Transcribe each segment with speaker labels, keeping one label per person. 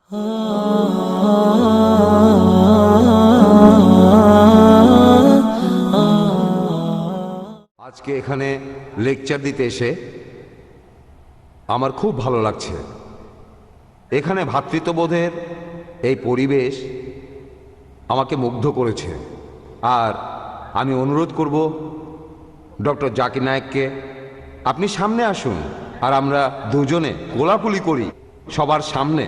Speaker 1: আজকে এখানে লেকচার দিতে এসে আমার খুব ভালো লাগছে। এখানে ভ্রাতৃত্ববোধের এই পরিবেশ আমাকে মুগ্ধ করেছে। আর আমি অনুরোধ করব ডক্টর জাকির নায়েককে, আপনি সামনে আসুন আর আমরা দুজনে কোলাকুলি করি সবার সামনে।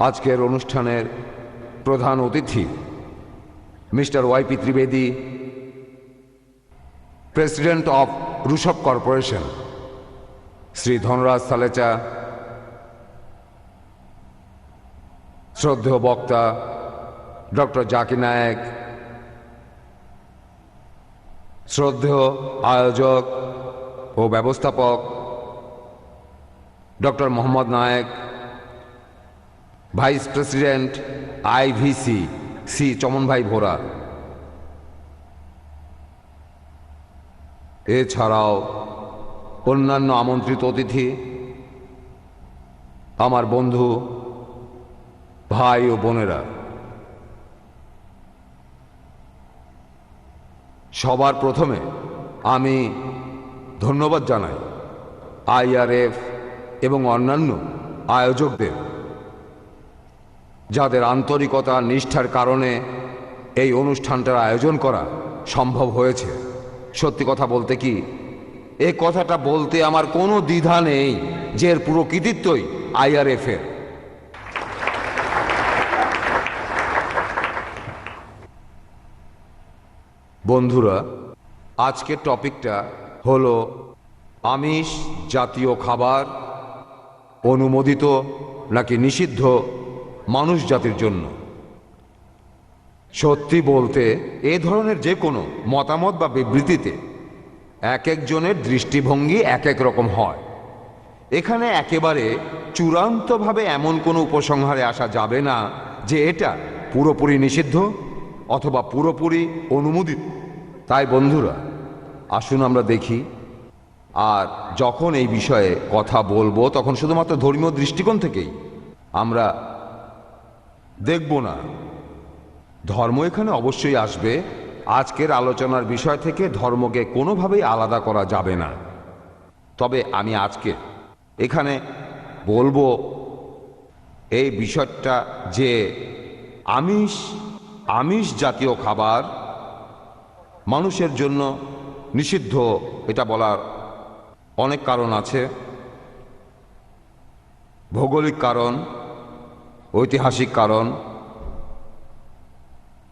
Speaker 1: আজকের অনুষ্ঠানের প্রধান অতিথি mister YP Trivedi, president of Rushabh corporation, Shri Dhanraj Salecha, শ্রদ্ধেয় বক্তা ডক্টর জাকির নায়েক, শ্রদ্ধেয় আয়োজক ও ব্যবস্থাপক doctor Mohammad Naik, vice president IVC Shri Chaman Bhai ভোরা, এছাড়াও অন্যান্য আমন্ত্রিত অতিথি, আমার বন্ধু, ভাই ও বোনেরা, সবার প্রথমে আমি ধন্যবাদ জানাই আইআরএফ এবং অন্যান্য আয়োজকদের, যাদের আন্তরিকতা নিষ্ঠার কারণে এই অনুষ্ঠানটার আয়োজন করা সম্ভব হয়েছে। সত্যি কথা বলতে কি, এই কথাটা বলতে আমার কোনো দ্বিধা নেই যে এর পুরো কৃতিত্বই আইআরএফের। বন্ধুরা, আজকের টপিকটা হলো আমিষ জাতীয় খাবার অনুমোদিত নাকি নিষিদ্ধ মানুষ জাতির জন্য। সত্যি বলতে এ ধরনের যে কোনো মতামত বা বিবৃতিতে এক একজনের দৃষ্টিভঙ্গি এক এক রকম হয়। এখানে একেবারে চূড়ান্তভাবে এমন কোনো উপসংহারে আসা যাবে না যে এটা পুরোপুরি নিষিদ্ধ অথবা পুরোপুরি অনুমোদিত। তাই বন্ধুরা, আসুন আমরা দেখি, আর যখন এই বিষয়ে কথা বলবো তখন শুধুমাত্র ধর্মীয় দৃষ্টিকোণ থেকেই আমরা দেখব না। ধর্ম এখানে অবশ্যই আসবে। আজকের আলোচনার বিষয় থেকে ধর্মকে কোনোভাবেই আলাদা করা যাবে না। তবে আমি আজকে এখানে বলবো এই বিষয়টা যে আমিষ জাতীয় খাবার মানুষের জন্য নিষিদ্ধ। এটা বলার অনেক কারণ আছে, ভৌগোলিক কারণ, ঐতিহাসিক কারণ,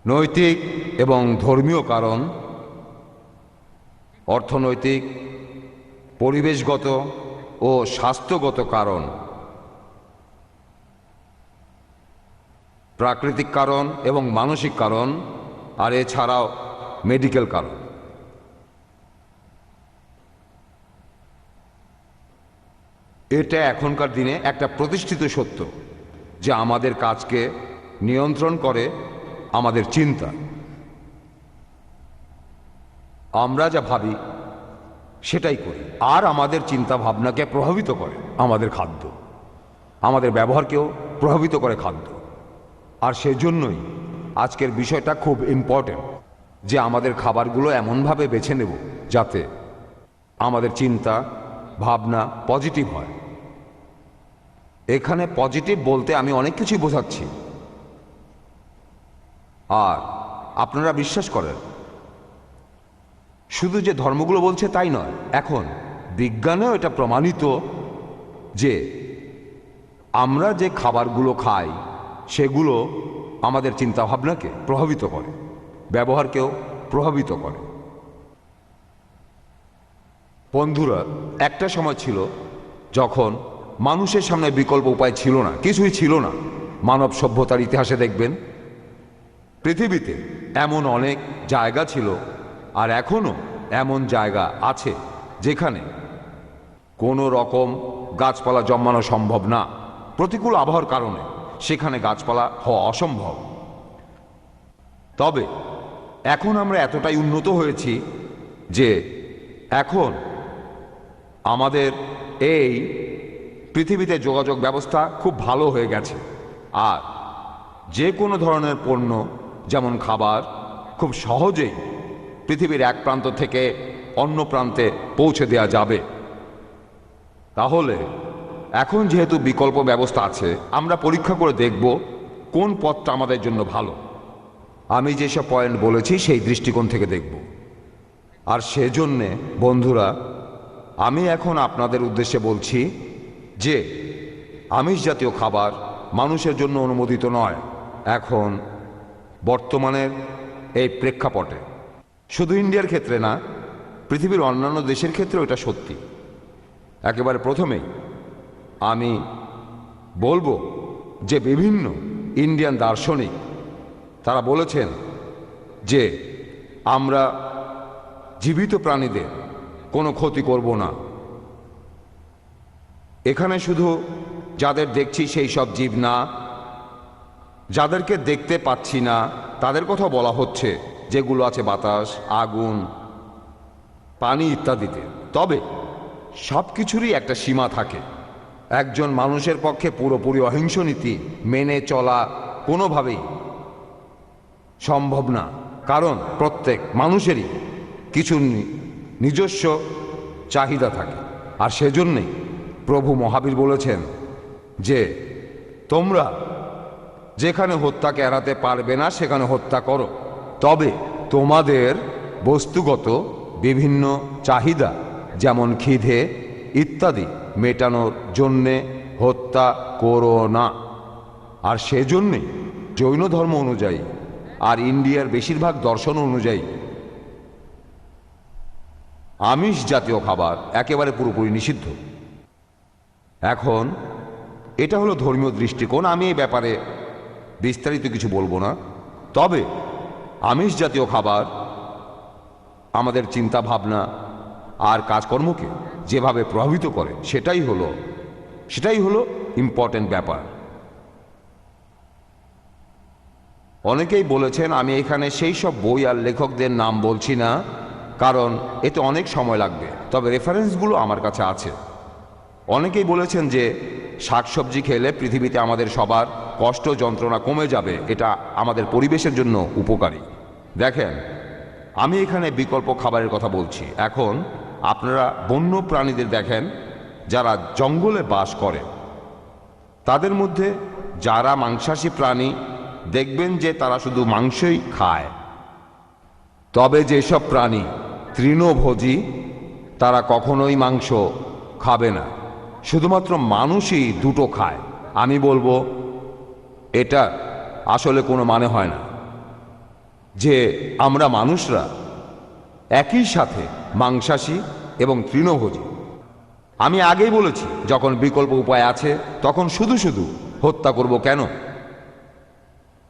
Speaker 1: নৈতিক এবং ধর্মীয় কারণ, অর্থনৈতিক, পরিবেশগত ও স্বাস্থ্যগত কারণ, প্রাকৃতিক কারণ এবং মানসিক কারণ, আর এছাড়াও মেডিকেল কারণ। এটা এখনকার দিনে একটা প্রতিষ্ঠিত সত্য যে আমাদের কাজকে নিয়ন্ত্রণ করে আমাদের চিন্তা। আমরা যা ভাবি সেটাই করি, আর আমাদের চিন্তা ভাবনাকে প্রভাবিত করে আমাদের খাদ্য, আমাদের ব্যবহারকেও প্রভাবিত করে খাদ্য। আর সেজন্যই আজকের বিষয়টা খুব ইম্পর্টেন্ট যে আমাদের খাবারগুলো এমনভাবে বেছে নেব যাতে আমাদের চিন্তা ভাবনা পজিটিভ হয়। এখানে পজিটিভ বলতে আমি অনেক কিছুই বোঝাচ্ছি, আর আপনারা বিশ্বাস করেন শুধু যে ধর্মগুলো বলছে তাই নয়, এখন বিজ্ঞানেও এটা প্রমাণিত যে আমরা যে খাবারগুলো খাই সেগুলো আমাদের চিন্তাভাবনাকে প্রভাবিত করে, ব্যবহারকেও প্রভাবিত করে। বন্ধুরা, একটা সময় ছিল যখন মানুষের সামনে বিকল্প উপায় ছিল না, কিছুই ছিল না। মানব সভ্যতার ইতিহাসে দেখবেন পৃথিবীতে এমন অনেক জায়গা ছিল, আর এখনো এমন জায়গা আছে যেখানে কোনো রকম গাছপালা জন্মানো সম্ভব না। প্রতিকূল আবহাওয়ার কারণে সেখানে গাছপালা হওয়া অসম্ভব। তবে এখন আমরা এতটাই উন্নত হয়েছি যে এখন আমাদের এই পৃথিবীতে যোগাযোগ ব্যবস্থা খুব ভালো হয়ে গেছে, আর যে কোনো ধরনের পণ্য যেমন খাবার খুব সহজেই পৃথিবীর এক প্রান্ত থেকে অন্য প্রান্তে পৌঁছে দেওয়া যাবে। তাহলে এখন যেহেতু বিকল্প ব্যবস্থা আছে, আমরা পরীক্ষা করে দেখব কোন পথটা আমাদের জন্য ভালো। আমি যেসব পয়েন্ট বলেছি সেই দৃষ্টিকোণ থেকে দেখব। আর সেজন্যে বন্ধুরা, আমি এখন আপনাদের উদ্দেশ্যে বলছি যে আমিষ জাতীয় খাবার মানুষের জন্য অনুমোদিত নয় এখন বর্তমানের এই প্রেক্ষাপটে। শুধু ইন্ডিয়ার ক্ষেত্রে না, পৃথিবীর অন্যান্য দেশের ক্ষেত্রেও এটা সত্যি। একেবারে প্রথমেই আমি বলবো যে বিভিন্ন ইন্ডিয়ান দার্শনিক তারা বলেছেন যে আমরা জীবিত প্রাণীদের কোনো ক্ষতি করব না। এখানে শুধু যাদের দেখছি সেই সব জীব না, যাদেরকে দেখতে পাচ্ছি না তাদের কথা বলা হচ্ছে, যেগুলো আছে বাতাস, আগুন, পানি ইত্যাদিতে। তবে সব কিছুরই একটা সীমা থাকে। একজন মানুষের পক্ষে পুরোপুরি অহিংস নীতি মেনে চলা কোনোভাবেই সম্ভব না, কারণ প্রত্যেক মানুষেরই কিছু নিজস্ব চাহিদা থাকে। আর সেজন্যেই প্রভু মহাবীর বলেছেন যে তোমরা যেখানে হত্যাকে এড়াতে পারবে না সেখানে হত্যা করো, তবে তোমাদের বস্তুগত বিভিন্ন চাহিদা যেমন খিদে ইত্যাদি মেটানোর জন্যে হত্যা করো না। আর সেজন্যে জৈন ধর্ম অনুযায়ী আর ইন্ডিয়ার বেশিরভাগ দর্শন অনুযায়ী আমিষ জাতীয় খাবার একেবারে পুরোপুরি নিষিদ্ধ। এখন এটা হলো ধর্মীয় দৃষ্টিকোণ। আমি এই ব্যাপারে বিস্তারিত কিছু বলবো না। তবে আমিষ জাতীয় খাবার আমাদের চিন্তা ভাবনা আর কাজকর্মকে যেভাবে প্রভাবিত করে সেটাই হলো ইম্পর্টেন্ট ব্যাপার। অনেকেই বলেছেন, আমি এখানে সেই সব বই আর লেখকদের নাম বলছি না, কারণ এতে অনেক সময় লাগবে, তবে রেফারেন্সগুলো আমার কাছে আছে। অনেকেই বলেছেন যে শাকসবজি খেলে পৃথিবীতে আমাদের সবার কষ্ট যন্ত্রণা কমে যাবে, এটা আমাদের পরিবেশের জন্য উপকারী। দেখেন, আমি এখানে বিকল্প খাবারের কথা বলছি। এখন আপনারা বন্য প্রাণীদের দেখেন যারা জঙ্গলে বাস করে, তাদের মধ্যে যারা মাংসাশী প্রাণী দেখবেন যে তারা শুধু মাংসই খায়। তবে যেসব প্রাণী তৃণভোজী তারা কখনোই মাংস খাবে না, শুধুমাত্র মানুষই দুটো খায়। আমি বলবো এটা আসলে কোনো মানে হয় না যে আমরা মানুষরা একই সাথে মাংসাশী এবং তৃণভোজী। আমি আগেই বলেছি, যখন বিকল্প উপায় আছে তখন শুধু শুধু হত্যা করব কেন?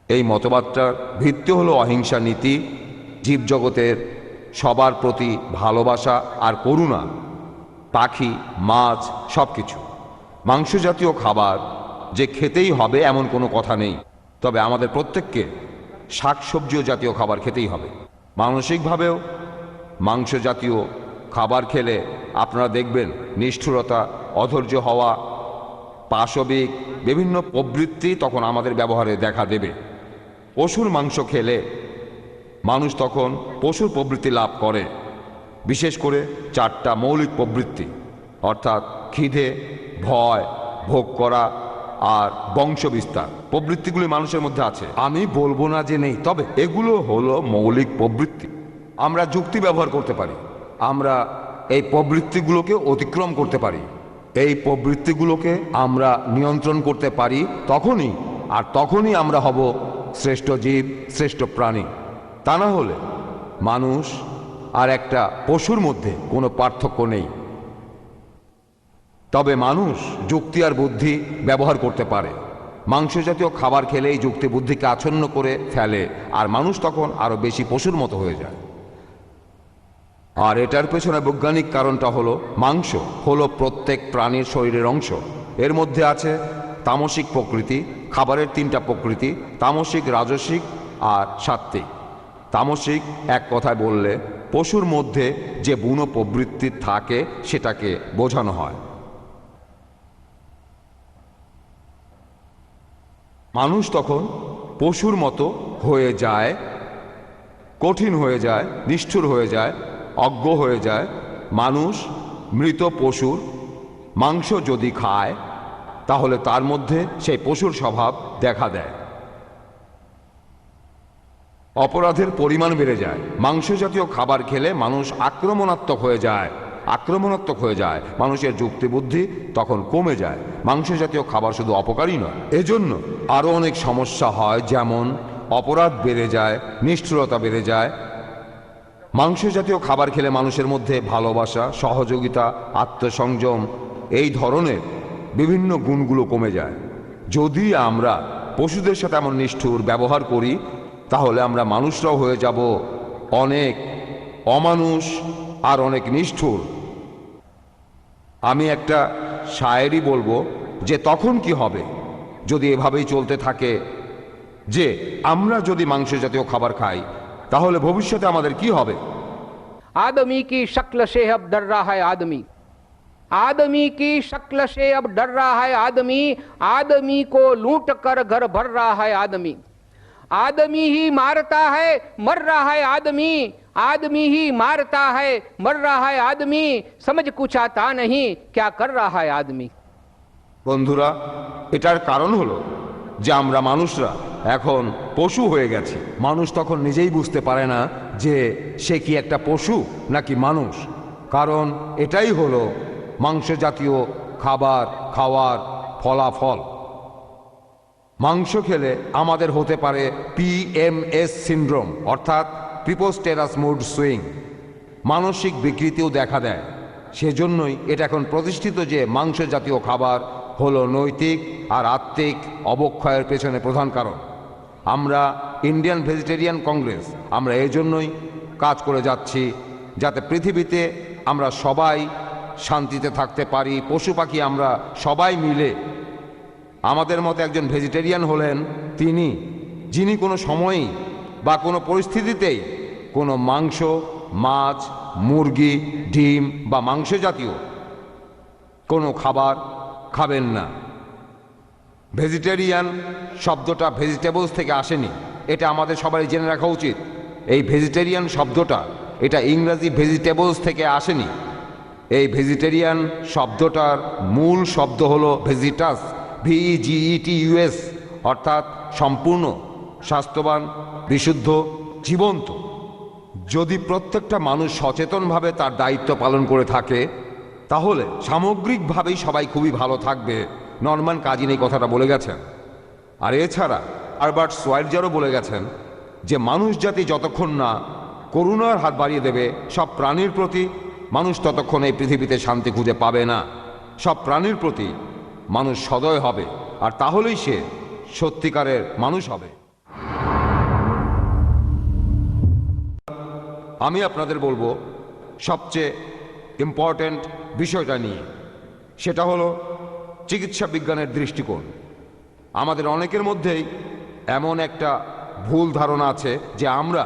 Speaker 1: এই মতবাদটার ভিত্তি হলো অহিংসা নীতি, জীবজগতের সবার প্রতি ভালোবাসা আর করুণা, পাখি, মাছ, সব কিছু। মাংস জাতীয় খাবার যে খেতেই হবে এমন কোনো কথা নেই, তবে আমাদের প্রত্যেককে শাকসবজি জাতীয় খাবার খেতেই হবে। মানসিকভাবেও মাংস জাতীয় খাবার খেলে আপনারা দেখবেন নিষ্ঠুরতা, অধৈর্য হওয়া, পাশবিক বিভিন্ন প্রবৃত্তি তখন আমাদের ব্যবহারে দেখা দেবে। পশুর মাংস খেলে মানুষ তখন পশুর প্রবৃত্তি লাভ করে, বিশেষ করে 4টা মৌলিক প্রবৃত্তি, অর্থাৎ খিদে, ভয়, ভোগ করা আর বংশবিস্তার প্রবৃত্তিগুলি মানুষের মধ্যে আছে। আমি বলবো না যে নেই, তবে এগুলো হলো মৌলিক প্রবৃত্তি। আমরা যুক্তি ব্যবহার করতে পারি, আমরা এই প্রবৃত্তিগুলোকে অতিক্রম করতে পারি। এই প্রবৃত্তিগুলোকে আমরা নিয়ন্ত্রণ করতে পারি তখনই আমরা হব শ্রেষ্ঠ জীব, শ্রেষ্ঠ প্রাণী। তা না হলে মানুষ আর একটা পশুর মধ্যে কোনো পার্থক্য নেই। তবে মানুষ যুক্তি আর বুদ্ধি ব্যবহার করতে পারে। মাংস জাতীয় খাবার খেলে এই যুক্তি বুদ্ধিকে আচ্ছন্ন করে ফেলে, আর মানুষ তখন আরো বেশি পশুর মতো হয়ে যায়। আর এটার পেছনে বৈজ্ঞানিক কারণটা হলো মাংস হলো প্রত্যেক প্রাণীর শরীরের অংশ। এর মধ্যে আছে তামসিক প্রকৃতি। খাবারের তিনটা প্রকৃতি: তামসিক, রাজসিক আর সাত্ত্বিক। তামসিক এক কথায় বললে পশুর মধ্যে যে বুনো প্রবৃত্তি থাকে সেটাকে বোঝানো হয়। মানুষ তখন পশুর মতো হয়ে যায়, কঠিন হয়ে যায়, নিষ্ঠুর হয়ে যায়, অজ্ঞ হয়ে যায়। মানুষ মৃত পশুর মাংস যদি খায় তাহলে তার মধ্যে সেই পশুর স্বভাব দেখা দেয়। অপরাধের পরিমাণ বেড়ে যায়। মাংস জাতীয় খাবার খেলে মানুষ আক্রমণাত্মক হয়ে যায়। মানুষের যুক্তিবুদ্ধি তখন কমে যায়। মাংস জাতীয় খাবার শুধু অপকারী নয়, এজন্য আরও অনেক সমস্যা হয়, যেমন অপরাধ বেড়ে যায়, নিষ্ঠুরতা বেড়ে যায়। মাংস জাতীয় খাবার খেলে মানুষের মধ্যে ভালোবাসা, সহযোগিতা, আত্মসংযম এই ধরনের বিভিন্ন গুণগুলো কমে যায়। যদি আমরা পশুদের সাথে এমন নিষ্ঠুর ব্যবহার করি তাহলে আমরা মানুষরাও হয়ে যাব অনেক অমানুষ আর অনেক নিষ্ঠুর। আমি একটা শায়েরি বলবো যে তখন কি হবে যদি এভাবেই চলতে থাকে, যে আমরা যদি মাংস জাতীয় খাবার খাই তাহলে ভবিষ্যতে আমাদের কি হবে।
Speaker 2: आदमी की शक्ल से अब डर रहा है आदमी, आदमी की शक्ल से अब डर रहा है आदमी, आदमी को लूट कर घर भर रहा है आदमी, आदमी ही मारता है मर रहा है आदमी, आदमी ही मारता है मर रहा है आदमी, समझ कुछ आता नहीं क्या कर रहा है आदमी।
Speaker 1: বন্ধুরা, এটার কারণ হলো যে আমরা মানুষরা এখন পশু হয়ে গেছি। মানুষ তখন নিজেই বুঝতে পারে না যে সে কি একটা পশু নাকি মানুষ, কারণ এটাই হলো মাংস জাতীয় খাবার খাওয়ার ফলাফল। মাংস খেলে আমাদের হতে পারে PMS সিন্ড্রোম, অর্থাৎ প্রিপোস্টেরাস মুড সুইং। মানসিক বিকৃতিও দেখা দেয়। সেজন্যই এটা এখন প্রতিষ্ঠিত যে মাংস জাতীয় খাবার হলো নৈতিক আর আত্মিক অবক্ষয়ের পেছনে প্রধান কারণ। আমরা ইন্ডিয়ান ভেজিটেরিয়ান কংগ্রেস আমরা এই জন্যই কাজ করে যাচ্ছি যাতে পৃথিবীতে আমরা সবাই শান্তিতে থাকতে পারি। পশু পাখি আমরা সবাই মিলে, আমাদের মতো একজন ভেজিটেরিয়ান হলেন তিনি যিনি কোনো সময়ই বা কোনো পরিস্থিতিতেই কোনো মাংস, মাছ, মুরগি, ডিম বা মাংস জাতীয় কোনো খাবার খাবেন না। ভেজিটেরিয়ান শব্দটা ভেজিটেবলস থেকে আসেনি, এটা আমাদের সবাই জেনে রাখা উচিত। এই ভেজিটেরিয়ান শব্দটা এটা ইংরেজি ভেজিটেবলস থেকে আসেনি। এই ভেজিটেরিয়ান শব্দটার মূল শব্দ হলো ভেজিটাস, VEGETUS, অর্থাৎ সম্পূর্ণ, স্বাস্থ্যবান, বিশুদ্ধ, জীবন্ত। যদি প্রত্যেকটা মানুষ সচেতনভাবে তার দায়িত্ব পালন করে থাকে তাহলে সামগ্রিকভাবেই সবাই খুবই ভালো থাকবে। নরম্যান কাজিন এই কথাটা বলে গেছেন। আর এছাড়া আলবার্ট সোয়াইটজারও বলে গেছেন যে মানুষ জাতি যতক্ষণ না করুণার হাত বাড়িয়ে দেবে সব প্রাণীর প্রতি, মানুষ ততক্ষণ এই পৃথিবীতে শান্তি খুঁজে পাবে না। সব প্রাণীর প্রতি মানুষ সদয় হবে, আর তাহলেই সে সত্যিকারের মানুষ হবে। আমি আপনাদের বলবো সবচেয়ে ইম্পর্ট্যান্ট বিষয়টা নিয়ে, সেটা হলো চিকিৎসা বিজ্ঞানের দৃষ্টিকোণ। আমাদের অনেকের মধ্যেই এমন একটা ভুল ধারণা আছে যে আমরা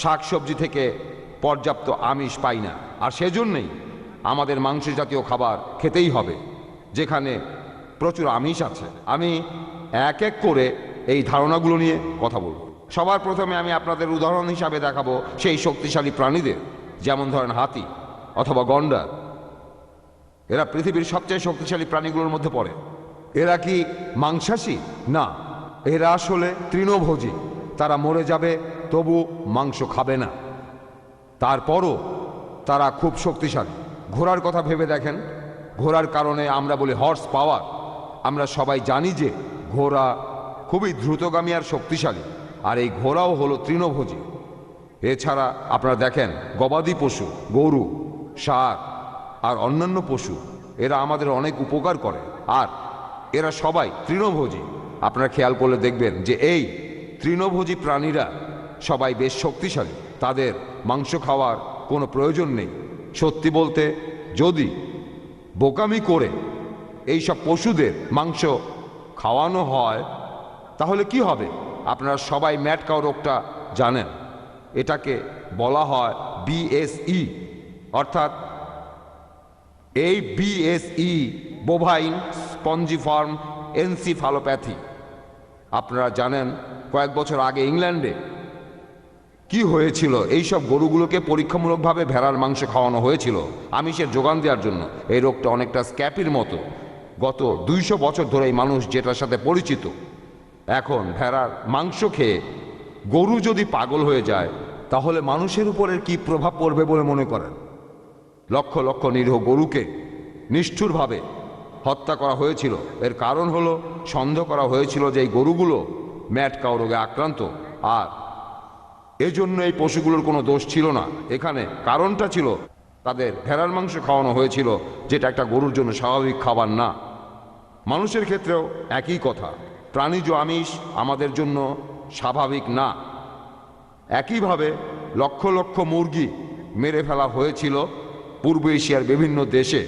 Speaker 1: শাকসবজি থেকে পর্যাপ্ত আমিষ পাই না, আর সেজন্যই আমাদের মাংস জাতীয় খাবার খেতেই হবে যেখানে প্রচুর আমিষ আছে। আমি এক এক করে এই ধারণাগুলো নিয়ে কথা বলব। সবার প্রথমে আমি আপনাদের উদাহরণ হিসাবে দেখাবো সেই শক্তিশালী প্রাণীদের, যেমন ধরেন হাতি অথবা গন্ডার। এরা পৃথিবীর সবচেয়ে শক্তিশালী প্রাণীগুলোর মধ্যে পড়ে। এরা কি মাংসাশী? না, এরা আসলে তৃণভোজী। তারা মরে যাবে তবু মাংস খাবে না, তারপরও তারা খুব শক্তিশালী। ঘোড়ার কথা ভেবে দেখেন, ঘোড়ার কারণে আমরা বলি হর্স পাওয়ার। আমরা সবাই জানি যে ঘোড়া খুবই দ্রুতগামী আর শক্তিশালী, আর এই ঘোড়াও হলো তৃণভোজী। এছাড়া আপনারা দেখেন গবাদি পশু, গরু, ষাঁড় আর অন্যান্য পশু, এরা আমাদের অনেক উপকার করে, আর এরা সবাই তৃণভোজী। আপনারা খেয়াল করলে দেখবেন যে এই তৃণভোজী প্রাণীরা সবাই বেশ শক্তিশালী। তাদের মাংস খাওয়ার কোনো প্রয়োজন নেই। সত্যি বলতে, যদি বোকামি করে এই সব পশুদের মাংস খাওয়ানো হয় তাহলে কি হবে? আপনারা সবাই ম্যাড কাউ রোগটা জানেন। এটাকে বলা হয় বিএসই, অর্থাৎ এই বিএসই বোভাইন স্পঞ্জিফর্ম এনসিফালোপ্যাথি। আপনারা জানেন কয়েক বছর আগে ইংল্যান্ডে কি হয়েছিল? এই সব গরুগুলোকে পরীক্ষামূলকভাবে ভেড়ার মাংস খাওয়ানো হয়েছিল আমিষের যোগান দেওয়ার জন্য। এই রোগটা অনেকটা স্ক্যাপির মতো। গত 200 বছর ধরে এই মানুষ যেটার সাথে পরিচিত। এখন ভেড়ার মাংস খেয়ে গরু যদি পাগল হয়ে যায় তাহলে মানুষের উপরের কি প্রভাব পড়বে বলে মনে করেন? লক্ষ লক্ষ নিরীহ গরুকে নিষ্ঠুরভাবে হত্যা করা হয়েছিল। এর কারণ হলো সন্দেহ করা হয়েছিল যে এই গরুগুলো ম্যাড কাউ রোগে আক্রান্ত, আর এজন্য এই পশুগুলোর কোনো দোষ ছিল না। এখানে কারণটা ছিল তাদের ভেড়ার মাংস খাওয়ানো হয়েছিল, যেটা একটা গরুর জন্য স্বাভাবিক খাবার না। মানুষের ক্ষেত্রেও একই কথা, প্রাণীজ আমিষ আমাদের জন্য স্বাভাবিক না। একইভাবে লক্ষ লক্ষ মুরগি মেরে ফেলা হয়েছিল পূর্ব এশিয়ার বিভিন্ন দেশে,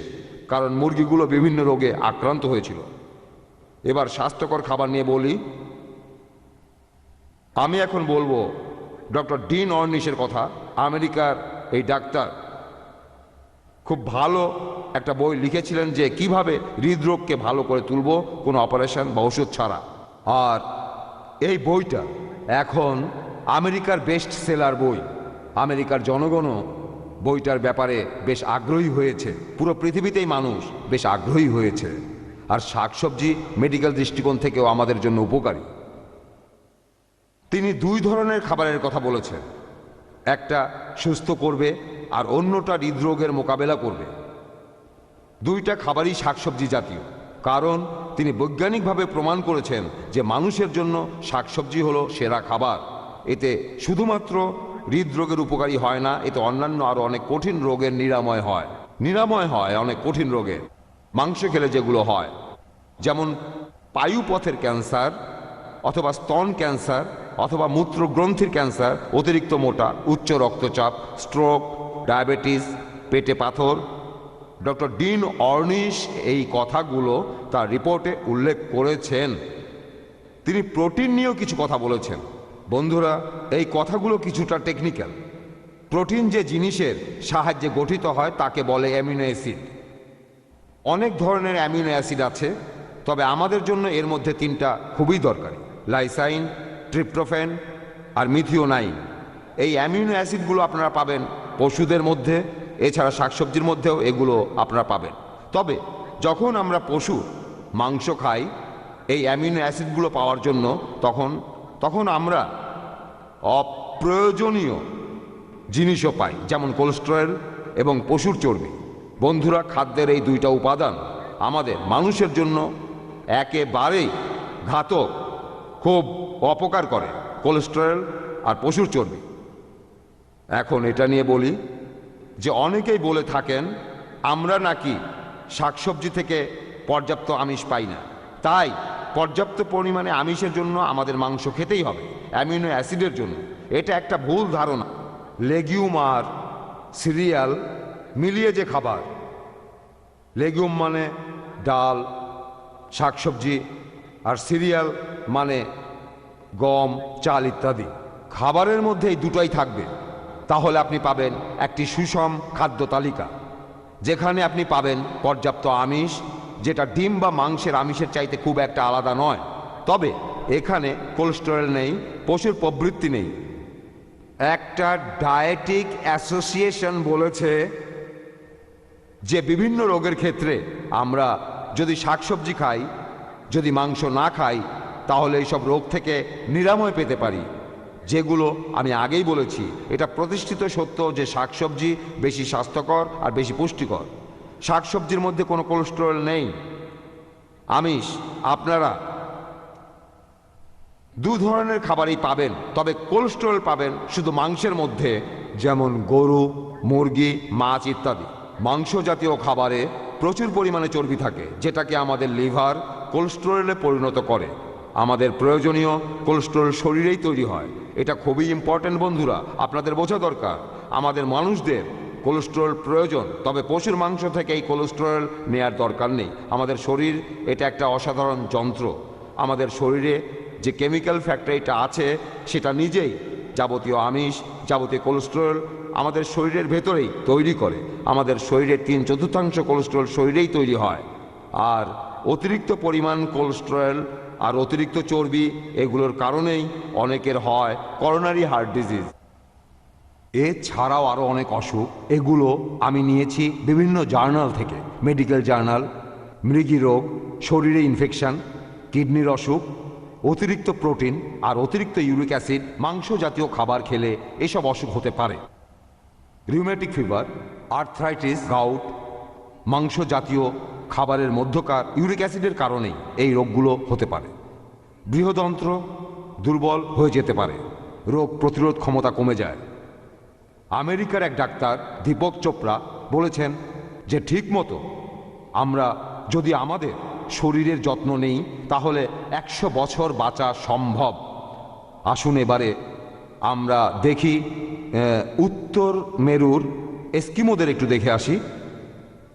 Speaker 1: কারণ মুরগিগুলো বিভিন্ন রোগে আক্রান্ত হয়েছিল। এবার স্বাস্থ্যকর খাবার নিয়ে বলি। আমি এখন বলবো ডক্টর ডিন অর্নিশের কথা। আমেরিকার এই ডাক্তার খুব ভালো একটা বই লিখেছিলেন যে কিভাবে হৃদরোগকে ভালো করে তুলব কোনো অপারেশন বা ওষুধ ছাড়া। আর এই বইটা এখন আমেরিকার বেস্ট সেলার বই। আমেরিকার জনগণও বইটার ব্যাপারে বেশ আগ্রহী হয়েছে। পুরো পৃথিবীতেই মানুষ বেশ আগ্রহী হয়েছে। আর শাকসবজি মেডিকেল দৃষ্টিকোণ থেকেও আমাদের জন্য উপকারী। তিনি 2 ধরনের খাবারের কথা বলেছেন, একটা সুস্থ করবে আর অন্যটা হৃদরোগের মোকাবেলা করবে। 2টা খাবারই শাকসবজি জাতীয়, কারণ তিনি বৈজ্ঞানিকভাবে প্রমাণ করেছেন যে মানুষের জন্য শাকসবজি হলো সেরা খাবার। এতে শুধুমাত্র হৃদরোগের উপকারী হয় না, এতে অন্যান্য আরও অনেক কঠিন রোগের নিরাময় হয় অনেক কঠিন রোগের। মাংস খেলে যেগুলো হয়, যেমন পায়ুপথের ক্যান্সার অথবা স্তন ক্যান্সার অথবা মূত্রগ্রন্থির ক্যান্সার, অতিরিক্ত মোটা, উচ্চ রক্তচাপ, স্ট্রোক, ডায়াবেটিস, পেটে পাথর। ডক্টর ডিন অর্নিশ এই কথাগুলো তার রিপোর্টে উল্লেখ করেছেন। তিনি প্রোটিন নিয়েও কিছু কথা বলেছেন। বন্ধুরা, এই কথাগুলো কিছুটা টেকনিক্যাল। প্রোটিন যে জিনিসের সাহায্যে গঠিত হয় তাকে বলে অ্যামিনো অ্যাসিড। অনেক ধরনের অ্যামিনো অ্যাসিড আছে, তবে আমাদের জন্য এর মধ্যে 3টা খুবই দরকারি: লাইসাইন, ট্রিপ্টোফ্যান আর মিথিওনাইন। এই অ্যামিনো অ্যাসিডগুলো আপনারা পাবেন পশুদের মধ্যে, এছাড়া শাকসবজির মধ্যেও এগুলো আপনারা পাবেন। তবে যখন আমরা পশু মাংস খাই এই অ্যামিনো অ্যাসিডগুলো পাওয়ার জন্য, তখন আমরা অপ্রয়োজনীয় জিনিসও পাই, যেমন কোলেস্টেরল এবং পশুর চর্বি। বন্ধুরা, খাদ্যের এই 2টা উপাদান আমাদের মানুষের জন্য একেবারেই ঘাতক, খুব অপকার করে, কোলেস্টেরল আর পশুর চর্বি। এখন এটা নিয়ে বলি যে অনেকেই বলে থাকেন আমরা নাকি শাকসবজি থেকে পর্যাপ্ত আমিষ পাই না, তাই পর্যাপ্ত পরিমাণে আমিষের জন্য আমাদের মাংস খেতেই হবে অ্যামিনো অ্যাসিডের জন্য। এটা একটা ভুল ধারণা। লেগিউম আর সিরিয়াল মিলিয়ে যে খাবার, লেগিউম মানে ডাল, শাকসবজি, আর সিরিয়াল মানে গম, চাল ইত্যাদি, খাবারের মধ্যে এই 2টাই থাকবে। তাহলে আপনি পাবেন একটি সুষম খাদ্য তালিকা, যেখানে আপনি পাবেন পর্যাপ্ত আমিষ, যেটা ডিম বা মাংসের আমিষের চাইতে খুব একটা আলাদা নয়। তবে এখানে কোলেস্টেরল নেই, পশুর প্রবৃত্তি নেই। একটা ডায়েটিক অ্যাসোসিয়েশন বলেছে যে বিভিন্ন রোগের ক্ষেত্রে আমরা যদি শাকসবজি খাই, যদি মাংস না খাই, তাহলে এইসব রোগ থেকে নিরাময় পেতে পারি, যেগুলো আমি আগেই বলেছি। এটা প্রতিষ্ঠিত সত্য যে শাকসবজি বেশি স্বাস্থ্যকর আর বেশি পুষ্টিকর। শাকসবজির মধ্যে কোনো কোলেস্টেরল নেই। আমিষ আপনারা 2 ধরনের খাবারই পাবেন, তবে কোলেস্টেরল পাবেন শুধু মাংসের মধ্যে, যেমন গরু, মুরগি, মাছ ইত্যাদি। মাংস জাতীয় খাবারে প্রচুর পরিমাণে চর্বি থাকে, যেটাকে আমাদের লিভার কোলেস্টেরলে পরিণত করে। আমাদের প্রয়োজনীয় কোলেস্টেরল শরীরেই তৈরি হয়। এটা খুবই ইম্পর্ট্যান্ট বন্ধুরা, আপনাদের বোঝা দরকার। আমাদের মানুষদের কোলেস্টেরল প্রয়োজন, তবে পশুর মাংস থেকে এই কোলেস্টেরল নেয়ার দরকার নেই। আমাদের শরীর এটা একটা অসাধারণ যন্ত্র। আমাদের শরীরে যে কেমিক্যাল ফ্যাক্টরিটা আছে সেটা নিজেই যাবতীয় আমিষ, যাবতীয় কোলেস্টেরল আমাদের শরীরের ভেতরেই তৈরি করে। আমাদের শরীরের 3/4 কোলেস্টেরল শরীরেই তৈরি হয়। আর অতিরিক্ত পরিমাণ কোলেস্টেরল আর অতিরিক্ত চর্বি এগুলোর কারণেই অনেকের হয় করোনারি হার্ট ডিজিজ। এছাড়াও আরও অনেক অসুখ, এগুলো আমি নিয়েছি বিভিন্ন জার্নাল থেকে, মেডিকেল জার্নাল। মৃগী রোগ, শরীরে ইনফেকশন, কিডনির অসুখ, অতিরিক্ত প্রোটিন আর অতিরিক্ত ইউরিক অ্যাসিড মাংস জাতীয় খাবার খেলে এসব অসুখ হতে পারে। রিউমেটিক ফিভার, আর্থ্রাইটিস, গাউট মাংস জাতীয় খাবারের মধ্যকার ইউরিক অ্যাসিডের কারণেই এই রোগগুলো হতে পারে। বৃহদন্ত্র দুর্বল হয়ে যেতে পারে, রোগ প্রতিরোধ ক্ষমতা কমে যায়। আমেরিকার এক ডাক্তার দীপক চোপড়া বলেছেন যে ঠিকমতো আমরা যদি আমাদের শরীরের যত্ন নেই তাহলে 100 বছর বাঁচা সম্ভব। আসুন এবারে আমরা দেখি উত্তর মেরুর এস্কিমোদের একটু দেখে আসি।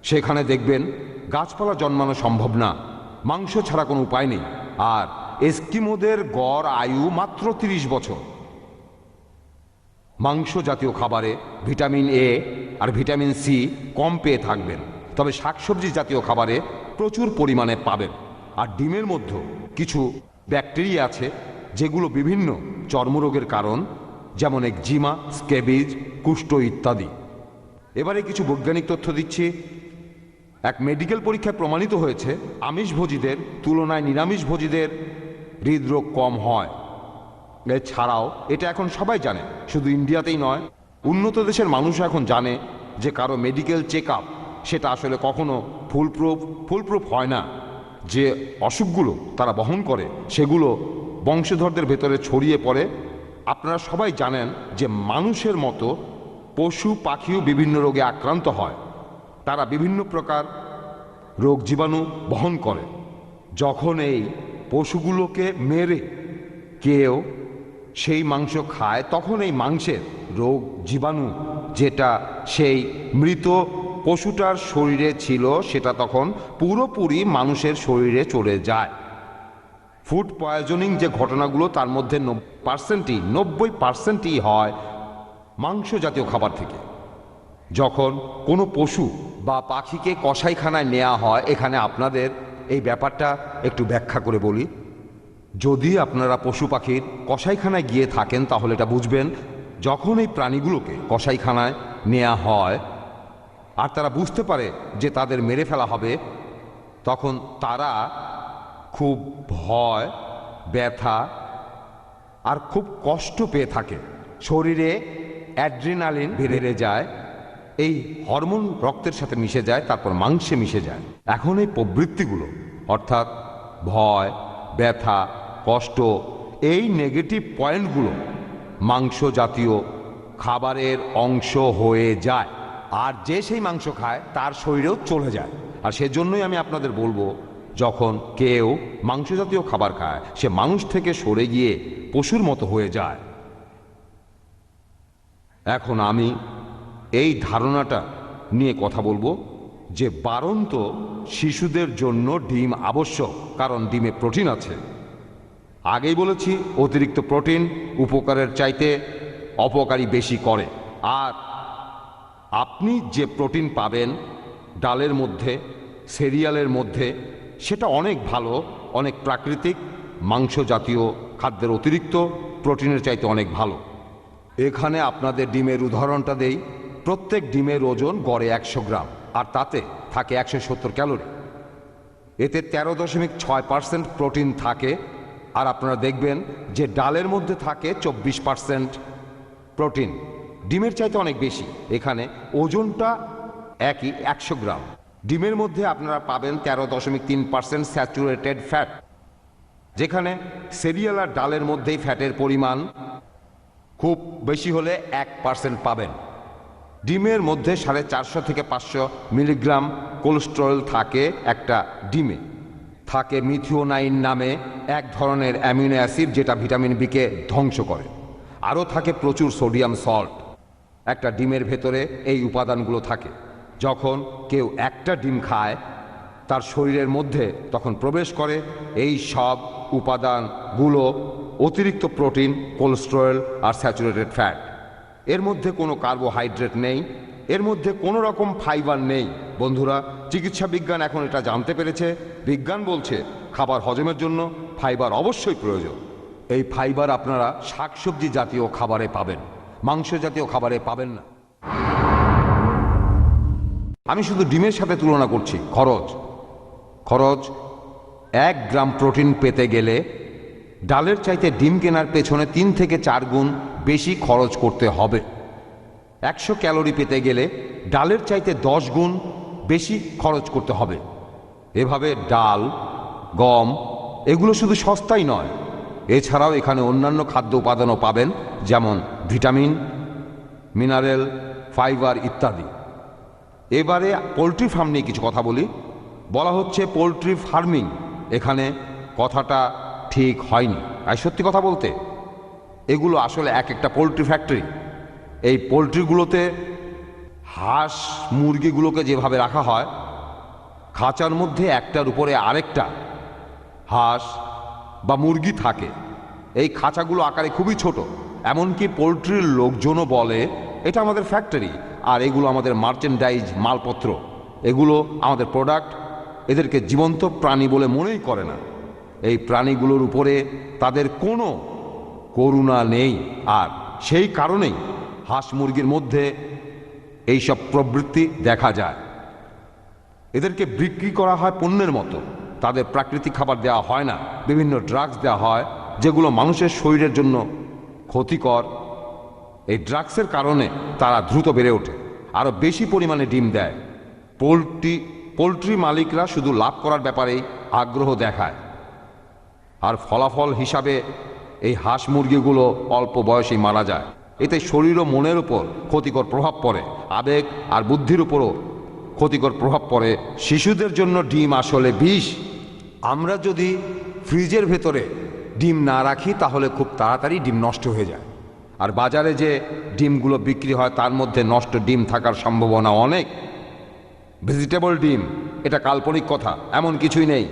Speaker 1: সেখানে দেখবেন গাছপালা জন্মানো সম্ভব না, মাংস ছাড়া কোনো উপায় নেই। আর এস্কিমোদের গড় আয়ু মাত্র 30 বছর। মাংস জাতীয় খাবারে ভিটামিন এ আর ভিটামিন সি কম পেয়ে থাকবেন, তবে শাকসবজি জাতীয় খাবারে প্রচুর পরিমাণে পাবেন। আর ডিমের মধ্যে কিছু ব্যাকটেরিয়া আছে যেগুলো বিভিন্ন চর্মরোগের কারণ, যেমন একজিমা, স্ক্যাবিজ, কুষ্ঠ ইত্যাদি। এবারে কিছু বৈজ্ঞানিক তথ্য দিচ্ছি। এক মেডিকেল পরীক্ষায় প্রমাণিত হয়েছে আমিষভোজীদের তুলনায় নিরামিষভোজীদের হৃদরোগ কম হয়। এছাড়াও এটা এখন সবাই জানে, শুধু ইন্ডিয়াতেই নয়, উন্নত দেশের মানুষও এখন জানে যে কারো মেডিকেল চেক আপ সেটা আসলে কখনো ফুলপ্রুফ হয় না। যে অসুখগুলো তারা বহন করে সেগুলো বংশধরদের ভেতরে ছড়িয়ে পড়ে। আপনারা সবাই জানেন যে মানুষের মতো পশু পাখিও বিভিন্ন রোগে আক্রান্ত হয়, তারা বিভিন্ন প্রকার রোগ জীবাণু বহন করে। যখন এই পশুগুলোকে মেরে কেউ সেই মাংস খায় তখন এই মাংসের রোগ জীবাণু যেটা সেই মৃত পশুটার শরীরে ছিল সেটা তখন পুরোপুরি মানুষের শরীরে চলে যায়। ফুড পয়জনিং যে ঘটনাগুলো তার মধ্যে 90% হয় মাংস জাতীয় খাবার থেকে। যখন কোনো পশু বা পাখিকে কসাইখানায় নেওয়া হয়, এখানে আপনাদের এই ব্যাপারটা একটু ব্যাখ্যা করে বলি। যদি আপনারা পশু পাখির কসাইখানায় গিয়ে থাকেন তাহলে এটা বুঝবেন, যখন এই প্রাণীগুলোকে কসাইখানায় নেওয়া হয় আর তারা বুঝতে পারে যে তাদের মেরে ফেলা হবে, তখন তারা খুব ভয়, ব্যথা আর খুব কষ্ট পেয়ে থাকে। শরীরে অ্যাড্রিনালিন বেড়ে যায়, এই হরমোন রক্তের সাথে মিশে যায়, তারপর মাংসে মিশে যায়। এখন এই প্রবৃত্তিগুলো অর্থাৎ ভয়, ব্যথা, কষ্ট, এই নেগেটিভ পয়েন্টগুলো মাংস জাতীয় খাবারের অংশ হয়ে যায়। আর যে সেই মাংস খায় তার শরীরেও চলে যায়। আর সেজন্যই আমি আপনাদের বলবো, যখন কেউ মাংস জাতীয় খাবার খায় সে মানুষ থেকে সরে গিয়ে পশুর মতো হয়ে যায়। এখন আমি এই ধারণাটা নিয়ে কথা বলবো যে বাড়ন্ত শিশুদের জন্য ডিম আবশ্যক, কারণ ডিমে প্রোটিন আছে। আগেই বলেছি অতিরিক্ত প্রোটিন উপকারের চাইতে অপকারী বেশি করে। আর আপনি যে প্রোটিন পাবেন ডালের মধ্যে, সিরিয়ালের মধ্যে, সেটা অনেক ভালো, অনেক প্রাকৃতিক। মাংস জাতীয় খাদ্যের অতিরিক্ত প্রোটিনের চাইতে অনেক ভালো। এখানে আপনাদের ডিমের উদাহরণটা দেই। প্রত্যেক ডিমের ওজন গড়ে 100 গ্রাম, আর তাতে থাকে 170 ক্যালোরি। এতে 13.6% প্রোটিন থাকে। আর আপনারা দেখবেন যে ডালের মধ্যে থাকে 24% প্রোটিন, ডিমের চাইতে অনেক বেশি। এখানে ওজনটা একই 100 গ্রাম। ডিমের মধ্যে আপনারা পাবেন 13.3% স্যাচুরেটেড ফ্যাট, যেখানে সিরিয়াল আর ডালের মধ্যেই ফ্যাটের পরিমাণ খুব বেশি হলে 1% পাবেন। ডিমের মধ্যে 450 থেকে 500 মিলিগ্রাম কোলেস্টেরল থাকে একটা ডিমে। থাকে মিথিওনাইন নামে এক ধরনের অ্যামিনো অ্যাসিড যেটা ভিটামিন বি কে ধ্বংস করে। আরও থাকে প্রচুর সোডিয়াম সল্ট। একটা ডিমের ভেতরে এই উপাদানগুলো থাকে। যখন কেউ একটা ডিম খায় তার শরীরের মধ্যে তখন প্রবেশ করে এই সব উপাদানগুলো, অতিরিক্ত প্রোটিন, কোলেস্টেরল আর স্যাচুরেটেড ফ্যাট। এর মধ্যে কোনো কার্বোহাইড্রেট নেই, এর মধ্যে কোনো রকম ফাইবার নেই। বন্ধুরা, চিকিৎসা বিজ্ঞান এখন এটা জানতে পেরেছে। বিজ্ঞান বলছে খাবার হজমের জন্য ফাইবার অবশ্যই প্রয়োজন। এই ফাইবার আপনারা শাকসবজি জাতীয় খাবারে পাবেন, মাংস জাতীয় খাবারে পাবেন না। আমি শুধু ডিমের সাথে তুলনা করছি। খরচ 1 গ্রাম প্রোটিন পেতে গেলে ডালের চাইতে ডিম কেনার পেছনে 3 থেকে 4 গুণ বেশি খরচ করতে হবে। 100 ক্যালোরি পেতে গেলে ডালের চাইতে 10 গুণ বেশি খরচ করতে হবে। এভাবে ডাল, গম এগুলো শুধু সস্তাই নয়, এছাড়াও এখানে অন্যান্য খাদ্য উপাদানও পাবেন, যেমন ভিটামিন, মিনারেল, ফাইবার ইত্যাদি। এবারে পোলট্রি ফার্ম নিয়ে কিছু কথা বলি। বলা হচ্ছে পোলট্রি ফার্মিং, এখানে কথাটা ঠিক হয়নি। আর সত্যি কথা বলতে এগুলো আসলে এক একটা পোলট্রি ফ্যাক্টরি। এই পোলট্রিগুলোতে হাঁস মুরগিগুলোকে যেভাবে রাখা হয়, খাঁচার মধ্যে একটার উপরে আরেকটা হাঁস বা মুরগি থাকে। এই খাঁচাগুলো আকারে খুবই ছোট, এমনকি পোলট্রির লোকজনও বলে এটা আমাদের ফ্যাক্টরি, আর এগুলো আমাদের মার্চেন্ডাইজ মালপত্র, এগুলো আমাদের প্রোডাক্ট। এদেরকে জীবন্ত প্রাণী বলে মনেই করে না। এই প্রাণীগুলোর উপরে তাদের কোনো করুণা নেই, আর সেই কারণেই হাঁস মুরগির মধ্যে এইসব প্রবৃত্তি দেখা যায়। এদেরকে বিক্রি করা হয় পণ্যের মতো, তাদের প্রাকৃতিক খাবার দেওয়া হয় না, বিভিন্ন ড্রাগস দেওয়া হয় যেগুলো মানুষের শরীরের জন্য ক্ষতিকর। এই ড্রাগসের কারণে তারা দ্রুত বেড়ে ওঠে, আরও বেশি পরিমাণে ডিম দেয়। পোলট্রি মালিকরা শুধু লাভ করার ব্যাপারেই আগ্রহ দেখায়, আর ফলাফল হিসাবে এই হাঁস মুরগিগুলো অল্প বয়সেই মারা যায়। এতে শরীর ও মনের উপর ক্ষতিকর প্রভাব পড়ে, আবেগ আর বুদ্ধির উপরও ক্ষতিকর প্রভাব পড়ে। শিশুদের জন্য ডিম আসলে বিষ। আমরা যদি ফ্রিজের ভেতরে ডিম না রাখি তাহলে খুব তাড়াতাড়ি ডিম নষ্ট হয়ে যায়, আর বাজারে যে ডিমগুলো বিক্রি হয় তার মধ্যে নষ্ট ডিম থাকার সম্ভাবনা অনেক। ভেজিটেবল ডিম এটা কাল্পনিক কথা, এমন কিছুই নেই।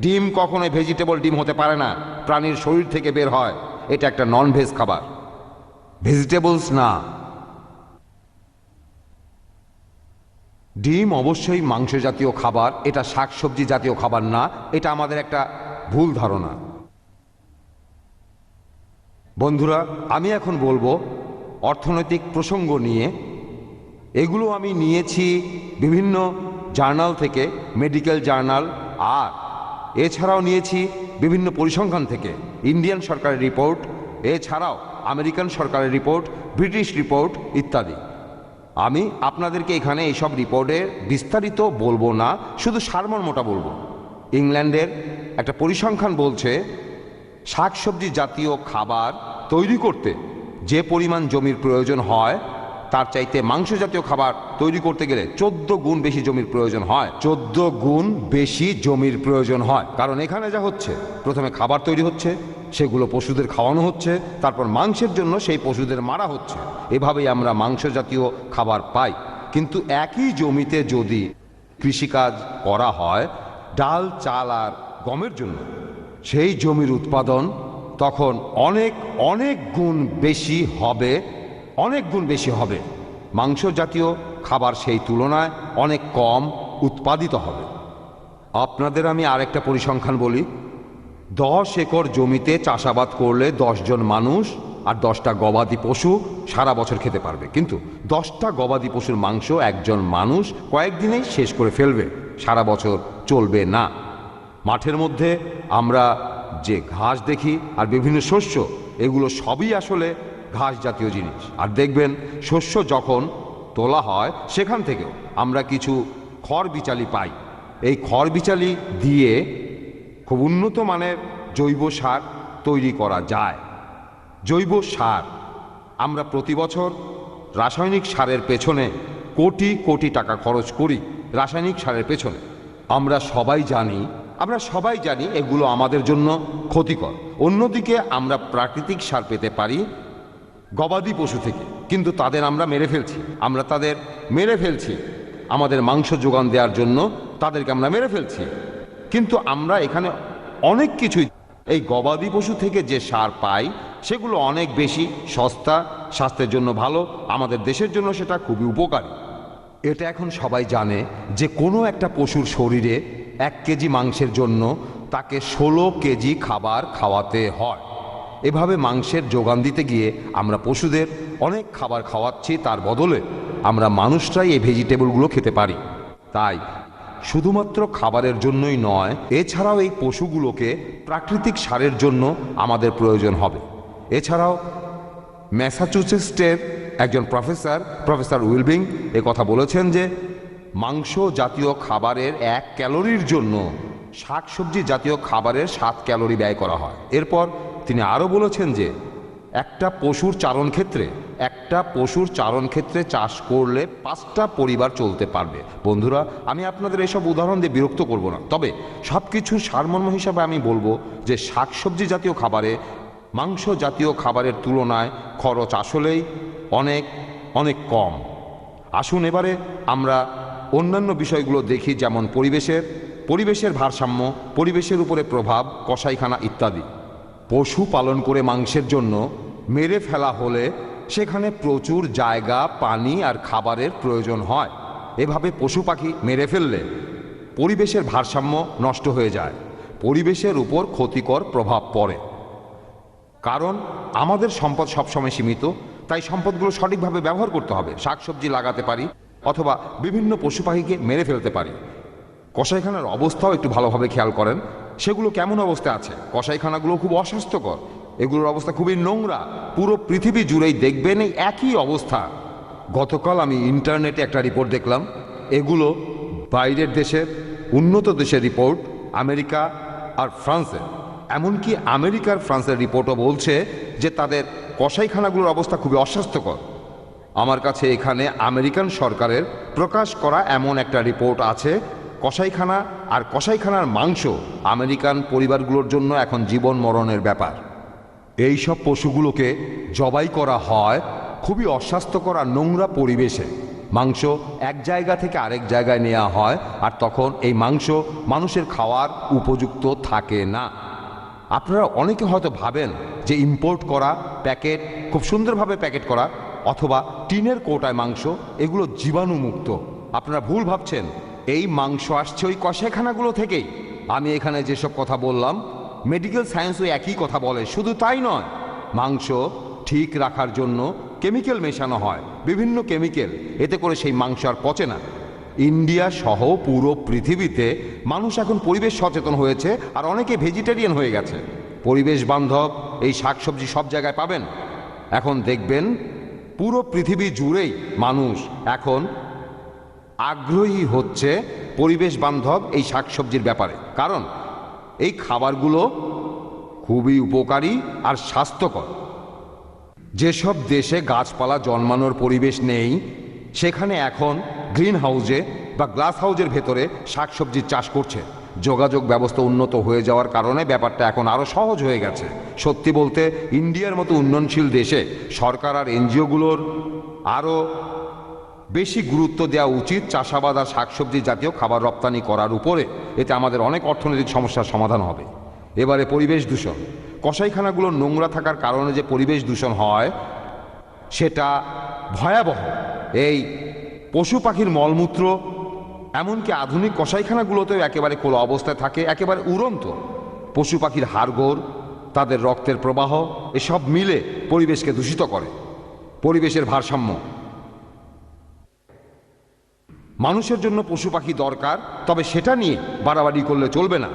Speaker 1: ডিম কখনোই ভেজিটেবল ডিম হতে পারে না, প্রাণীর শরীর থেকে বের হয়। এটা একটা নন ভেজ খাবার, ভেজিটেবলস না। ডিম অবশ্যই মাংস জাতীয় খাবার, এটা শাকসবজি জাতীয় খাবার না। এটা আমাদের একটা ভুল ধারণা। বন্ধুরা, আমি এখন বলবো অর্থনৈতিক প্রসঙ্গ নিয়ে। এগুলো আমি নিয়েছি বিভিন্ন জার্নাল থেকে, মেডিকেল জার্নাল, আর এছাড়াও নিয়েছি বিভিন্ন পরিসংখ্যান থেকে, ইন্ডিয়ান সরকারের রিপোর্ট, এছাড়াও আমেরিকান সরকারের রিপোর্ট, ব্রিটিশ রিপোর্ট ইত্যাদি। আমি আপনাদেরকে এখানে এইসব রিপোর্টের বিস্তারিত বলবো না, শুধু সারমর্মটা বলবো। ইংল্যান্ডের একটা পরিসংখ্যান বলছে শাকসবজি জাতীয় খাবার তৈরি করতে যে পরিমাণ জমির প্রয়োজন হয় তার চাইতে মাংস জাতীয় খাবার তৈরি করতে গেলে 14 গুণ বেশি জমির প্রয়োজন হয়। 14 গুণ বেশি জমির প্রয়োজন হয়, কারণ এখানে যা হচ্ছে, প্রথমে খাবার তৈরি হচ্ছে, সেগুলো পশুদের খাওয়ানো হচ্ছে, তারপর মাংসের জন্য সেই পশুদের মারা হচ্ছে। এভাবেই আমরা মাংস জাতীয় খাবার পাই। কিন্তু একই জমিতে যদি কৃষিকাজ করা হয় ডাল, চাল আর গমের জন্য, সেই জমির উৎপাদন তখন অনেক অনেক গুণ বেশি হবে, অনেক গুণ বেশি হবে। মাংস জাতীয় খাবার সেই তুলনায় অনেক কম উৎপাদিত হবে। আপনাদের আমি আরেকটা পরিসংখ্যান বলি। 10 একর জমিতে চাষাবাদ করলে 10 জন মানুষ আর 10টা গবাদি পশু সারা বছর খেতে পারবে, কিন্তু 10টা গবাদি পশুর মাংস একজন মানুষ কয়েকদিনেই শেষ করে ফেলবে, সারা বছর চলবে না। মাঠের মধ্যে আমরা যে ঘাস দেখি আর বিভিন্ন শস্য, এগুলো সবই আসলে ঘাস জাতীয় জিনিস। আর দেখবেন শস্য যখন তোলা হয় সেখান থেকেও আমরা কিছু খড় বিচালি পাই। এই খড় বিচালি দিয়ে খুব উন্নত মানের জৈব সার তৈরি করা যায়। জৈব সার, আমরা প্রতি বছর রাসায়নিক সারের পেছনে কোটি কোটি টাকা খরচ করি। রাসায়নিক সারের পেছনে আমরা সবাই জানি এগুলো আমাদের জন্য ক্ষতিকর। অন্যদিকে আমরা প্রাকৃতিক সার পেতে পারি গবাদি পশু থেকে। কিন্তু তাদের আমরা মেরে ফেলছি, আমরা তাদের মেরে ফেলছি। আমাদের মাংস যোগান দেওয়ার জন্য তাদেরকে আমরা মেরে ফেলছি। কিন্তু আমরা এখানে অনেক কিছুই, এই গবাদি পশু থেকে যে সার পাই সেগুলো অনেক বেশি সস্তা, স্বাস্থ্যের জন্য ভালো, আমাদের দেশের জন্য সেটা খুবই উপকারী। এটা এখন সবাই জানে যে কোনো একটা পশুর শরীরে 1 কেজি মাংসের জন্য তাকে 16 কেজি খাবার খাওয়াতে হয়। এভাবে মাংসের যোগান দিতে গিয়ে আমরা পশুদের অনেক খাবার খাওয়াচ্ছি, তার বদলে আমরা মানুষরাই এই ভেজিটেবলগুলো খেতে পারি। তাই শুধুমাত্র খাবারের জন্যই নয়, এছাড়াও এই পশুগুলোকে প্রাকৃতিক সারের জন্য আমাদের প্রয়োজন হবে। এছাড়াও ম্যাসাচুসেটসের একজন প্রফেসর উইলবিং কথা বলেছেন যে মাংস জাতীয় খাবারের 1 ক্যালোরির জন্য শাকসবজি জাতীয় খাবারের 7 ক্যালোরি ব্যয় করা হয়। এরপর তিনি আরও বলেছেন যে একটা পশুর চারণ ক্ষেত্রে চাষ করলে 5টা পরিবার চলতে পারবে। বন্ধুরা, আমি আপনাদের এসব উদাহরণ দিয়ে বিরক্ত করব না, তবে সব কিছুর সারমর্ম হিসাবে আমি বলবো যে শাকসবজি জাতীয় খাবারে মাংস জাতীয় খাবারের তুলনায় খরচ আসলেই অনেক অনেক কম। আসুন এবারে আমরা অন্যান্য বিষয়গুলো দেখি, যেমন পরিবেশের ভারসাম্য, পরিবেশের উপরে প্রভাব, কসাইখানা ইত্যাদি। পশু পালন করে মাংসের জন্য মেরে ফেলা হলে সেখানে প্রচুর জায়গা, পানি আর খাবারের প্রয়োজন হয়। এভাবে পশু পাখি মেরে ফেললে পরিবেশের ভারসাম্য নষ্ট হয়ে যায়, পরিবেশের উপর ক্ষতিকর প্রভাব পড়ে। কারণ আমাদের সম্পদ সবসময় সীমিত, তাই সম্পদগুলো সঠিকভাবে ব্যবহার করতে হবে। শাকসবজি লাগাতে পারি অথবা বিভিন্ন পশু পাখিকে মেরে ফেলতে পারি। কসাইখানার অবস্থাও একটু ভালোভাবে খেয়াল করেন, সেগুলো কেমন অবস্থা আছে। কসাইখানাগুলো খুব অস্বাস্থ্যকর, এগুলোর অবস্থা খুবই নোংরা। পুরো পৃথিবী জুড়েই দেখবেন এই একই অবস্থা। গতকাল আমি ইন্টারনেটে একটা রিপোর্ট দেখলাম, এগুলো বাইরের দেশের, উন্নত দেশের রিপোর্ট, আমেরিকা আর ফ্রান্সের। এমনকি আমেরিকার ফ্রান্সের রিপোর্টও বলছে যে তাদের কসাইখানাগুলোর অবস্থা খুবই অস্বাস্থ্যকর। আমার কাছে এখানে আমেরিকান সরকারের প্রকাশ করা এমন একটা রিপোর্ট আছে, কসাইখানা আর কসাইখানার মাংস আমেরিকান পরিবারগুলোর জন্য এখন জীবন মরণের ব্যাপার। এই সব পশুগুলোকে জবাই করা হয় খুবই অস্বাস্থ্যকর আর নোংরা পরিবেশে। মাংস এক জায়গা থেকে আরেক জায়গায় নেওয়া হয়, আর তখন এই মাংস মানুষের খাওয়ার উপযুক্ত থাকে না। আপনারা অনেকে হয়তো ভাবেন যে ইম্পোর্ট করা প্যাকেট, খুব সুন্দরভাবে প্যাকেট করা অথবা টিনের কৌটায় মাংস, এগুলো জীবাণুমুক্ত। আপনারা ভুল ভাবছেন, এই মাংস আসছে ওই কসাইখানাগুলো থেকেই। আমি এখানে যেসব কথা বললাম, মেডিকেল সায়েন্সও একই কথা বলে। শুধু তাই নয়, মাংস ঠিক রাখার জন্য কেমিক্যাল মেশানো হয়, বিভিন্ন কেমিক্যাল, এতে করে সেই মাংস আর পচে না। ইন্ডিয়া সহ পুরো পৃথিবীতে মানুষ এখন পরিবেশ সচেতন হয়েছে, আর অনেকে ভেজিটেরিয়ান হয়ে গেছে। পরিবেশ বান্ধব এই শাকসবজি সব জায়গায় পাবেন। এখন দেখবেন পুরো পৃথিবী জুড়েই মানুষ এখন আগ্রহী হচ্ছে পরিবেশ বান্ধব এই শাকসবজির ব্যাপারে, কারণ এই খাবারগুলো খুবই উপকারী আর স্বাস্থ্যকর। যেসব দেশে গাছপালা জন্মানোর পরিবেশ নেই, সেখানে এখন গ্রিন হাউসে বা গ্লাস হাউসের ভেতরে শাকসবজির চাষ করছে। যোগাযোগ ব্যবস্থা উন্নত হয়ে যাওয়ার কারণে ব্যাপারটা এখন আরও সহজ হয়ে গেছে। সত্যি বলতে ইন্ডিয়ার মতো উন্নয়নশীল দেশে সরকার আর এনজিওগুলোর আরও বেশি গুরুত্ব দেওয়া উচিত চাষাবাদ আর শাকসবজি জাতীয় খাবার রপ্তানি করার উপরে। এতে আমাদের অনেক অর্থনৈতিক সমস্যার সমাধান হবে। এবারে পরিবেশ দূষণ। কসাইখানাগুলো নোংরা থাকার কারণে যে পরিবেশ দূষণ হয় সেটা ভয়াবহ। এই পশু পাখির মলমূত্র, এমনকি আধুনিক কসাইখানাগুলোতেও একেবারে খোলা অবস্থায় থাকে, একেবারে উড়ন্ত। পশু পাখির হাড়গোড়, তাদের রক্তের প্রবাহ, এসব মিলে পরিবেশকে দূষিত করে। পরিবেশের ভারসাম্য। মানুষের জন্য পশু পাখি দরকার, তবে সেটা নিয়ে বাড়াবাড়ি করলে চলবে না।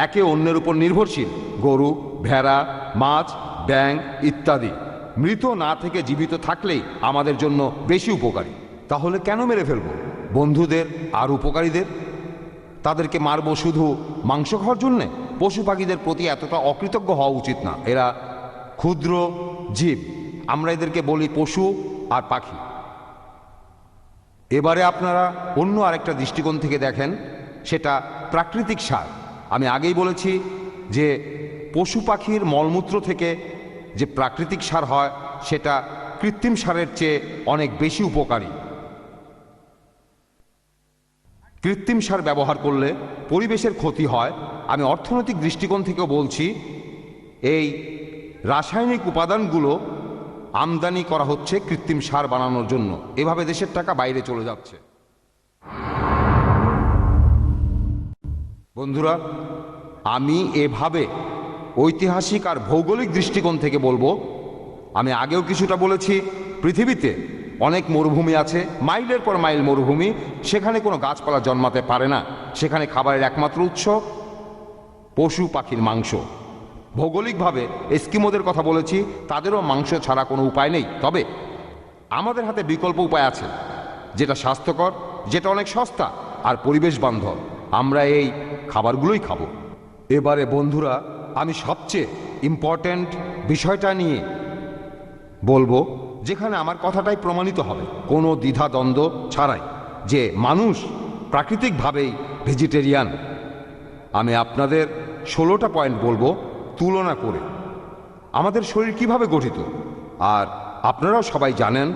Speaker 1: একে অন্যের উপর নির্ভরশীল। গরু, ভেড়া, মাছ, ব্যাঙ ইত্যাদি মৃত না থেকে জীবিত থাকলেই আমাদের জন্য বেশি উপকারী। তাহলে কেন মেরে ফেলবো বন্ধুদের আর উপকারীদের? তাদেরকে মারবো শুধু মাংস খাওয়ার জন্যে? পশু পাখিদের প্রতি এতটা অকৃতজ্ঞ হওয়া উচিত না। এরা ক্ষুদ্র জীব, আমরা এদেরকে বলি পশু আর পাখি। এবারে আপনারা অন্য আরেকটা দৃষ্টিকোণ থেকে দেখেন, সেটা প্রাকৃতিক সার। আমি আগেই বলেছি যে পশু পাখির মলমূত্র থেকে যে প্রাকৃতিক সার হয় সেটা কৃত্রিম সারের চেয়ে অনেক বেশি উপকারী। কৃত্রিম সার ব্যবহার করলে পরিবেশের ক্ষতি হয়। আমি অর্থনৈতিক দৃষ্টিকোণ থেকেও বলছি, এই রাসায়নিক উপাদানগুলো আমদানি করা হচ্ছে কৃত্রিম সার বানানোর জন্য। এভাবে দেশের টাকা বাইরে চলে যাচ্ছে। বন্ধুরা, আমি এভাবে ঐতিহাসিক আর ভৌগোলিক দৃষ্টিকোণ থেকে বলবো, আমি আগেও কিছুটা বলেছি, পৃথিবীতে অনেক মরুভূমি আছে, মাইলের পর মাইল মরুভূমি, সেখানে কোনো গাছপালা জন্মাতে পারে না। সেখানে খাবারের একমাত্র উৎস পশু পাখির মাংস। ভৌগোলিকভাবে এস্কিমোদের কথা বলেছি, তাদেরও মাংস ছাড়া কোনো উপায় নেই। তবে আমাদের হাতে বিকল্প উপায় আছে, যেটা স্বাস্থ্যকর, যেটা অনেক সস্তা আর পরিবেশ বান্ধব। আমরা এই খাবারগুলোই খাবো। এবারে বন্ধুরা, আমি সবচেয়ে ইম্পর্ট্যান্ট বিষয়টা নিয়ে বলবো, যেখানে আমার কথাটাই প্রমাণিত হবে কোনো দ্বিধাদ্বন্দ্ব ছাড়াই, যে মানুষ প্রাকৃতিকভাবেই ভেজিটেরিয়ান। আমি আপনাদের 16টা পয়েন্ট বলবো তুলনা করে আমাদের শরীর কিভাবে গঠিত। আর আপনারাও সবাই জানেন,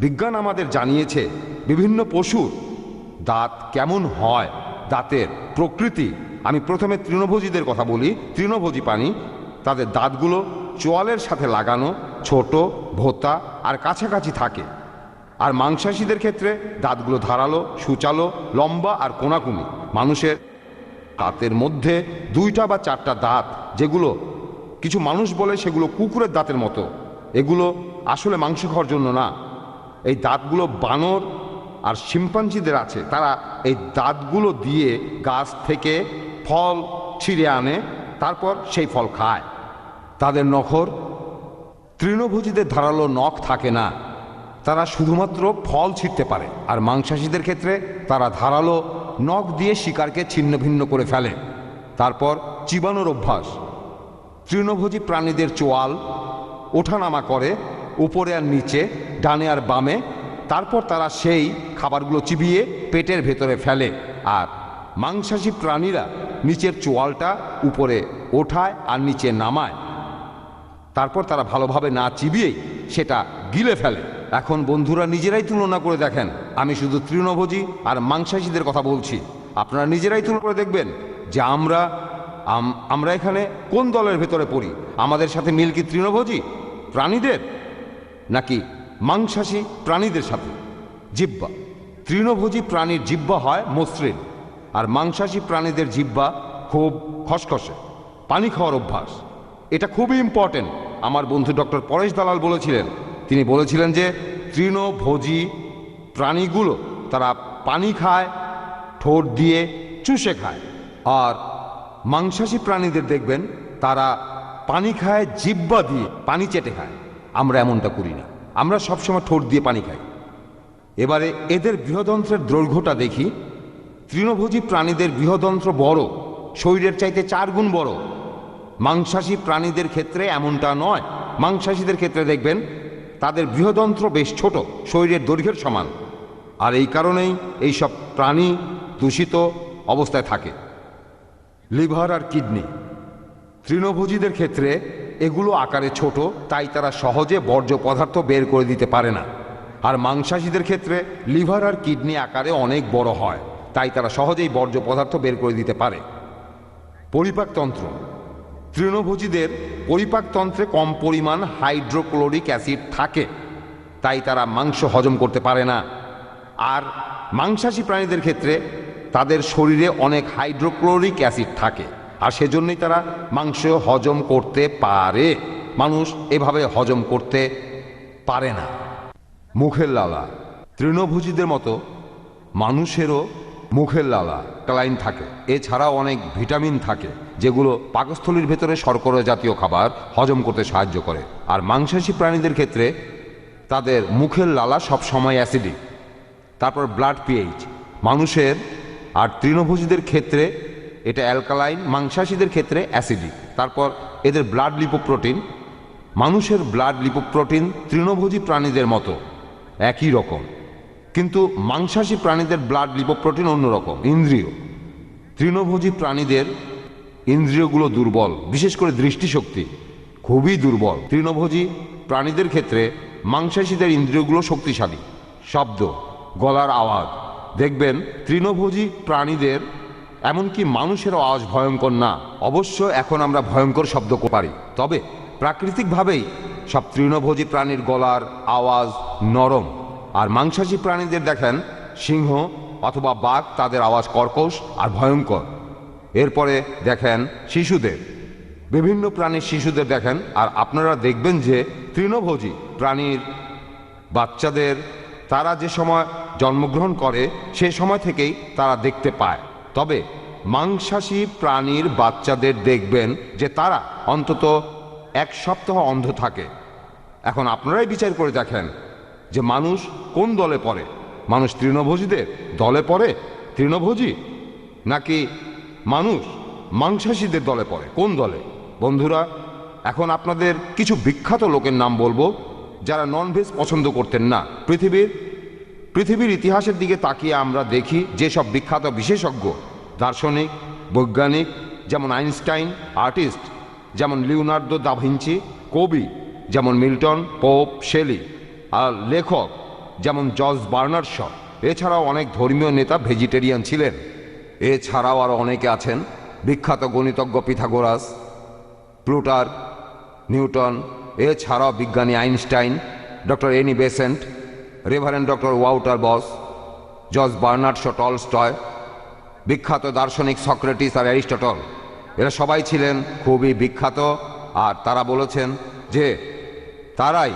Speaker 1: বিজ্ঞান আমাদের জানিয়েছে বিভিন্ন পশুর দাঁত কেমন হয়, দাঁতের প্রকৃতি। আমি প্রথমে তৃণভোজীদের কথা বলি। তৃণভোজী প্রাণী, তাদের দাঁতগুলো চোয়ালের সাথে লাগানো, ছোট, ভোঁতা আর কাছাকাছি থাকে। আর মাংসাশীদের ক্ষেত্রে দাঁতগুলো ধারালো, সূচালো, লম্বা আর কোনাকুনি। মানুষের দাঁতের মধ্যে 2টা বা 4টা দাঁত, যেগুলো কিছু মানুষ বলে সেগুলো কুকুরের দাঁতের মতো। এগুলো আসলে মাংস খাওয়ার জন্য না। এই দাঁতগুলো বানর আর শিম্পাঞ্জিদের আছে, তারা এই দাঁতগুলো দিয়ে গাছ থেকে ফল ছিঁড়ে আনে, তারপর সেই ফল খায়। তাদের নখর, তৃণভোজীদের ধারালো নখ থাকে না, তারা শুধুমাত্র ফল ছিঁড়তে পারে। আর মাংসাশীদের ক্ষেত্রে তারা ধারালো নখ দিয়ে শিকারকে ছিন্ন ভিন্ন করে ফেলে। তারপর চিবানোর অভ্যাস। তৃণভোজী প্রাণীদের চোয়াল ওঠানামা করে উপরে আর নিচে, ডানে আর বামে। তারপর তারা সেই খাবারগুলো চিবিয়ে পেটের ভেতরে ফেলে। আর মাংসাশী প্রাণীরা নিচের চোয়ালটা উপরে ওঠায় আর নিচে নামায়। তারপর তারা ভালোভাবে না চিবিয়েই সেটা গিলে ফেলে। এখন বন্ধুরা নিজেরাই তুলনা করে দেখেন, আমি শুধু তৃণভোজী আর মাংসাশীদের কথা বলছি। আপনারা নিজেরাই তুলনা করে দেখবেন যে আমরা এখানে কোন দলের ভেতরে পড়ি। আমাদের সাথে মিল কি তৃণভোজী প্রাণীদের নাকি মাংসাশী প্রাণীদের সাথে? জিহ্বা। তৃণভোজী প্রাণীর জিহ্বা হয় মসৃণ, আর মাংসাশী প্রাণীদের জিহ্বা খুব খসখসে। পানি খাওয়ার অভ্যাস, এটা খুবই ইম্পর্টেন্ট। আমার বন্ধু ডক্টর পরেশ দালাল বলেছিলেন, তিনি বলেছিলেন যে তৃণভোজী প্রাণীগুলো তারা পানি খায়, ঠোঁট দিয়ে চুষে খায়। আর মাংসাশী প্রাণীদের দেখবেন তারা পানি খায় জিহ্বা দিয়ে, পানি চেটে খায়। আমরা এমনটা করি না, আমরা সবসময় ঠোঁট দিয়ে পানি খাই। এবারে এদের বৃহদন্ত্রের দৈর্ঘ্যটা দেখি। তৃণভোজী প্রাণীদের বৃহদন্ত্র বড়, শরীরের চাইতে 4 গুণ বড়। মাংসাশী প্রাণীদের ক্ষেত্রে এমনটা নয়। মাংসাশীদের ক্ষেত্রে দেখবেন তাদের বৃহদন্ত্র বেশ ছোট, শরীরের দৈর্ঘ্যের সমান। আর এই কারণেই এইসব প্রাণী দূষিত অবস্থায় থাকে। লিভার আর কিডনি, তৃণভোজীদের ক্ষেত্রে এগুলো আকারে ছোট, তাই তারা সহজে বর্জ্য পদার্থ বের করে দিতে পারে না। আর মাংসাশীদের ক্ষেত্রে লিভার আর কিডনি আকারে অনেক বড় হয়, তাই তারা সহজেই বর্জ্য পদার্থ বের করে দিতে পারে। পরিপাকতন্ত্র, তৃণভোজীদের পরিপাকতন্ত্রে কম পরিমাণ হাইড্রোক্লোরিক অ্যাসিড থাকে, তাই তারা মাংস হজম করতে পারে না। আর মাংসাশী প্রাণীদের ক্ষেত্রে তাদের শরীরে অনেক হাইড্রোক্লোরিক অ্যাসিড থাকে, আর সেজন্যই তারা মাংস হজম করতে পারে। মানুষ এভাবে হজম করতে পারে না। মুখের লালা, তৃণভোজীদের মতো মানুষেরও মুখের লালা ক্লাইন থাকে। এছাড়াও অনেক ভিটামিন থাকে, যেগুলো পাকস্থলীর ভেতরে শর্করা জাতীয় খাবার হজম করতে সাহায্য করে। আর মাংসাশী প্রাণীদের ক্ষেত্রে তাদের মুখের লালা সবসময় অ্যাসিডিক। তারপর ব্লাড পিএইচ, মানুষের আর তৃণভোজীদের ক্ষেত্রে এটা অ্যালকালাইন, মাংসাশীদের ক্ষেত্রে অ্যাসিডিক। তারপর এদের ব্লাড লিপোপ্রোটিন, মানুষের ব্লাড লিপোপ্রোটিন তৃণভোজী প্রাণীদের মতো একই রকম, কিন্তু মাংসাশী প্রাণীদের ব্লাড লিপোপ্রোটিন অন্যরকম। ইন্দ্রিয়, তৃণভোজী প্রাণীদের ইন্দ্রিয়গুলো দুর্বল, বিশেষ করে দৃষ্টিশক্তি খুবই দুর্বল। তৃণভোজী প্রাণীদের ক্ষেত্রে মাংসাশীদের ইন্দ্রিয়গুলো শক্তিশালী। শব্দ, গলার আওয়াজ, দেখবেন তৃণভোজী প্রাণীদের এমনকি মানুষেরও আওয়াজ ভয়ঙ্কর না। অবশ্য এখন আমরা ভয়ঙ্কর শব্দ পারি, তবে প্রাকৃতিকভাবেই সব তৃণভোজী প্রাণীর গলার আওয়াজ নরম। আর মাংসাশী প্রাণীদের দেখেন সিংহ অথবা বাঘ, তাদের আওয়াজ কর্কশ আর ভয়ঙ্কর। এরপরে দেখেন শিশুদের, বিভিন্ন প্রাণীর শিশুদের দেখেন। আর আপনারা দেখবেন যে তৃণভোজী প্রাণীর বাচ্চাদের তারা যে সময় জন্মগ্রহণ করে সে সময় থেকেই তারা দেখতে পায়। তবে মাংসাশী প্রাণীর বাচ্চাদের দেখবেন যে তারা অন্তত 1 সপ্তাহ অন্ধ থাকে। এখন আপনারাই বিচার করে দেখেন যে মানুষ কোন দলে পড়ে। মানুষ তৃণভোজীদের দলে পড়ে, তৃণভোজী, নাকি মানুষ মাংসাশীদের দলে পড়ে? কোন দলে? বন্ধুরা, এখন আপনাদের কিছু বিখ্যাত লোকের নাম বলবো যারা ননভেজ পছন্দ করতেন না। পৃথিবীর ইতিহাসের দিকে তাকিয়ে আমরা দেখি যে সব বিখ্যাত বিশেষজ্ঞ, দার্শনিক, বৈজ্ঞানিক যেমন আইনস্টাইন, আর্টিস্ট যেমন লিওনার্দো দা ভিঞ্চি, কবি যেমন মিল্টন, পোপ, শেলি, আর লেখক যেমন জর্জ বার্নার্ড শ। এছাড়াও অনেক ধর্মীয় নেতা ভেজিটেরিয়ান ছিলেন। এছাড়াও আরও অনেকে আছেন, বিখ্যাত গণিতজ্ঞ পিথাগোরাস, প্লুটার্ক, নিউটন। এছাড়াও বিজ্ঞানী Einstein, doctor Annie Besant, reverend doctor Walter Boss, George Bernard Shaw Tolstoy, বিখ্যাত দার্শনিক সক্রেটিস আর অ্যারিস্টটল। এরা সবাই ছিলেন খুবই বিখ্যাত। আর তারা বলেছেন যে তারাই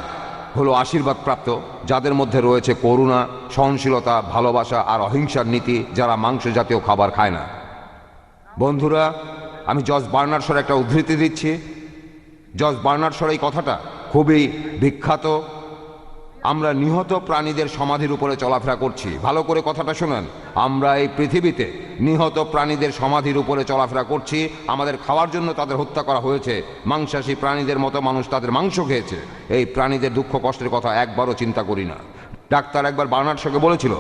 Speaker 1: হলো আশীর্বাদপ্রাপ্ত, যাদের মধ্যে রয়েছে করুণা, সহনশীলতা, ভালোবাসা আর অহিংসার নীতি, যারা মাংস জাতীয় খাবার খায় না। বন্ধুরা, আমি জর্জ বার্নার্ড শর একটা উদ্ধৃতি দিচ্ছি। জর্জ বার্নার্ড শর এই কথাটা খুবই বিখ্যাত। আমরা নিহত প্রাণীদের সমাধির উপরে চলাফেরা করছি। ভালো করে কথাটা শুনেন। আমরা এই পৃথিবীতে নিহত প্রাণীদের সমাধির উপরে চলাফেরা করছি। আমাদের খাওয়ার জন্য তাদের হত্যা করা হয়েছে। মাংসাশী প্রাণীদের মতো মানুষ তাদের মাংস খেয়েছে। এই প্রাণীদের দুঃখ কষ্টের কথা একবারও চিন্তা করি না। ডাক্তার একবার বার্নার্ড শকে বলেছিল,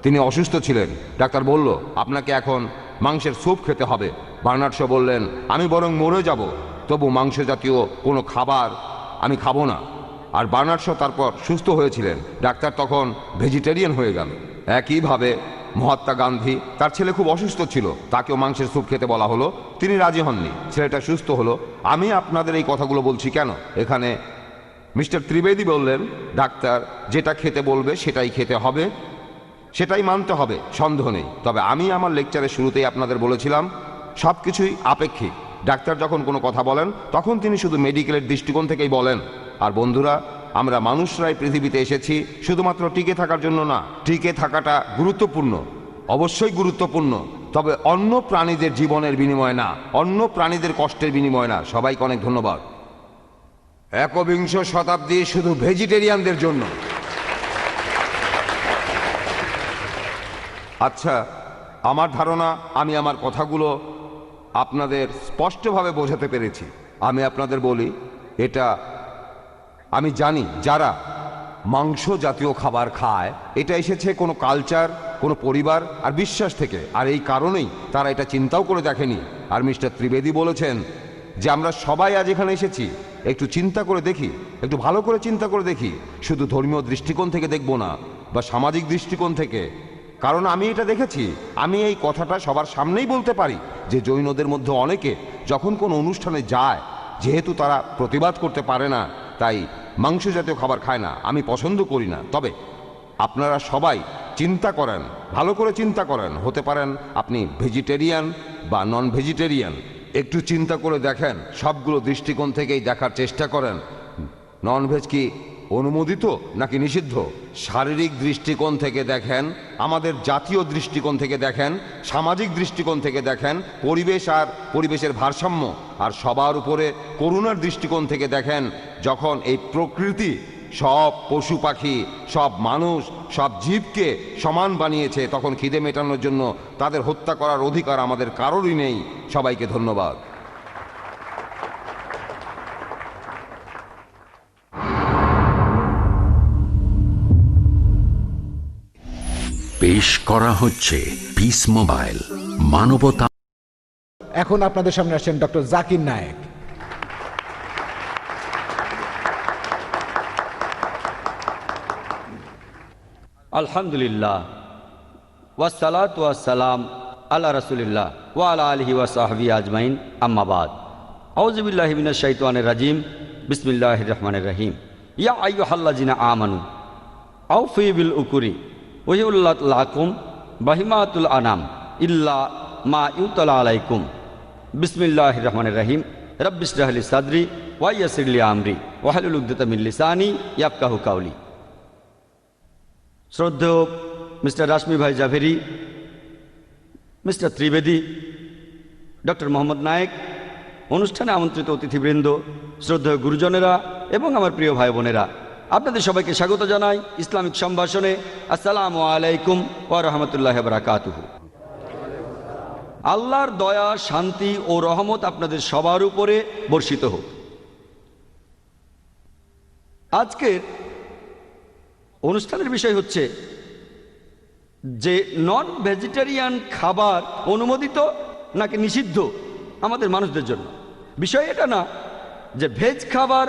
Speaker 1: তিনি অসুস্থ ছিলেন। ডাক্তার বলল, আপনাকে এখন মাংসের স্যুপ খেতে হবে। বার্নার্ড শ বললেন, আমি বরং মরে যাব, তবু মাংস জাতীয় কোনো খাবার আমি খাবো না। আর বার্নার্ড শ তারপর সুস্থ হয়েছিলেন। ডাক্তার তখন ভেজিটেরিয়ান হয়ে গেল। একইভাবে মহাত্মা গান্ধী, তার ছেলে খুব অসুস্থ ছিল, তাকেও মাংসের স্যুপ খেতে বলা হলো, তিনি রাজি হননি, ছেলেটা সুস্থ হলো। আমি আপনাদের এই কথাগুলো বলছি কেন? এখানে মিস্টার ত্রিবেদী বললেন, ডাক্তার যেটা খেতে বলবে সেটাই খেতে হবে, সেটাই মানতে হবে, সন্দেহ নেই। তবে আমি আমার লেকচারের শুরুতেই আপনাদের বলেছিলাম সব কিছুই আপেক্ষিক। ডাক্তার যখন কোনো কথা বলেন তখন তিনি শুধু মেডিকেলের দৃষ্টিকোণ থেকেই বলেন। আর বন্ধুরা, আমরা মানুষরাই পৃথিবীতে এসেছি শুধুমাত্র টিকে থাকার জন্য না। টিকে থাকাটা গুরুত্বপূর্ণ, অবশ্যই গুরুত্বপূর্ণ, তবে অন্য প্রাণীদের জীবনের বিনিময়ে না, অন্য প্রাণীদের কষ্টের বিনিময়ে না। সবাইকে অনেক ধন্যবাদ। একবিংশ শতাব্দী শুধু ভেজিটেরিয়ানদের জন্য। আচ্ছা, আমার ধারণা আমি আমার কথাগুলো আপনাদের স্পষ্টভাবে বোঝাতে পেরেছি। আমি আপনাদের বলি, এটা আমি জানি যারা মাংস জাতীয় খাবার খায় এটা এসেছে কোনো কালচার, কোনো পরিবার আর বিশ্বাস থেকে। আর এই কারণেই তারা এটা চিন্তাও করে দেখেনি। আর মিস্টার ত্রিবেদী বলেছেন যে আমরা সবাই আজ এখানে এসেছি, একটু চিন্তা করে দেখি, একটু ভালো করে চিন্তা করে দেখি। শুধু ধর্মীয় দৃষ্টিকোণ থেকে দেখব না, বা সামাজিক দৃষ্টিকোণ থেকে। কারণ আমি এটা দেখেছি, আমি এই কথাটা সবার সামনেই বলতে পারি যে জৈনদের মধ্যে অনেকে যখন কোনো অনুষ্ঠানে যায়, যেহেতু তারা প্রতিবাদ করতে পারে না, তাই মাংস জাতীয় খাবার খায় না। আমি পছন্দ করি না। তবে আপনারা সবাই চিন্তা করেন, ভালো করে চিন্তা করেন। হতে পারেন আপনি ভেজিটেরিয়ান বা নন ভেজিটেরিয়ান। একটু চিন্তা করে দেখেন, সবগুলো দৃষ্টিকোণ থেকেই দেখার চেষ্টা করেন। ননভেজ কি অনুমোদিত নাকি নিষিদ্ধ? শারীরিক দৃষ্টিকোণ থেকে দেখেন, আমাদের জাতীয় দৃষ্টিকোণ থেকে দেখেন, সামাজিক দৃষ্টিকোণ থেকে দেখেন, পরিবেশ আর পরিবেশের ভারসাম্য আর সবার উপরে করুণার দৃষ্টিকোণ থেকে দেখেন। যখন এই প্রকৃতি সব পশু পাখি, সব মানুষ, সব জীবকে সমান বানিয়েছে, তখন খিদে মেটানোর জন্য তাদের হত্যা করার অধিকার আমাদের কারোরই নেই। সবাইকে ধন্যবাদ।
Speaker 3: পেশ করা হচ্ছে পিস মোবাইল মানবতা।
Speaker 4: এখন আপনাদের সামনে আসছেন ডক্টর জাকির নায়েক।
Speaker 5: আলহামদুলিল্লাহ ওয়াসসালাতু ওয়াসসালাম আলা রাসূলিল্লাহ ওয়া আলা আলিহি ওয়া সাহবিহি আজমাইন আম্মা বাদ আউযু বিল্লাহি মিনাশ শাইতানির রাজিম বিসমিল্লাহির রহমানির রহিম ইয়া আইয়ুহাল্লাযিনা আমানু আউফু বিল উকুরি ওয়াহিল্লাত লাকুম বাহিমাতুল আনাম ইল্লা মা ইউতালা আলাইকুম বিসমিল্লাহির রহমানির রহিম রাব্বিশ ইশরাহ লি সাদরি ওয়া ইয়াসসির লি আমরি ওয়াহলুল উকদাতাম মিন লিসানি ইয়াফকাহু কাওলি। শ্রদ্ধেয় মিস্টার রাশমি ভাই জাভেরি, মিস্টার ত্রিবেদী, ডক্টর মোহাম্মদ নায়েক, অনুষ্ঠানে আমন্ত্রিত অতিথিবৃন্দ, শ্রদ্ধেয় গুরুজনেরা এবং আমার প্রিয় ভাই বোনেরা, আপনাদের সবাইকে স্বাগত জানাই ইসলামিক সম্ভাষণে। আসসালামু আলাইকুম ওয়া রাহমাতুল্লাহি ওয়া বারাকাতুহু। আল্লাহর দয়া, শান্তি ও রহমত আপনাদের সবার উপরে বর্ষিত হোক। আজকের অনুষ্ঠানের বিষয় হচ্ছে যে নন ভেজিটেরিয়ান খাবার অনুমোদিত নাকি নিষিদ্ধ আমাদের মানুষদের জন্য। বিষয় এটা না যে ভেজ খাবার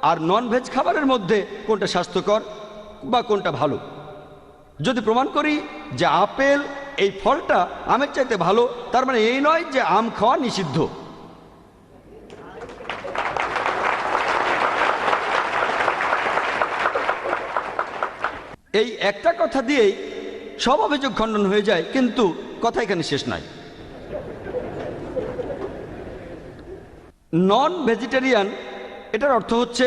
Speaker 5: আর নন ভেজ খাবারের মধ্যে কোনটা স্বাস্থ্যকর বা কোনটা ভালো। যদি প্রমাণ করি যে আপেল এই ফলটা আমের চাইতে ভালো, তার মানে এই নয় যে আম খাওয়া নিষিদ্ধ। এই একটা কথা দিয়েই সব অভিযোগ খণ্ডন হয়ে যায়, কিন্তু কথা এখানে শেষ নয়। নন ভেজিটেরিয়ান এটার অর্থ হচ্ছে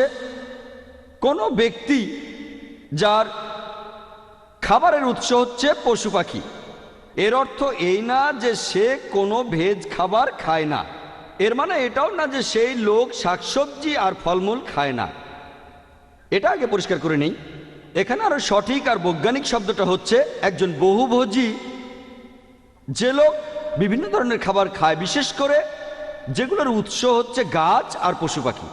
Speaker 5: কোনো ব্যক্তি যার খাবারের উৎস হচ্ছে পশু পাখি। এর অর্থ এই না যে সে কোনো ভেজ খাবার খায় না, এর মানে এটাও না যে সেই লোক শাকসবজি আর ফলমূল খায় না। এটা আগে পরিষ্কার করে নেই। এখানে আরো সঠিক আর বৈজ্ঞানিক শব্দটা হচ্ছে একজন বহুভোজী, যে লোক বিভিন্ন ধরনের খাবার খায়, বিশেষ করে যেগুলোর উৎস হচ্ছে গাছ আর পশু পাখি।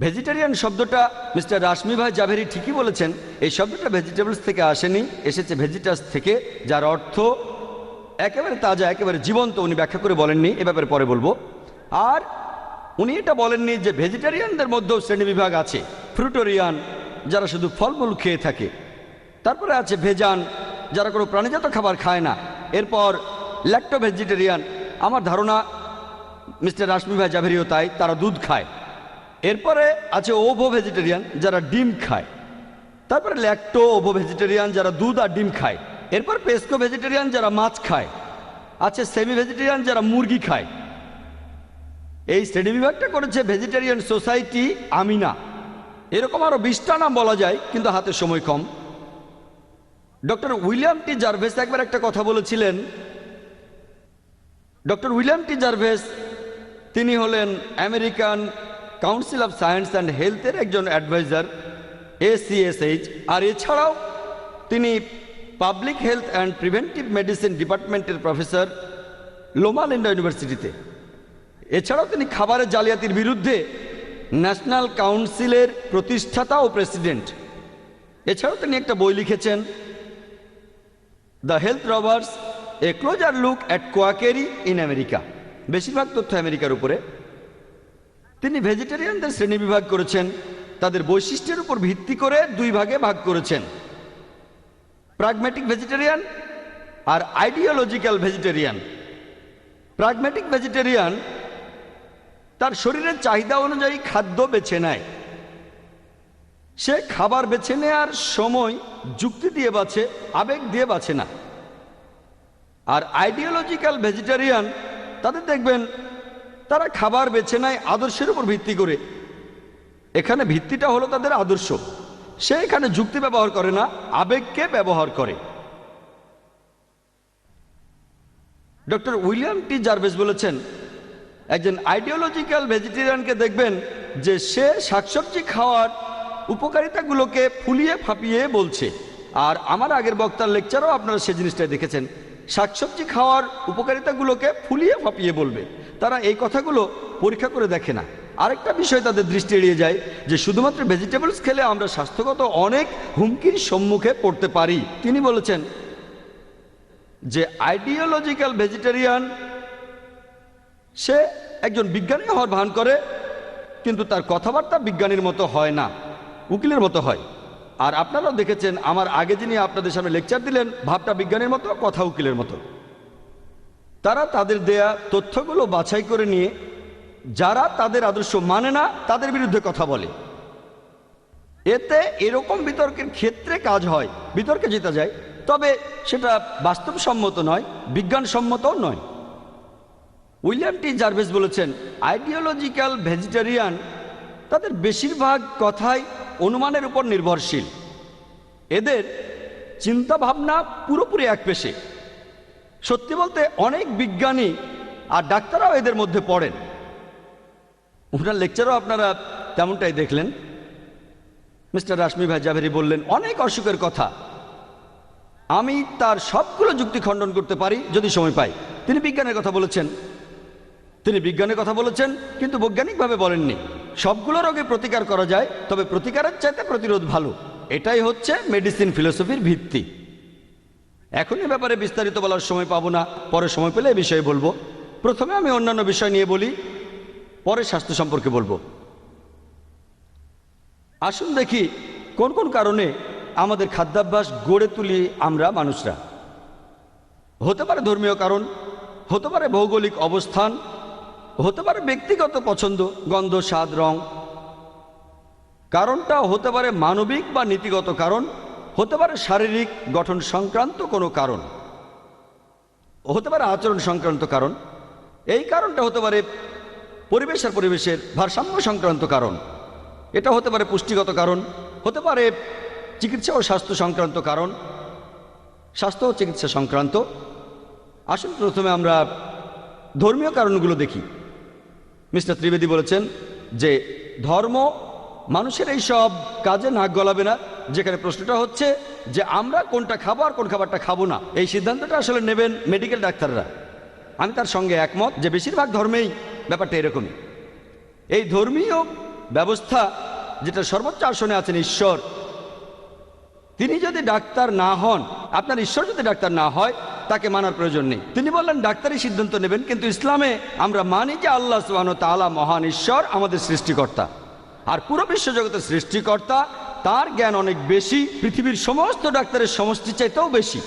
Speaker 5: ভেজিটেরিয়ান শব্দটা মিস্টার রাশমি ভাই জাভেরি ঠিকই বলেছেন, এই শব্দটা ভেজিটেবলস থেকে আসেনি, এসেছে ভেজিটাস থেকে, যার অর্থ একেবারে তাজা, একেবারে জীবন্ত। উনি ব্যাখ্যা করে বলেননি, এ ব্যাপারে পরে বলবো। আর উনি এটা বলেননি যে ভেজিটেরিয়ানদের মধ্যেও শ্রেণীবিভাগ আছে। ফ্রুটোরিয়ান, যারা শুধু ফলমূল খেয়ে থাকে। তারপরে আছে ভেজান, যারা কোনো প্রাণীজাত খাবার খায় না। এরপর ল্যাক্টো ভেজিটেরিয়ান, আমার ধারণা মিস্টার রাশমি ভাই জাভেরিও তাই, তারা দুধ খায়। এরপরে আছে ওভো ভেজিটেরিয়ান, যারা ডিম খায়। তারপরে ল্যাক্টো ওভো ভেজিটেরিয়ান, যারা দুধ আর ডিম খায়। এরপর পেস্কো ভেজিটেরিয়ান, যারা মাছ খায়। আছে সেমি ভেজিটেরিয়ান, যারা মুরগি খায়। এই শ্রেণীবিভাগটা করেছে ভেজিটেরিয়ান সোসাইটি আমিনা। এরকম আরো 20টা নাম বলা যায়, কিন্তু হাতে সময় কম। ডক্টর উইলিয়াম টি জার্ভেস একবার একটা কথা বলেছিলেন। ডক্টর উইলিয়াম টি জার্ভেস তিনি হলেন American council of science and হেলথের একজন অ্যাডভাইজার, ACSH। আর এছাড়াও তিনি public health and preventive medicine ডিপার্টমেন্টের প্রফেসর লোমা লিন্ডা ইউনিভার্সিটিতে। এছাড়াও তিনি খাবারের জালিয়াতির বিরুদ্ধে ন্যাশনাল কাউন্সিলের প্রতিষ্ঠাতা ও প্রেসিডেন্ট। এছাড়াও তিনি একটা বই লিখেছেন, the health robbers, a closer look at quackery in America. বেশিরভাগ তথ্য আমেরিকার উপরে। তিনি ভেজিটেরিয়ানদের শ্রেণীবিভাগ করেছেন, তাদের বৈশিষ্ট্যের উপর ভিত্তি করে 2 ভাগে ভাগ করেছেন, প্রাগম্যাটিক ভেজিটেরিয়ান আর আইডিওলজিক্যাল ভেজিটেরিয়ান। প্রাগম্যাটিক ভেজিটেরিয়ান তার শরীরের চাহিদা অনুযায়ী খাদ্য বেছে নেয়। সে খাবার বেছে নেওয়ার সময় যুক্তি দিয়ে বাছে, আবেগ দিয়ে বাছে না। আর আইডিওলজিক্যাল ভেজিটেরিয়ান, তাদের দেখবেন তারা খাবার বেছে নেয় আদর্শের উপর ভিত্তি করে। এখানে ভিত্তিটা হলো তাদের আদর্শ। সে এখানে যুক্তি ব্যবহার করে না, আবেগকে ব্যবহার করে। ডক্টর উইলিয়াম টি জার্ভেস বলেছেন, একজন আইডিওলজিক্যাল ভেজিটেরিয়ানকে দেখবেন যে সে শাকসবজি খাওয়ার উপকারিতাগুলোকে ফুলিয়ে ফাঁপিয়ে বলছে। আর আমার আগের বক্তার লেকচারও আপনারা সে জিনিসটাই দেখেছেন, শাকসবজি খাওয়ার উপকারিতাগুলোকে ফুলিয়ে ফাঁপিয়ে বলবে। তারা এই কথাগুলো পরীক্ষা করে দেখে না। আরেকটা বিষয় তাদের দৃষ্টি এড়িয়ে যায় যে শুধুমাত্র ভেজিটেবলস খেলে আমরা স্বাস্থ্যগত অনেক হুমকির সম্মুখে পড়তে পারি। তিনি বলেছেন যে আইডিওলজিক্যাল ভেজিটেরিয়ান সে একজন বিজ্ঞানী হওয়ার ভান করে, কিন্তু তার কথাবার্তা বিজ্ঞানীর মতো হয় না, উকিলের মতো হয়। আর আপনারাও দেখেছেন আমার আগে যিনি আপনাদের সামনে লেকচার দিলেন, ভাবটা বিজ্ঞানের মতো, কথা উকিলের মতো। তারা তাদের দেয়া তথ্যগুলো বাছাই করে নিয়ে যারা তাদের আদর্শ মানে না তাদের বিরুদ্ধে কথা বলে। এতে এরকম বিতর্কের ক্ষেত্রে কাজ হয়, বিতর্কে জেতা যায়, তবে সেটা বাস্তবসম্মত নয়, বিজ্ঞানসম্মতও নয়। উইলিয়াম টি জার্ভেস বলেছেন, আইডিওলজিক্যাল ভেজিটেরিয়ান তাদের বেশিরভাগ কথাই অনুমানের উপর নির্ভরশীল। এদের চিন্তা ভাবনা পুরোপুরি একপেশে। সত্যি বলতে অনেক বিজ্ঞানী আর ডাক্তাররাও এদের মধ্যে পড়েন। ওনার লেকচারও আপনারা তেমনটাই দেখলেন। মিস্টার রাশমি ভাই জাভেরি বললেন অনেক অসুখের কথা, আমি তার সবগুলো যুক্তি খণ্ডন করতে পারি যদি সময় পাই। তিনি বিজ্ঞানের কথা বলেছেন, কিন্তু বৈজ্ঞানিকভাবে বলেননি। সবগুলো রোগে প্রতিকার করা যায়, তবে প্রতিকারের চাইতে প্রতিরোধ ভালো। এটাই হচ্ছে মেডিসিন ফিলোসফির ভিত্তি। এখন এ ব্যাপারে বিস্তারিত বলার সময় পাবো না, পরে সময় পেলে এ বিষয়ে বলবো। প্রথমে আমি অন্যান্য বিষয় নিয়ে বলি, পরে স্বাস্থ্য সম্পর্কে বলবো। আসুন দেখি কোন কোন কারণে আমাদের খাদ্যাভ্যাস গড়ে তুলি আমরা মানুষরা। হতে পারে ধর্মীয় কারণ, হতে পারে ভৌগোলিক অবস্থান, হতে পারে ব্যক্তিগত পছন্দ, গন্ধ, স্বাদ, রং। কারণটাও হতে পারে মানবিক বা নীতিগত কারণ, হতে পারে শারীরিক গঠন সংক্রান্ত কোনো কারণ, হতে পারে আচরণ সংক্রান্ত কারণ। এই কারণটা হতে পারে পরিবেশ আর পরিবেশের ভারসাম্য সংক্রান্ত কারণ। এটা হতে পারে পুষ্টিগত কারণ, হতে পারে চিকিৎসা ও স্বাস্থ্য সংক্রান্ত কারণ, স্বাস্থ্য ও চিকিৎসা সংক্রান্ত। আসুন প্রথমে আমরা ধর্মীয় কারণগুলো দেখি। মিস্টার ত্রিবেদী বলেছেন যে ধর্ম মানুষের এই সব কাজে নাক গলাবে না। যেখানে প্রশ্নটা হচ্ছে যে আমরা কোনটা খাবো আর কোন খাবারটা খাবো না, এই সিদ্ধান্তটা আসলে নেবেন মেডিকেল ডাক্তাররা। আমি তার সঙ্গে একমত যে বেশিরভাগ ধর্মেই ব্যাপারটা এরকমই। এই ধর্মীয় ব্যবস্থা যেটা সর্বোচ্চ আসনে আছেন ঈশ্বর, তিনি যদি ডাক্তার না হন, আপনার ঈশ্বর যদি ডাক্তার না হয়, তাকে মানার প্রয়োজন নেই। তিনি বললেন ডাক্তারই সিদ্ধান্ত নেবেন। কিন্তু ইসলামে আমরা মানি যে আল্লাহ সুবহানাহু ওয়া তাআলা মহান ঈশ্বর, আমাদের সৃষ্টিকর্তা। আর পুরো বিশ্বজগতের সৃষ্টিকর্তা, তার জ্ঞান অনেক বেশি, পৃথিবীর সমস্ত ডাক্তারের সমষ্টি চাইতেও বেশি।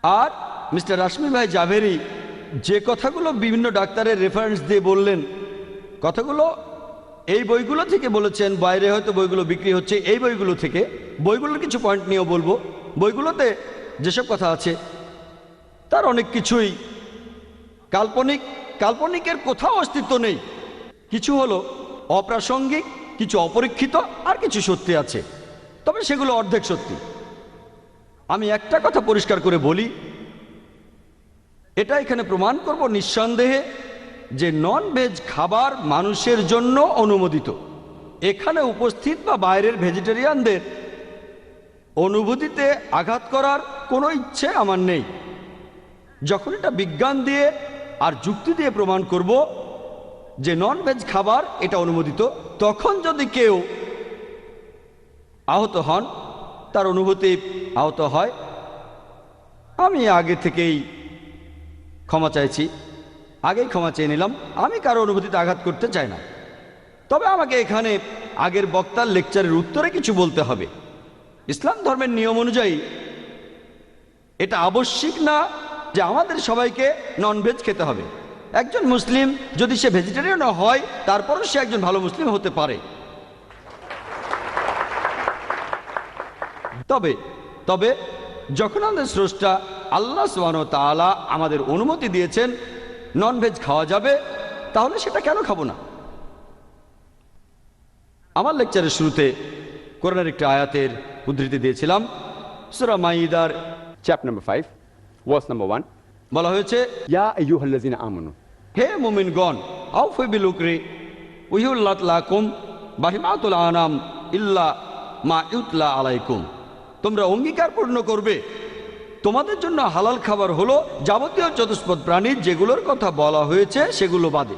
Speaker 5: আর মিস্টার রাশমি ভাই জাভেরি যে কথাগুলো বিভিন্ন ডাক্তারের রেফারেন্স দিয়ে বললেন, কথাগুলো এই বইগুলো থেকে বলেছেন, বাইরে হয়তো বইগুলো বিক্রি হচ্ছে এই বইগুলো থেকে। বইগুলোর কিছু পয়েন্ট নিয়েও বলবো। বইগুলোতে যেসব কথা আছে তার অনেক কিছুই কাল্পনিক, কাল্পনিকের কোথাও অস্তিত্ব নেই। কিছু হলো অপ্রাসঙ্গিক, কিছু অপরীক্ষিত, আর কিছু সত্যি আছে, তবে সেগুলো অর্ধেক সত্যি। আমি একটা কথা পরিষ্কার করে বলি, এটা এখানে প্রমাণ করব নিঃসন্দেহে যে নন ভেজ খাবার মানুষের জন্য অনুমোদিত। এখানে উপস্থিত বা বাইরের ভেজিটেরিয়ানদের অনুভূতিতে আঘাত করার কোনো ইচ্ছে আমার নেই। যখন এটা বিজ্ঞান দিয়ে আর যুক্তি দিয়ে প্রমাণ করব যে নন ভেজ খাবার এটা অনুমোদিত, তখন যদি কেউ আহত হন, তার অনুভূতি আহত হয়, আমি আগে থেকেই ক্ষমা চাইছি, আগেই ক্ষমা চেয়ে নিলাম। আমি কারো অনুভূতিতে আঘাত করতে চাই না। তবে আমাকে এখানে আগের বক্তার লেকচারের উত্তরে কিছু বলতে হবে। ইসলাম ধর্মের নিয়ম অনুযায়ী এটা আবশ্যিক না যে আমাদের সবাইকে ননভেজ খেতে হবে। একজন মুসলিম যদি সে ভেজিটেরিয়ানও হয়, তারপরও সে একজন ভালো মুসলিম হতে পারে। তবে যখন আমাদের স্রষ্টা আল্লাহ সুবহানাহু ওয়া তাআলা আমাদের অনুমতি দিয়েছেন ননভেজ খাওয়া যাবে, তাহলে সেটা কেন খাবো না? আমার লেকচারের শুরুতে কোরআনের একটি আয়াতের উদ্ধৃতি দিয়েছিলাম। সূরা মাইদার
Speaker 6: Chapter number 5, verse number 1.
Speaker 5: বলা হয়েছে,
Speaker 6: Ya ayyuhallazina amanu.
Speaker 5: হে মুমিনগণ, আউফু বিলুকরি উহিল্লাত লাকুম বাহিমাতুল আনাম ইল্লা মা ইউতলা আলাইকুম। তোমরা অঙ্গীকার পূর্ণ করবে, তোমাদের জন্য হালাল খাবার হলো যাবতীয় চতুষ্পদ প্রাণী যেগুলোর কথা বলা হয়েছে সেগুলো বাদে।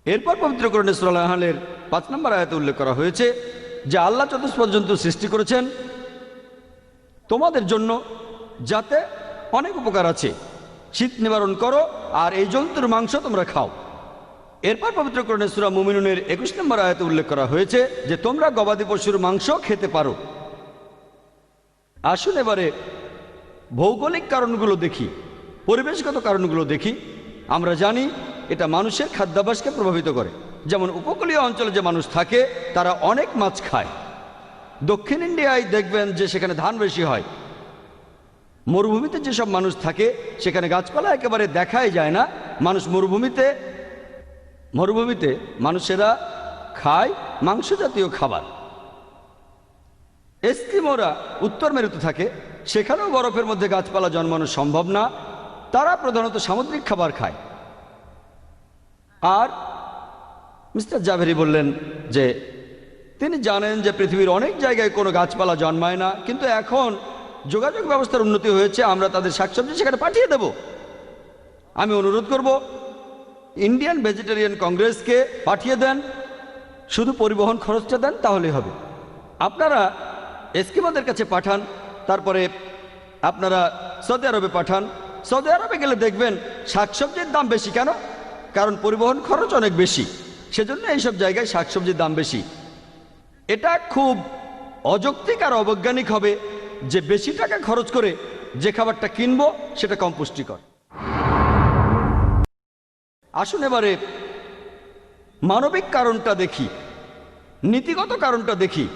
Speaker 5: এরপর পবিত্র কোরআনে সূরা আল-নাহলের 5 নম্বর আয়াতে উল্লেখ করা হয়েছে যে আল্লাহ চতুষ্পদ জন্তু সৃষ্টি করেছেন তোমাদের জন্য, যাতে অনেক উপকার আছে। শীত নিবারণ করো আর এই জন্তুর মাংস তোমরা খাও। এরপর পবিত্র কোরআনে সূরা মুমিনুনের 21 নম্বর আয়াতে উল্লেখ করা হয়েছে যে তোমরা গবাদি পশুর মাংস খেতে পারো। আসুন এবারে ভৌগোলিক কারণগুলো দেখি, পরিবেশগত কারণগুলো দেখি। আমরা জানি এটা মানুষের খাদ্যাভ্যাসকে প্রভাবিত করে। যেমন উপকূলীয় অঞ্চলে যে মানুষ থাকে তারা অনেক মাছ খায়। দক্ষিণ ইন্ডিয়ায় দেখবেন যে সেখানে ধান বেশি হয়। মরুভূমিতে যেসব মানুষ থাকে সেখানে গাছপালা একেবারে দেখাই যায় না। মানুষ মরুভূমিতে মানুষেরা খায় মাংস জাতীয় খাবার। এস্কিমোরা উত্তর মেরুতে থাকে, সেখানেও বরফের মধ্যে গাছপালা জন্মানো সম্ভব না। তারা প্রধানত সামুদ্রিক খাবার খায়। আর মিস্টার জাভেরি বললেন যে তিনি জানেন যে পৃথিবীর অনেক জায়গায় কোনো গাছপালা জন্মায় না, কিন্তু এখন যোগাযোগ ব্যবস্থার উন্নতি হয়েছে, আমরা তাদের শাকসবজি সেখানে পাঠিয়ে দেব। আমি অনুরোধ করব ইন্ডিয়ান ভেজিটেরিয়ান কংগ্রেসকে পাঠিয়ে দেন, শুধু পরিবহন খরচটা দেন তাহলেই হবে। আপনারা এস্কিমোদের কাছে পাঠান, তারপরে আপনারা সৌদি আরবে পাঠান। সৌদি আরবে গেলে দেখবেন শাকসবজির দাম বেশি। কেন? কারণ পরিবহন খরচ অনেক বেশি, সেজন্য এইসব জায়গায় শাকসবজির দাম বেশি। এটা খুব অযৌক্তিক আর অবৈজ্ঞানিক হবে যে বেশি টাকা খরচ করে যে খাবারটা কিনবো সেটা কম পুষ্টিকর। আসুন এবারে মানবিক কারণটা দেখি, নীতিগত কারণটা দেখি।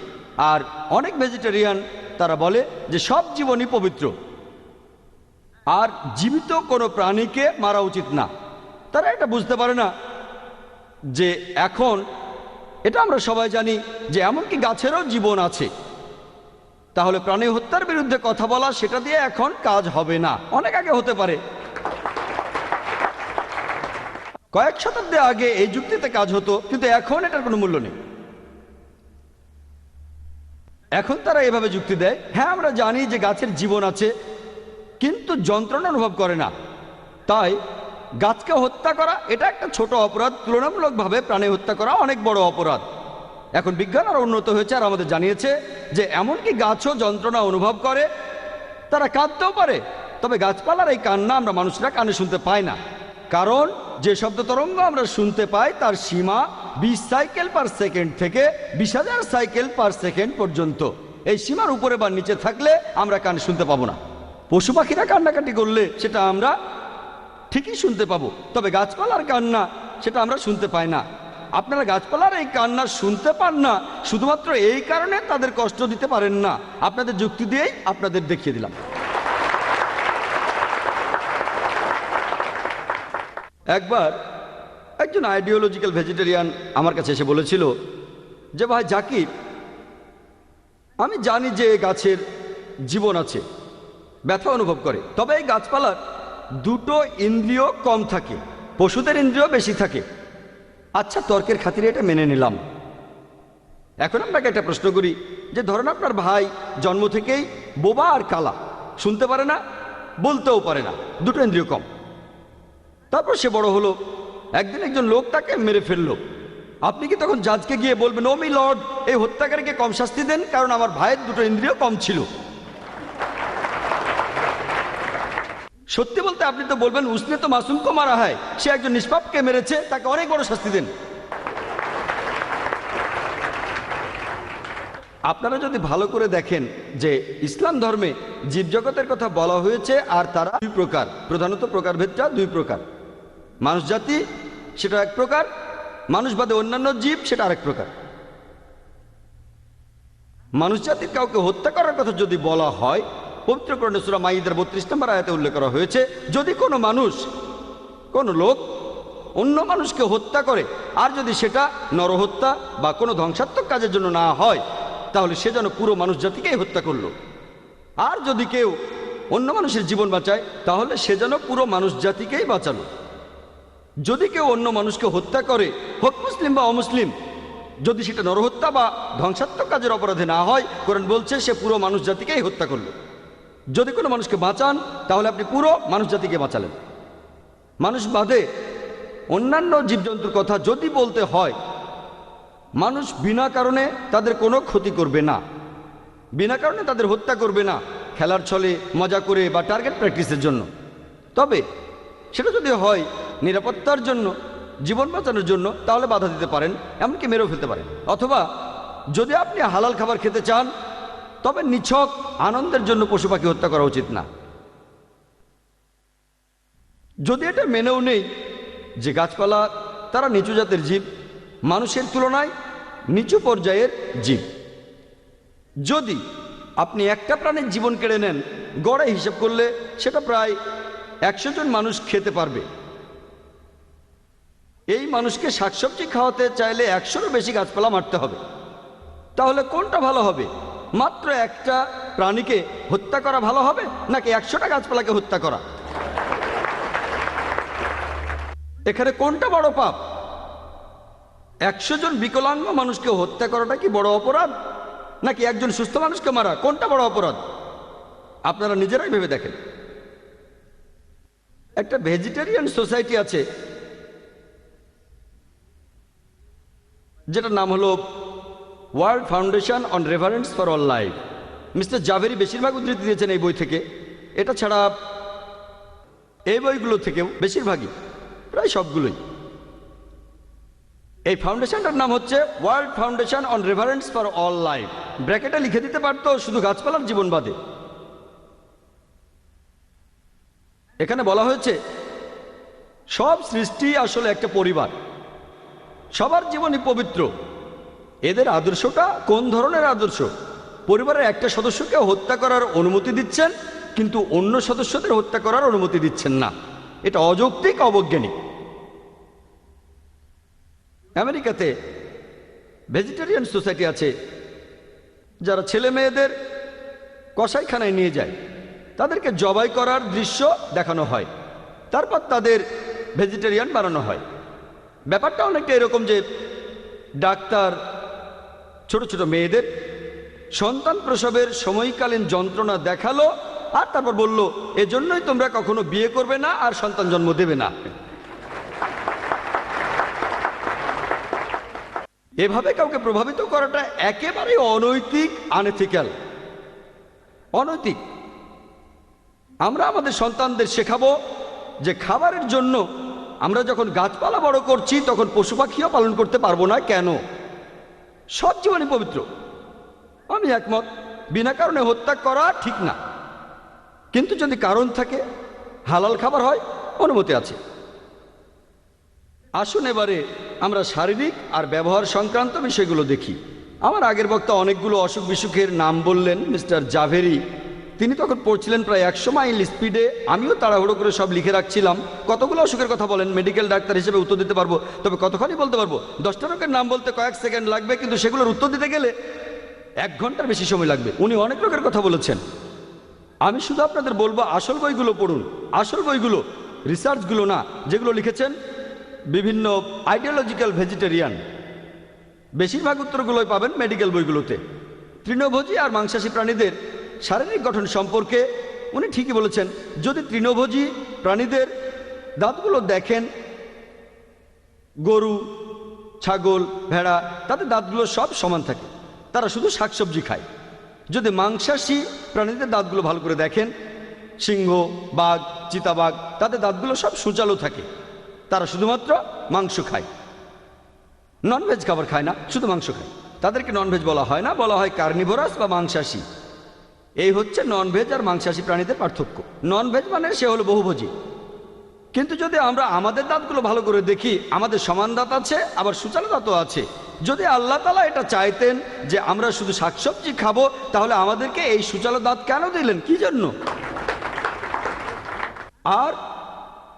Speaker 5: আর অনেক ভেজিটেরিয়ান তারা বলে যে সব জীবনই পবিত্র আর জীবিত কোনো প্রাণীকে মারা উচিত না। তারা এটা বুঝতে পারে না যে এখন এটা আমরা সবাই জানি যে এমনকি গাছেরও জীবন আছে। তাহলে প্রাণী হত্যার বিরুদ্ধে কথা বলা সেটা দিয়ে এখন কাজ হবে না, অনেক আগে হতে পারে। কয়েক শতাব্দী আগে এই যুক্তিতে কাজ হতো, কিন্তু এখন এটার কোনো মূল্য নেই। এখন তারা এভাবে যুক্তি দেয়, হ্যাঁ আমরা জানি যে গাছের জীবন আছে, কিন্তু যন্ত্রণা অনুভব করে না, তাই গাছকে হত্যা করা এটা একটা ছোট অপরাধ, তুলনামূলকভাবে প্রাণী হত্যা করা অনেক বড় অপরাধ। এখন বিজ্ঞান আরো উন্নত হয়েছে আর আমাদের জানিয়েছে যে এমনকি গাছও যন্ত্রণা অনুভব করে, তারা কাঁদতেও পারে। তবে গাছপালার এই কান্না আমরা মানুষরা কানে শুনতে পাই না, কারণ যে শব্দ তরঙ্গ আমরা শুনতে পাই তার সীমা 20 সাইকেল পার সেকেন্ড থেকে 20,000 সাইকেল পার সেকেন্ড পর্যন্ত। এই সীমার উপরে বা নিচে থাকলে আমরা কান শুনতে পাবো না। পশু পাখিরা কান্নাকাটি করলে সেটা আমরা ঠিকই শুনতে পাবো, তবে গাছপালার কান্না সেটা আমরা শুনতে পাই না। আপনারা গাছপালার এই কান্না শুনতে পান না শুধুমাত্র এই কারণে তাদের কষ্ট দিতে পারেন না। আপনাদের যুক্তি দিয়েই আপনাদের দেখিয়ে দিলাম। একবার একজন আইডিওলজিক্যাল ভেজিটেরিয়ান আমার কাছে এসে বলেছিল যে ভাই জাকির, আমি জানি যে গাছের জীবন আছে, ব্যথা অনুভব করে, তবে এই গাছপালার দুটো ইন্দ্রিয় কম থাকে, পশুদের ইন্দ্রিয় বেশি থাকে। আচ্ছা, তর্কের খাতিরে এটা মেনে নিলাম। এখন আপনাকে একটা প্রশ্ন করি যে ধরেন আপনার ভাই জন্ম থেকেই বোবা আর কালা, শুনতে পারে না, বলতেও পারে না, দুটো ইন্দ্রিয় কম। তারপর সে বড় হলো, একদিন একজন লোক তাকে মেরে ফেললো। আপনি কি তখন জাজকে গিয়ে বলবেন, ও মি লর্ড, এই হত্যাকারীকে কম শাস্তি দেন কারণ আমার ভাইয়ের দুটো ইন্দ্রিয় কম ছিল? সত্যি বলতে আপনি তো বলবেন, উসনে তো মাসুমকে মারা হয়, সে একজন নিষ্পাপকে মেরেছে, তাকে অনেক বড় শাস্তি দেন। আপনারা যদি ভালো করে দেখেন যে ইসলাম ধর্মে জীবজগতের কথা বলা হয়েছে আর তারা দুই প্রকার, প্রধানত প্রকারভেদটা দুই প্রকার। মানুষ জাতি সেটা এক প্রকার, মানুষ বাদে অন্যান্য জীব সেটা আরেক প্রকার। মানুষ জাতির কাউকে হত্যা করার কথা যদি বলা হয়, পবিত্র কোরআনে সূরা মাইদার 32 নম্বর আয়াতে উল্লেখ করা হয়েছে, যদি কোনো মানুষ, কোনো লোক অন্য মানুষকে হত্যা করে আর যদি সেটা নরহত্যা বা কোনো ধ্বংসাত্মক কাজের জন্য না হয়, তাহলে সে যেন পুরো মানুষ জাতিকেই হত্যা করলো। আর যদি কেউ অন্য মানুষের জীবন বাঁচায়, তাহলে সে যেন পুরো মানুষ জাতিকেই বাঁচালো। যদি কেউ অন্য মানুষকে হত্যা করে, হোক মুসলিম বা অমুসলিম, যদি সেটা নরহত্যা বা ধ্বংসাত্মক কাজের অপরাধে না হয়, কোরআন বলছে সে পুরো মানুষ জাতিকেই হত্যা করলো। যদি কোনো মানুষকে বাঁচান, তাহলে আপনি পুরো মানুষ জাতিকে বাঁচালেন। মানুষ বাদে অন্যান্য জীবজন্তুর কথা যদি বলতে হয়, মানুষ বিনা কারণে তাদের কোনো ক্ষতি করবে না, বিনা কারণে তাদের হত্যা করবে না, খেলার ছলে, মজা করে বা টার্গেট প্র্যাকটিসের জন্য। তবে সেটা যদি হয় নিরাপত্তার জন্য, জীবন বাঁচানোর জন্য, তাহলে বাধা দিতে পারেন, এমনকি মেরেও ফেলতে পারেন। অথবা যদি আপনি হালাল খাবার খেতে চান, তবে নিছক আনন্দের জন্য পশু পাখি হত্যা করা উচিত না। যদি এটা মেনেও নেই যে গাছপালা তারা নিচু জাতের জীব, মানুষের তুলনায় নিচু পর্যায়ের জীব, যদি আপনি একটা প্রাণীর জীবন কেড়ে নেন, গড়ে হিসাব করলে সেটা প্রায় 100 জন মানুষ খেতে পারবে। এই মানুষকে শাকসবজি খাওয়াতে চাইলে 100-এরও বেশি গাছপালা মারতে হবে। তাহলে কোনটা ভালো হবে? মাত্র একটা প্রাণীকে হত্যা করা ভালো হবে, নাকি 100টা গাছপালাকে হত্যা করা? এখানে কোনটা বড় পাপ? 100 জন বিকলাঙ্গ মানুষকে হত্যা করাটা কি বড় অপরাধ, নাকি একজন সুস্থ মানুষকে মারা? কোনটা বড় অপরাধ? আপনারা নিজেরাই ভেবে দেখেন। একটা ভেজিটেরিয়ান সোসাইটি আছে যেটার নাম হলো world foundation on reference for all life. Mister Jhaveri বেশিরভাগ উদ্ধৃতি দিয়েছেন এই বই থেকে। এটা ছাড়া এই বইগুলো থেকেও বেশিরভাগই, প্রায় সবগুলোই। এই ফাউন্ডেশনটার নাম হচ্ছে world foundation on reference for all life. ব্র্যাকেটে লিখে দিতে পারতো শুধু গাছপালার জীবন বাদে। এখানে বলা হয়েছে সব সৃষ্টি আসলে একটা পরিবার, সবার জীবনই পবিত্র। এদের আদর্শটা কোন ধরনের আদর্শ? পরিবারের একটা সদস্যকে হত্যা করার অনুমতি দিচ্ছেন, কিন্তু অন্য সদস্যদের হত্যা করার অনুমতি দিচ্ছেন না। এটা অযৌক্তিক, অবৈজ্ঞানিক। আমেরিকাতে ভেজিটেরিয়ান সোসাইটি আছে যারা ছেলে মেয়েদের কসাইখানায় নিয়ে যায়, তাদেরকে জবাই করার দৃশ্য দেখানো হয়, তারপর তাদের ভেজিটেরিয়ান বানানো হয়। ব্যাপারটা অনেকটা এরকম যে ডাক্তার ছোট ছোট মেয়েদের সন্তান প্রসবের সময়কালীন যন্ত্রণা দেখালো, আর তারপর বলল এজন্যই তোমরা কখনো বিয়ে করবে না আর সন্তান জন্ম দেবে না। এভাবে কাউকে প্রভাবিত করাটা একেবারে অনৈতিক, আনএথিক্যাল, অনৈতিক। আমরা আমাদের সন্তানদের শেখাবো যে খাবারের জন্য আমরা যখন গাছপালা বড় করছি তখন পশু পাখিও পালন করতে পারবো না। কেন? সব জীবনই পবিত্র। আমি একমত, বিনা কারণে হত্যা করা ঠিক না, কিন্তু যদি কারণ থাকে, হালাল খাবার হয়, অনুমতি আছে। আসুন এবারে আমরা শারীরিক আর ব্যবহার সংক্রান্ত বিষয়গুলো দেখি। আমার আগের বক্তা অনেকগুলো অসুখ বিসুখের নাম বললেন, মিস্টার জাভেরি। তিনি তখন পড়ছিলেন প্রায় 100 মাইল স্পিডে। আমিও তাড়াহুড়ো করে সব লিখে রাখছিলাম। কতগুলো অসুখের কথা বলেন, মেডিকেল ডাক্তার হিসেবে উত্তর দিতে পারবো, তবে কতখানি বলতে পারবো? 10টা রোগের নাম বলতে কয়েক সেকেন্ড লাগবে, কিন্তু সেগুলোর উত্তর দিতে গেলে 1 ঘন্টার বেশি সময় লাগবে। উনি অনেক রোগের কথা বলেছেন। আমি শুধু আপনাদের বলবো আসল বইগুলো পড়ুন, আসল বইগুলো, রিসার্চগুলো না, যেগুলো লিখেছেন বিভিন্ন আইডিওলজিক্যাল ভেজিটেরিয়ান। বেশিরভাগ উত্তরগুলোই পাবেন মেডিকেল বইগুলোতে। তৃণভোজী আর মাংসাশী প্রাণীদের শারীরিক গঠন সম্পর্কে উনি ঠিকই বলেছেন। যদি তৃণভোজী প্রাণীদের দাঁতগুলো দেখেন, গরু, ছাগল, ভেড়া, তাদের দাঁতগুলো সব সমান থাকে, তারা শুধু শাকসবজি খায়। যদি মাংসাশী প্রাণীদের দাঁতগুলো ভালো করে দেখেন, সিংহ, বাঘ, চিতাবাঘ, তাদের দাঁতগুলো সব সূচালো থাকে, তারা শুধুমাত্র মাংস খায়, ননভেজ খাবার খায় না, শুধু মাংস খায়। তাদেরকে ননভেজ বলা হয় না, বলা হয় কার্নিভোরাস বা মাংসাশী। এই হচ্ছে ননভেজ আর মাংসাশী প্রাণীদের পার্থক্য। ননভেজ মানে সে হলো বহুভোজী। কিন্তু যদি আমরা আমাদের দাঁতগুলো ভালো করে দেখি, আমাদের সমান দাঁত আছে, আবার সূচালো দাঁতও আছে। যদি আল্লাহ তাআলা এটা চাইতেন যে আমরা শুধু শাকসবজি খাবো, তাহলে আমাদেরকে এই সূচালো দাঁত কেন দিলেন? কি জন্য? আর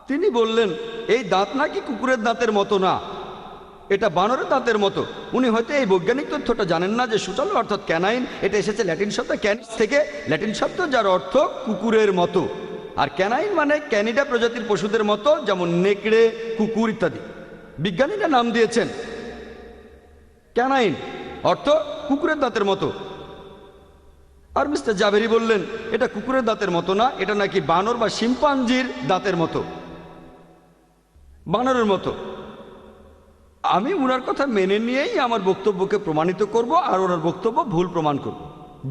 Speaker 5: তিনি বললেন এই দাঁত নাকি কুকুরের দাঁতের মতো না, এটা বানরের দাঁতের মতো। উনি হয়তো এই বৈজ্ঞানিক তথ্যটা জানেন না যে সূচালো অর্থাৎ ক্যানাইন, এটা এসেছে ল্যাটিন শব্দ ক্যানিস থেকে, ল্যাটিন শব্দ যার অর্থ কুকুরের মতো। আর ক্যানাইন মানে ক্যানিডা প্রজাতির পশুদের মতো, যেমন নেকড়ে, কুকুর ইত্যাদি। বিজ্ঞানীরা নাম দিয়েছেন ক্যানাইন, অর্থ কুকুরের দাঁতের মতো। আর মিস্টার জাভেরি বললেন এটা কুকুরের দাঁতের মতো না, এটা নাকি বানর বা শিম্পাঞ্জির দাঁতের মতো, বানরের মতো। আমি ওনার কথা মেনে নিয়েই আমার বক্তব্যকে প্রমাণিত করব, আর ওনার বক্তব্য ভুল প্রমাণ করব।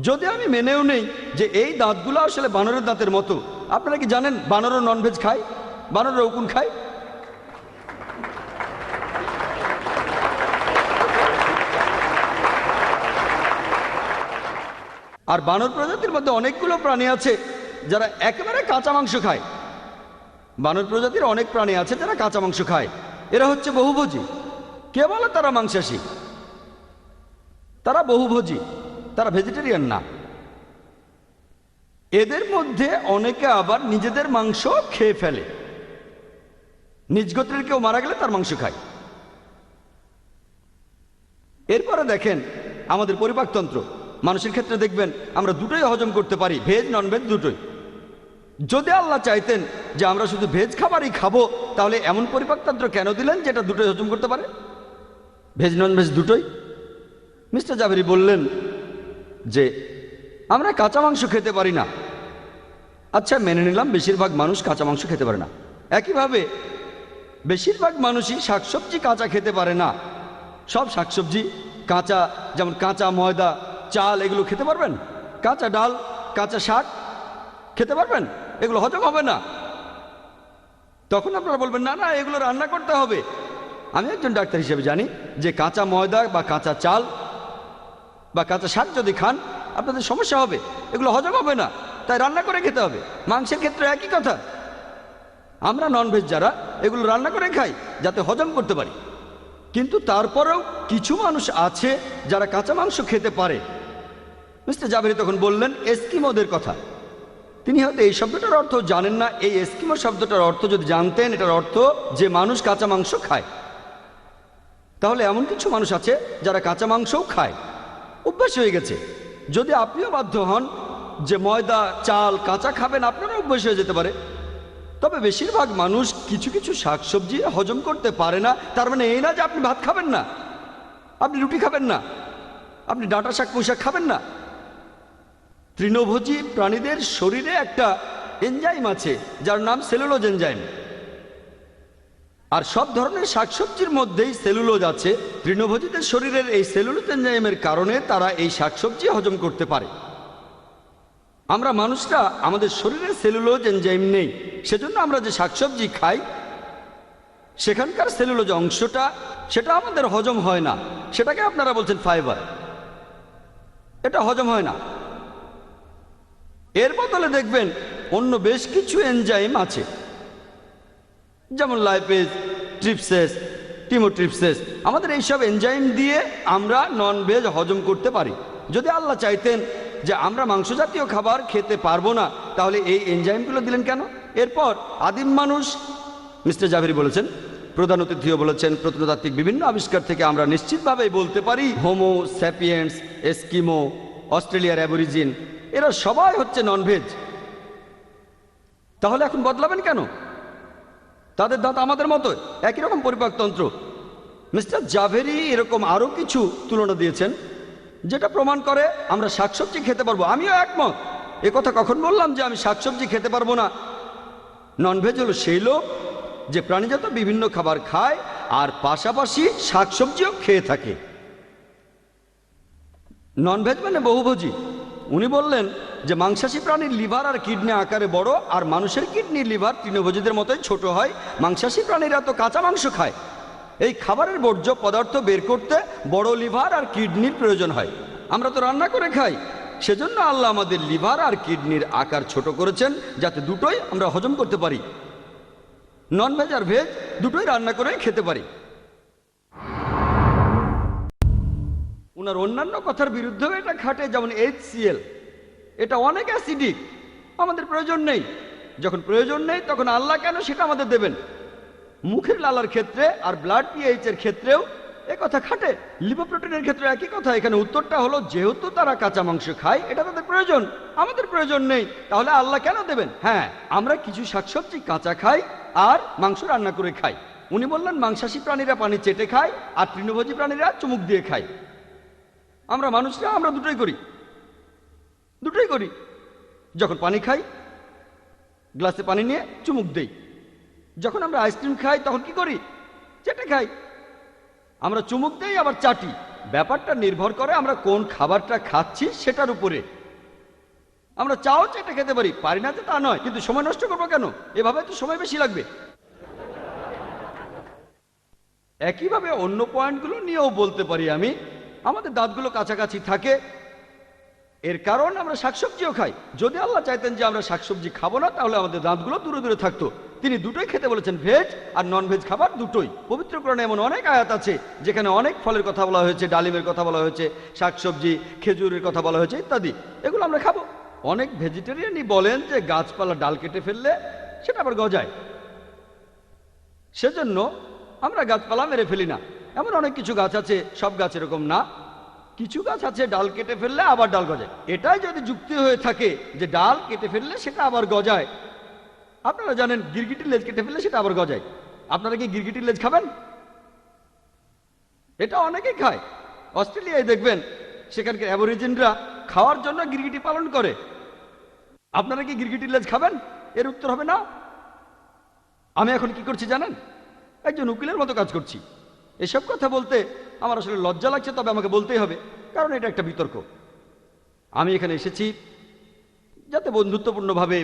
Speaker 5: যদি আমি মেনেও নেই যে এই দাঁতগুলো আসলে বানরের দাঁতের মতো, আপনারা কি জানেন বানরও ননভেজ খায়? বানররা উকুন খায়। আর বানর প্রজাতির মধ্যে অনেকগুলো প্রাণী আছে যারা একেবারে কাঁচা মাংস খায়। বানর প্রজাতির অনেক প্রাণী আছে যারা কাঁচা মাংস খায়। এরা হচ্ছে বহুভোজী। কে বলে তারা মাংসাশী? তারা বহুভোজী, তারা ভেজিটেরিয়ান না। এদের মধ্যে অনেকে আবার নিজেদের মাংস খেয়ে ফেলে। নিজ গোত্রের কেউ মারা গেলে তার মাংস খায়। এরপরে দেখেন আমাদের পরিপাকতন্ত্র। মানুষের ক্ষেত্রে দেখবেন আমরা দুটোই হজম করতে পারি, ভেজ নন ভেজ দুটোই। যদি আল্লাহ চাইতেন যে আমরা শুধু ভেজ খাবারই খাবো, তাহলে এমন পরিপাকতন্ত্র কেন দিলেন যেটা দুটোই হজম করতে পারে, ভেজ নন ভেজ দুটোই? মিস্টার জাভেরি বললেন যে আমরা কাঁচা মাংস খেতে পারি না। আচ্ছা, মেনে নিলাম বেশিরভাগ মানুষ কাঁচা মাংস খেতে পারে না। একইভাবে বেশিরভাগ মানুষই শাকসবজি কাঁচা খেতে পারে না। সব শাকসবজি কাঁচা, যেমন কাঁচা ময়দা, চাল, এগুলো খেতে পারবেন? কাঁচা ডাল, কাঁচা শাক খেতে পারবেন? এগুলো হজম হবে না। তখন আপনারা বলবেন না না, এগুলো রান্না করতে হবে। আমি একজন ডাক্তার হিসেবে জানি যে কাঁচা ময়দা বা কাঁচা চাল বা কাঁচা শাক যদি খান আপনাদের সমস্যা হবে, এগুলো হজম হবে না, তাই রান্না করে খেতে হবে। মাংসের ক্ষেত্রে একই কথা। আমরা ননভেজ যারা, এগুলো রান্না করে খাই যাতে হজম করতে পারি। কিন্তু তারপরেও কিছু মানুষ আছে যারা কাঁচা মাংস খেতে পারে। মিস্টার জাভেরি তখন বললেন এস্কিমোদের কথা। তিনি হয়তো এই শব্দটার অর্থ জানেন না। এই এস্কিমো শব্দটার অর্থ যদি জানতেন, এটার অর্থ যে মানুষ কাঁচা মাংস খায়। তাহলে এমন কিছু মানুষ আছে যারা কাঁচা মাংসও খায়, অভ্যাস হয়ে গেছে। যদি আপনিও বাধ্য হন যে ময়দা, চাল কাঁচা খাবেন, আপনারও অভ্যাস হয়ে যেতে পারে। তবে বেশিরভাগ মানুষ কিছু কিছু শাকসবজি হজম করতে পারে না। তার মানে এই না যে আপনি ভাত খাবেন না, আপনি রুটি খাবেন না, আপনি ডাঁটা শাক, পুঁই শাক খাবেন না। তৃণভোজী প্রাণীদের শরীরে একটা এনজাইম আছে যার নাম সেলুলোজ এনজাইম। আর সব ধরনের শাকসবজির মধ্যেই সেলুলোজ আছে। তৃণভোজীদের শরীরের এই সেলুলোজ এনজাইমের কারণে তারা এই শাকসবজি হজম করতে পারে। আমরা মানুষরা, আমাদের শরীরে সেলুলোজ এনজাইম নেই, সেজন্য আমরা যে শাকসবজি খাই সেখানকার সেলুলোজ অংশটা, সেটা আমাদের হজম হয় না। সেটাকে আপনারা বলছেন ফাইবার, এটা হজম হয় না। এর বদলে দেখবেন অন্য বেশ কিছু এনজাইম আছে, যেমন লাইপেজ, ট্রিপসেস, টিমোট্রিপসেস। আমাদের এইসব এনজাইম দিয়ে আমরা নন ভেজ হজম করতে পারি। যদি আল্লাহ চাইতেন যে আমরা মাংস জাতীয় খাবার খেতে পারবো না, তাহলে এই এনজাইমগুলো দিলেন কেন? এরপর আদিম মানুষ, মিস্টার জাভেরি বলেছেন, প্রধান অতিথিও বলেছেন, প্রত্নতাত্ত্বিক বিভিন্ন আবিষ্কার থেকে আমরা নিশ্চিতভাবেই বলতে পারি হোমো স্যাপিয়েন্স, এস্কিমো, অস্ট্রেলিয়ার অ্যাবরিজিন, এরা সবাই হচ্ছে ননভেজ। তাহলে এখন বদলাবেন কেন? তাদের দাঁত আমাদের মতো, একই রকম পরিপাকতন্ত্র। মিস্টার জাভেরি এরকম আরও কিছু তুলনা দিয়েছেন যেটা প্রমাণ করে আমরা শাকসবজি খেতে পারবো। আমিও একমত। এ কথা কখন বললাম যে আমি শাকসবজি খেতে পারবো না? ননভেজ হলো সেই লোক যে প্রাণীজাত বিভিন্ন খাবার খায় আর পাশাপাশি শাকসবজিও খেয়ে থাকে। ননভেজ মানে বহুভোজী। উনি বললেন যে মাংসাশী প্রাণীর লিভার আর কিডনি আকারে বড়, আর মানুষের কিডনি লিভার তৃণভোজীদের মতোই ছোট হয়। মাংসাশী প্রাণীরা তো কাঁচা মাংস খায়। এই খাবারের বর্জ্য পদার্থ বের করতে বড় লিভার আর কিডনির প্রয়োজন হয়। আমরা তো রান্না করে খাই, সেজন্য আল্লাহ আমাদের লিভার আর কিডনির আকার ছোট করেছেন যাতে দুটোই আমরা হজম করতে পারি। ননভেজ আর ভেজ দুটোই রান্না করে খেতে পারি। ওনার অন্যান্য কথার বিরুদ্ধেও এটা খাটে, যেমন HCl, এটা অনেক অ্যাসিডিক, আমাদের প্রয়োজন নেই। যখন প্রয়োজন নেই তখন আল্লাহ কেন সেটা আমাদের দেবেন? মুখের লালার ক্ষেত্রে আর ব্লাড পিএইচ এর ক্ষেত্রেও এ কথা খাটে। লিপোপ্রোটিনের ক্ষেত্রে একই কথা। এখানে উত্তরটা হলো যেহেতু তারা কাঁচা মাংস খায়, এটা তাদের প্রয়োজন, আমাদের প্রয়োজন নেই। তাহলে আল্লাহ কেন দেবেন? হ্যাঁ, আমরা কিছু শাকসবজি কাঁচা খাই আর মাংস রান্না করে খাই। উনি বললেন মাংসাশী প্রাণীরা পানি চেটে খায় আর তৃণভোজী প্রাণীরা চুমুক দিয়ে খায়। আমরা মানুষরা আমরা দুটোই করি। যখন পানি খাই গ্লাসে পানি নিয়ে চুমুক দেই। যখন আমরা আইসক্রিম খাই তখন কি করি? চেটে খাই। আমরা চুমুক দেই আবার চাটি। ব্যাপারটা নির্ভর করে আমরা কোন খাবারটা খাচ্ছি সেটার উপরে। আমরা চাও চেটে খেতে পারি না যে তা নয়, কিন্তু সময় নষ্ট করবো কেন? এভাবে তো সময় বেশি লাগবে। একইভাবে অন্য পয়েন্টগুলো নিয়েও বলতে পারি আমি। আমাদের দাঁতগুলো কাছাকাছি থাকে, এর কারণ আমরা শাকসবজিও খাই। যদি আল্লাহ চাইতেন যে আমরা শাকসবজি খাবো না, তাহলে আমাদের দাঁতগুলো দূরে দূরে থাকতো। তিনি দুটোই খেতে বলেছেন, ভেজ আর নন ভেজ খাবার দুটোই। পবিত্র কোরআনে এমন অনেক আয়াত আছে যেখানে অনেক ফলের কথা বলা হয়েছে, ডালিমের কথা বলা হয়েছে, শাকসবজি, খেজুরের কথা বলা হয়েছে ইত্যাদি। এগুলো আমরা খাবো। অনেক ভেজিটেরিয়ানই বলেন যে গাছপালা ডাল কেটে ফেললে সেটা আবার গজায়, সেজন্য আমরা গাছপালা মেরে ফেলি না। এমন অনেক কিছু গাছ আছে, সব গাছ এরকম না। কিছু গাছ আছে ডাল কেটে ফেললে আবার ডাল গজায়। এটাই যদি যুক্তি হয়ে থাকে যে ডাল কেটে ফেললে সেটা আবার গজায়। আপনারা জানেন গিরগিটির লেজ কেটে ফেললে সেটা আবার গজায়। আপনারা কি গিরগিটির লেজ খাবেন? এটা অনেকেই খায়। অস্ট্রেলিয়ায় দেখবেন সেখানকার অ্যাবরিজিনরা খাওয়ার জন্য গিরগিটি পালন করে। আপনারা কি গিরগিটির লেজ খাবেন? এর উত্তর হবে না। আমি এখন কি করছি জানেন? একজন উকিলের মতো কাজ করছি। এসব কথা বলতে আমার আসলে লজ্জা লাগছে, তবে আমাকে বলতেই হবে, কারণ এটা একটা বিতর্ক। আমি এখানে এসেছি যাতে বন্ধুত্বপূর্ণভাবে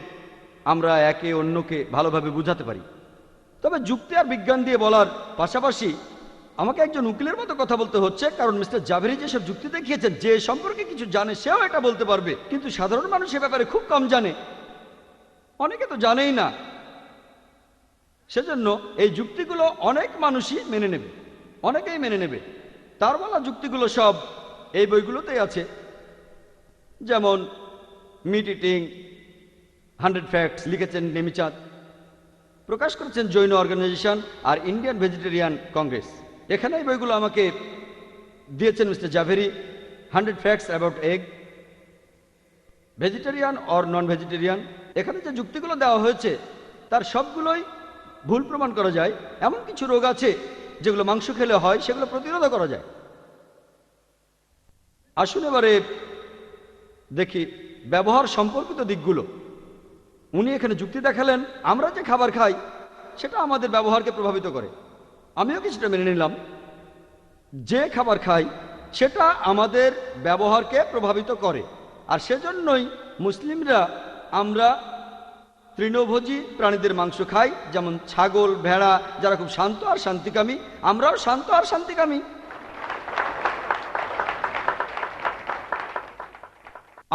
Speaker 5: আমরা একে অন্যকে ভালোভাবে বুঝাতে পারি। তবে যুক্তি আর বিজ্ঞান দিয়ে বলার পাশাপাশি আমাকে একজন উকিলের মতো কথা বলতে হচ্ছে, কারণ মিস্টার জাভেরি যেসব যুক্তি দেখিয়েছেন, যে সম্পর্কে কিছু জানে সেও এটা বলতে পারবে, কিন্তু সাধারণ মানুষ এ ব্যাপারে খুব কম জানে, অনেকে তো জানেই না। সেজন্য এই যুক্তিগুলো অনেক মানুষই মেনে নেবে, অনেকেই মেনে নেবে। তার বলা যুক্তিগুলো সব এই বইগুলোতেই আছে, যেমন মিট ইটিং 100 ফ্যাক্টস লিখেছেন নেমিচাঁদ, প্রকাশ করেছেন জৈন অর্গানাইজেশন আর ইন্ডিয়ান ভেজিটেরিয়ান কংগ্রেস। এখানে এই বইগুলো আমাকে দিয়েছেন mister Jhaveri. 100 facts about egg, vegetarian or non vegetarian. এখানে যে যুক্তিগুলো দেওয়া হয়েছে তার সবগুলোই ভুল প্রমাণ করা যায়। এমন কিছু রোগ আছে যেগুলো মাংস খেলে হয়, সেগুলো প্রতিরোধ করা যায়। আসুন এবারে দেখি ব্যবহার সম্পর্কিত দিকগুলো। উনি এখানে যুক্তি দেখালেন আমরা যে খাবার খাই সেটা আমাদের ব্যবহারকে প্রভাবিত করে। আমিও কিছুটা মেনে নিলাম, যে খাবার খাই সেটা আমাদের ব্যবহারকে প্রভাবিত করে। আর সেজন্যই মুসলিমরা আমরা তৃণভোজী প্রাণীদের মাংস খাই, যেমন ছাগল, ভেড়া, যারা খুব শান্ত আর শান্তিকামী। আমরাও শান্ত আর শান্তিকামী।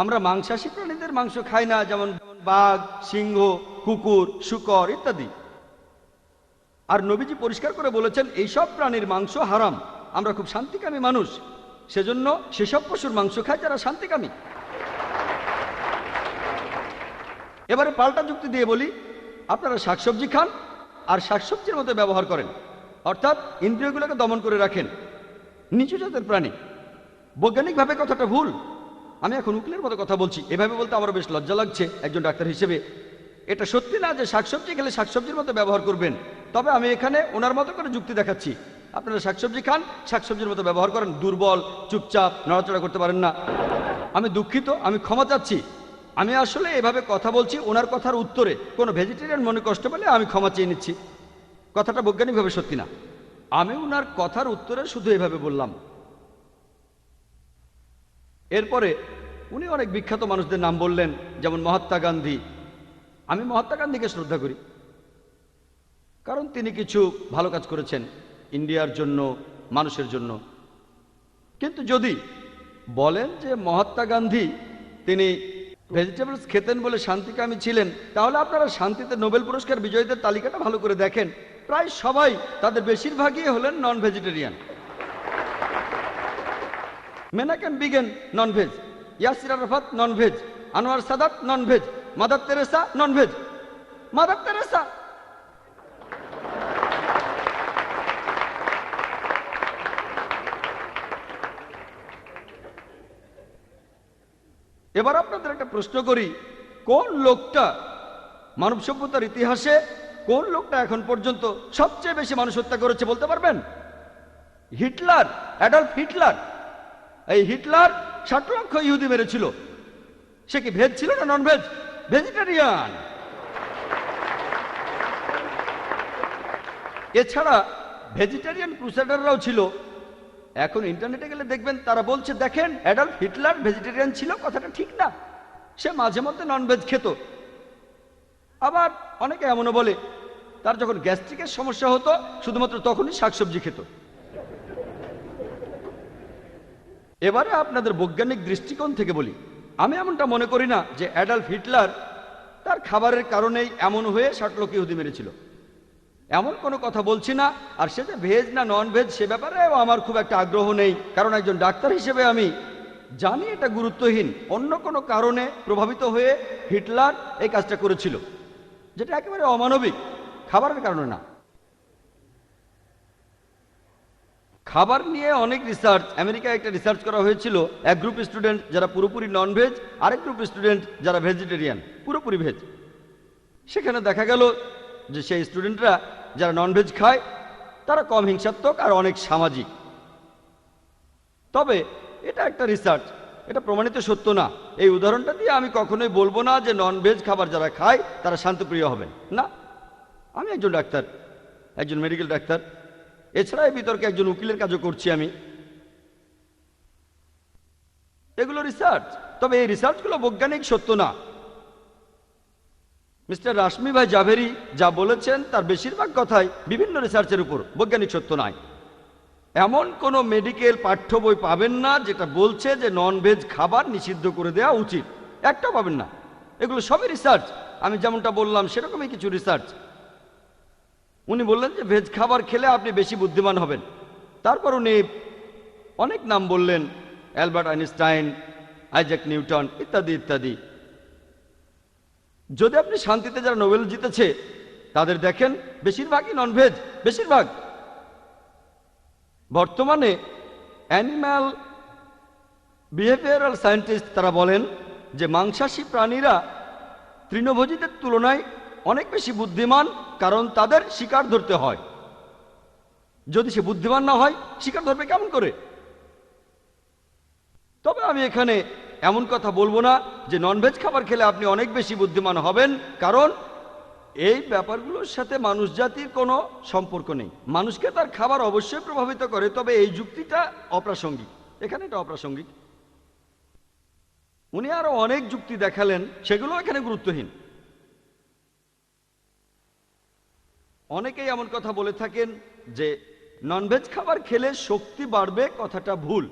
Speaker 5: আমরা মাংসাশী প্রাণীদের মাংস খাই না, যেমন বাঘ, সিংহ, কুকুর, শূকর ইত্যাদি। আর নবীজি পরিষ্কার করে বলেছেন এইসব প্রাণীর মাংস হারাম। আমরা খুব শান্তিকামী মানুষ, সেজন্য সেসব পশুর মাংস খাই যারা শান্তিকামী। এবারে পাল্টা যুক্তি দিয়ে বলি, আপনারা শাকসবজি খান আর শাকসবজির মতো ব্যবহার করেন, অর্থাৎ ইন্দ্রিয়গুলোকে দমন করে রাখেন। নিচু জাতের প্রাণী। বৈজ্ঞানিকভাবে কথাটা ভুল। আমি এখন উকিলের মতো কথা বলছি, এভাবে বলতে আমারও বেশ লজ্জা লাগছে একজন ডাক্তার হিসেবে। এটা সত্যি না যে শাকসবজি খেলে শাকসবজির মতো ব্যবহার করবেন, তবে আমি এখানে ওনার মতো করে যুক্তি দেখাচ্ছি। আপনারা শাকসবজি খান, শাকসবজির মতো ব্যবহার করেন। দুর্বল, চুপচাপ, নড়াচড়া করতে পারেন না। আমি দুঃখিত, আমি ক্ষমা চাচ্ছি। আমি আসলে এভাবে কথা বলছি ওনার কথার উত্তরে। কোনো ভেজিটেরিয়ান মনে কষ্ট পেলে আমি ক্ষমা চেয়ে নিচ্ছি। কথাটা বৈজ্ঞানিকভাবে সত্যি না। আমি ওনার কথার উত্তরে শুধু এভাবে বললাম। এরপরে উনি অনেক বিখ্যাত মানুষদের নাম বললেন, যেমন মহাত্মা গান্ধী। আমি মহাত্মা গান্ধীকে শ্রদ্ধা করি, কারণ তিনি কিছু ভালো কাজ করেছেন ইন্ডিয়ার জন্য, মানুষের জন্য। কিন্তু যদি বলেন যে মহাত্মা গান্ধী তিনি ভেজিটেবলস খেতেন বলে শান্তিকামী ছিলেন, তাহলে আপনারা শান্তিতে নোবেল পুরস্কার বিজয়ীদের তালিকাটা ভালো করে দেখেন। প্রায় সবাই, তাদের বেশিরভাগই হলেন non vegetarian. Menachem Begin non veg, Yasser Arafat non veg, Anwar Sadat non veg, Mother Teresa non veg. Mother Teresa এবার আপনাদের একটা প্রশ্ন করি, কোন লোকটা মানব সভ্যতার ইতিহাসে, কোন লোকটা এখন পর্যন্ত সবচেয়ে বেশি মানুষ হত্যা করেছে বলতে পারবেন? Hitler, Adolf Hitler. এই হিটলার 60 লক্ষ ইহুদি মেরেছিল। সে কি ভেজ ছিল না নন ভেজ? ভেজিটেরিয়ান। এছাড়া ভেজিটেরিয়ান ক্রুসেডাররাও ছিল। এখন ইন্টারনেটে গেলে দেখবেন তারা বলছে, দেখেন অ্যাডলফ হিটলার ভেজিটেরিয়ান ছিল, কথাটা ঠিক না। সে মাঝে মধ্যে নন ভেজ খেত। আবার অনেকে এমনও বলে তার যখন গ্যাস্ট্রিকের সমস্যা হতো শুধুমাত্র তখনই শাকসবজি খেত। এবারে আপনাদের বৈজ্ঞানিক দৃষ্টিকোণ থেকে বলি, আমি এমনটা মনে করি না যে অ্যাডলফ হিটলার তার খাবারের কারণেই এমন হয়ে 60 লক্ষ ইহুদি মেরেছিল, এমন কোনো কথা বলছি না। আর সেটা ভেজ না নন ভেজ সে ব্যাপারে আমার খুব একটা আগ্রহ নেই, কারণ একজন ডাক্তার হিসেবে আমি জানি এটা গুরুত্বহীন। অন্য কোনো কারণে প্রভাবিত হয়ে হিটলার এই কাজটা করেছিল, যেটা একেবারে অমানবিক, খাবারের কারণে না। খাবার নিয়ে অনেক রিসার্চ, আমেরিকায় একটা রিসার্চ করা হয়েছিল। এক গ্রুপ স্টুডেন্ট যারা পুরোপুরি নন ভেজ, আরেক গ্রুপ স্টুডেন্ট যারা ভেজিটেরিয়ান, পুরোপুরি ভেজ। সেখানে দেখা গেল যে সেই স্টুডেন্টরা যারা নন ভেজ খায় তারা কম হিংসাত্মক আর অনেক সামাজিক। তবে এটা একটা রিসার্চ, এটা প্রমাণিত সত্য না। এই উদাহরণটা দিয়ে আমি কখনোই বলবো না যে নন ভেজ খাবার যারা খায় তারা শান্তপ্রিয় হবেন না। আমি একজন ডাক্তার, একজন মেডিকেল ডাক্তার, এছাড়া এই বিতর্কে একজন উকিলের কাজও করছি আমি। এগুলো রিসার্চ, তবে এই রিসার্চগুলো বৈজ্ঞানিক সত্য না। মিস্টার রাশমি ভাই জাভেরি যা বলেছেন তার বেশিরভাগ কথাই বিভিন্ন রিসার্চের উপর, বৈজ্ঞানিক সত্য নয়। এমন কোনো মেডিকেল পাঠ্য বই পাবেন না যেটা বলছে যে নন ভেজ খাবার নিষিদ্ধ করে দেওয়া উচিত, একটাও পাবেন না। এগুলো সবই রিসার্চ, আমি যেমনটা বললাম সেরকমই কিছু রিসার্চ। উনি বললেন যে ভেজ খাবার খেলে আপনি বেশি বুদ্ধিমান হবেন। তারপর উনি অনেক নাম বললেন, অ্যালবার্ট আইনস্টাইন, আইজ্যাক নিউটন ইত্যাদি ইত্যাদি। যদি আপনি শান্তিতে যারা নোবেল জিতেছে তাদের দেখেন বেশিরভাগই নন ভেজ, বেশিরভাগ। বর্তমানে অ্যানিম্যাল বিহেভিয়ারাল সায়েন্টিস্ট তারা বলেন যে মাংসাশী প্রাণীরা তৃণভোজীদের তুলনায় অনেক বেশি বুদ্ধিমান, কারণ তাদের শিকার ধরতে হয়। যদি সে বুদ্ধিমান না হয় শিকার ধরবে কেমন করে? তবে আমি এখানে এমন কথা বলবো না যে ননভেজ খাবার খেলে আপনি অনেক বেশি বুদ্ধিমান হবেন, কারণ এই ব্যাপারগুলোর সাথে মানুষ জাতির কোনো সম্পর্ক নেই। মানুষকে তার খাবার অবশ্যই প্রভাবিত করে, তবে এই যুক্তিটা অপ্রাসঙ্গিক, এখানে এটা অপ্রাসঙ্গিক। উনি আরো অনেক যুক্তি দেখালেন, সেগুলো এখানে গুরুত্বহীন। অনেকেই এমন কথা বলে থাকেন যে ননভেজ খাবার খেলে শক্তি বাড়বে, কথাটা ভুল।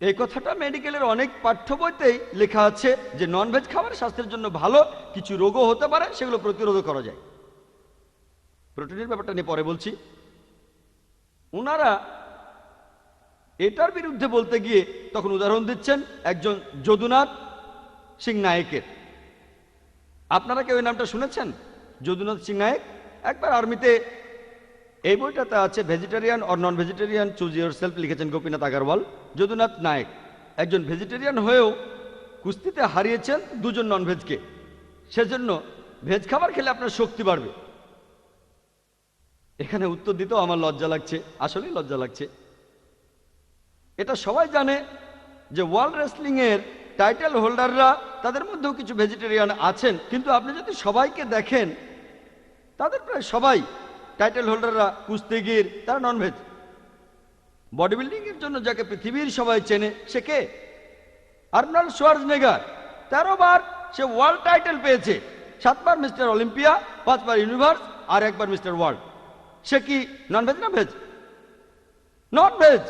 Speaker 5: এই কথাটা মেডিকেলের অনেক পাঠ্য বইতেই লেখা আছে যে ননভেজ খাবার স্বাস্থ্যের জন্য ভালো, কিছু রোগও হতে পারে, সেগুলো প্রতিরোধ করা যায়। প্রোটিনের ব্যাপারটা নিয়ে পরে বলছি। ওনারা এটার বিরুদ্ধে বলতে গিয়ে তখন উদাহরণ দিচ্ছেন একজন যদুনাথ সিং নায়েকের। আপনারা কেউ এই নামটা শুনেছেন? যদুনাথ সিং নায়েক একবার আর্মিতে, এই বইটাতে আছে vegetarian or non vegetarian choose your self, লিখেছেন গোপীনাথ আগারওয়াল। যদুনাথ নায়েক একজন ভেজিটেরিয়ান হয়েও কুস্তিতে হারিয়েছেন দুজন ননভেজকে। সেজন্য ভেজ খাবার খেলে আপনার শক্তি বাড়বে। এখানে উত্তর দিতেও আমার লজ্জা লাগছে, আসলেই লজ্জা লাগছে। এটা সবাই জানে যে ওয়ার্ল্ড রেসলিং এর টাইটেল হোল্ডাররা, তাদের মধ্যেও কিছু ভেজিটেরিয়ান আছেন, কিন্তু আপনি যদি সবাইকে দেখেন তাদের প্রায় সবাই টাইটেল হোল্ডাররা কুস্তিগির, তারা ননভেজ। বডি বিল্ডিং এর জন্য যাকে পৃথিবীর সবাই চেনে সে কে? Arnold Schwarzenegger. 13 বার সে ওয়ার্ল্ড টাইটেল পেয়েছে, 7 বার মিস্টার অলিম্পিয়া, 5 বার ইউনিভার্স আর 1 বার মিস্টার ওয়ার্ল্ড। সে কি ননভেজ না veg? Non veg.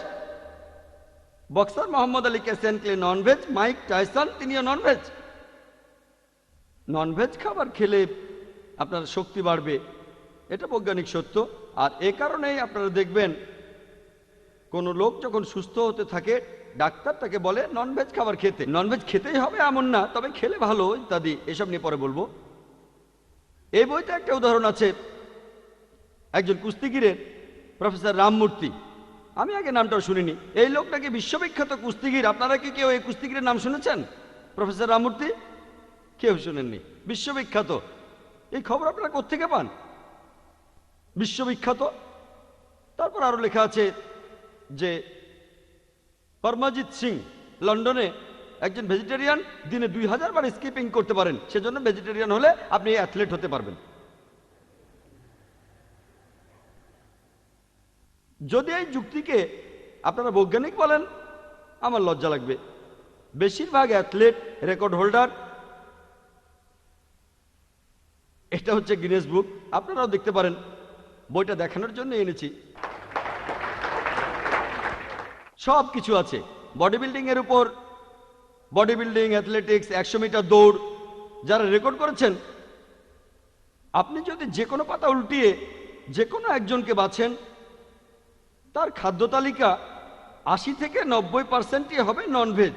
Speaker 5: Boxer Muhammad Ali Cassius Clay non veg, Mike Tyson তিনিও ননভেজ। ননভেজ খাবার খেলে আপনার শক্তি বাড়বে, এটা বৈজ্ঞানিক সত্য। আর এ কারণেই আপনারা দেখবেন কোনো লোক যখন সুস্থ হতে থাকে ডাক্তার তাকে বলে ননভেজ খাবার খেতে। ননভেজ খেতেই হবে এমন না, তবে খেলে ভালো ইত্যাদি, এসব নিয়ে পরে বলবো। এই বইতে একটা উদাহরণ আছে একজন কুস্তিগিরের, প্রফেসর রামমূর্তি। আমি আগে নামটাও শুনিনি। এই লোকটাকে বিশ্ববিখ্যাত কুস্তিগির। আপনারা কি কেউ এই কুস্তিগিরের নাম শুনেছেন? প্রফেসর রামমূর্তি? কেউ শুনেননি? বিশ্ববিখ্যাত। এই খবর আপনারা কোত্থেকে পান? বিশ্ববিখ্যাত। তারপর আরো লেখা আছে যে পরমজিৎ সিং লন্ডনে একজন ভেজিটেরিয়ান, দিনে 2000 বার স্কিপিং করতে পারেন, সেজন্য ভেজিটেরিয়ান হলে আপনি অ্যাথলেট হতে পারবেন। যদি এই যুক্তিকে আপনারা বৈজ্ঞানিক বলেন আমার লজ্জা লাগবে। বেশিরভাগ অ্যাথলেট, রেকর্ড হোল্ডার এটা হচ্ছে গিনেস বুক, আপনারাও দেখতে পারেন, বইটা দেখানোর জন্য এনেছি। সব কিছু আছে বডি বিল্ডিং এর উপর, বডি বিল্ডিং, অ্যাথলেটিক্স, 100 মিটার দৌড় যারা রেকর্ড করেছেন। আপনি যদি যে কোনো পাতা উল্টিয়ে যে কোনো একজনকে বাছেন, তার খাদ্য তালিকা 80 থেকে 90% হবে ননভেজ।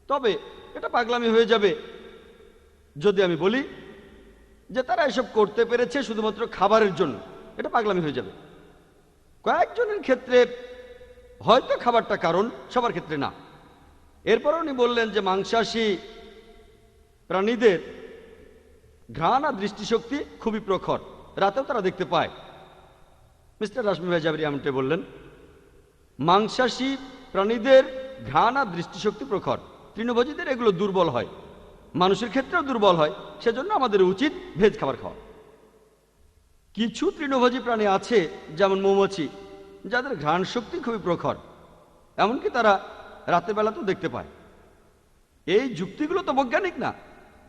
Speaker 5: তবে এটা পাগলামি হয়ে যাবে যদি আমি বলি যে তারা এসব করতে পেরেছে শুধুমাত্র খাবারের জন্য। এটা পাগলামি হয়ে যাবে। কয়েকজনের ক্ষেত্রে হয়তো খাবারটা কারণ, সবার ক্ষেত্রে না। এরপর উনি বললেন যে মাংসাশী প্রাণীদের ঘ্রাণ আর দৃষ্টিশক্তি খুবই প্রখর, রাতেও তারা দেখতে পায়। মিস্টার রাশমি ভাই জাবরি এমনটাই বললেন। মাংসাশী প্রাণীদের ঘ্রাণ আর দৃষ্টিশক্তি প্রখর, তৃণভোজীদের এগুলো দুর্বল হয়, মানুষের ক্ষেত্রেও দুর্বল হয়। সেজন্য আমাদের উচিত ভেজ খাবার খাওয়া। কিছু তৃণভোজী প্রাণী আছে যেমন মৌমাছি, যাদের ঘ্রাণ শক্তি খুবই প্রখর, এমনকি তারা রাতের বেলাতেও দেখতে পায়। এই যুক্তিগুলো তো বৈজ্ঞানিক না।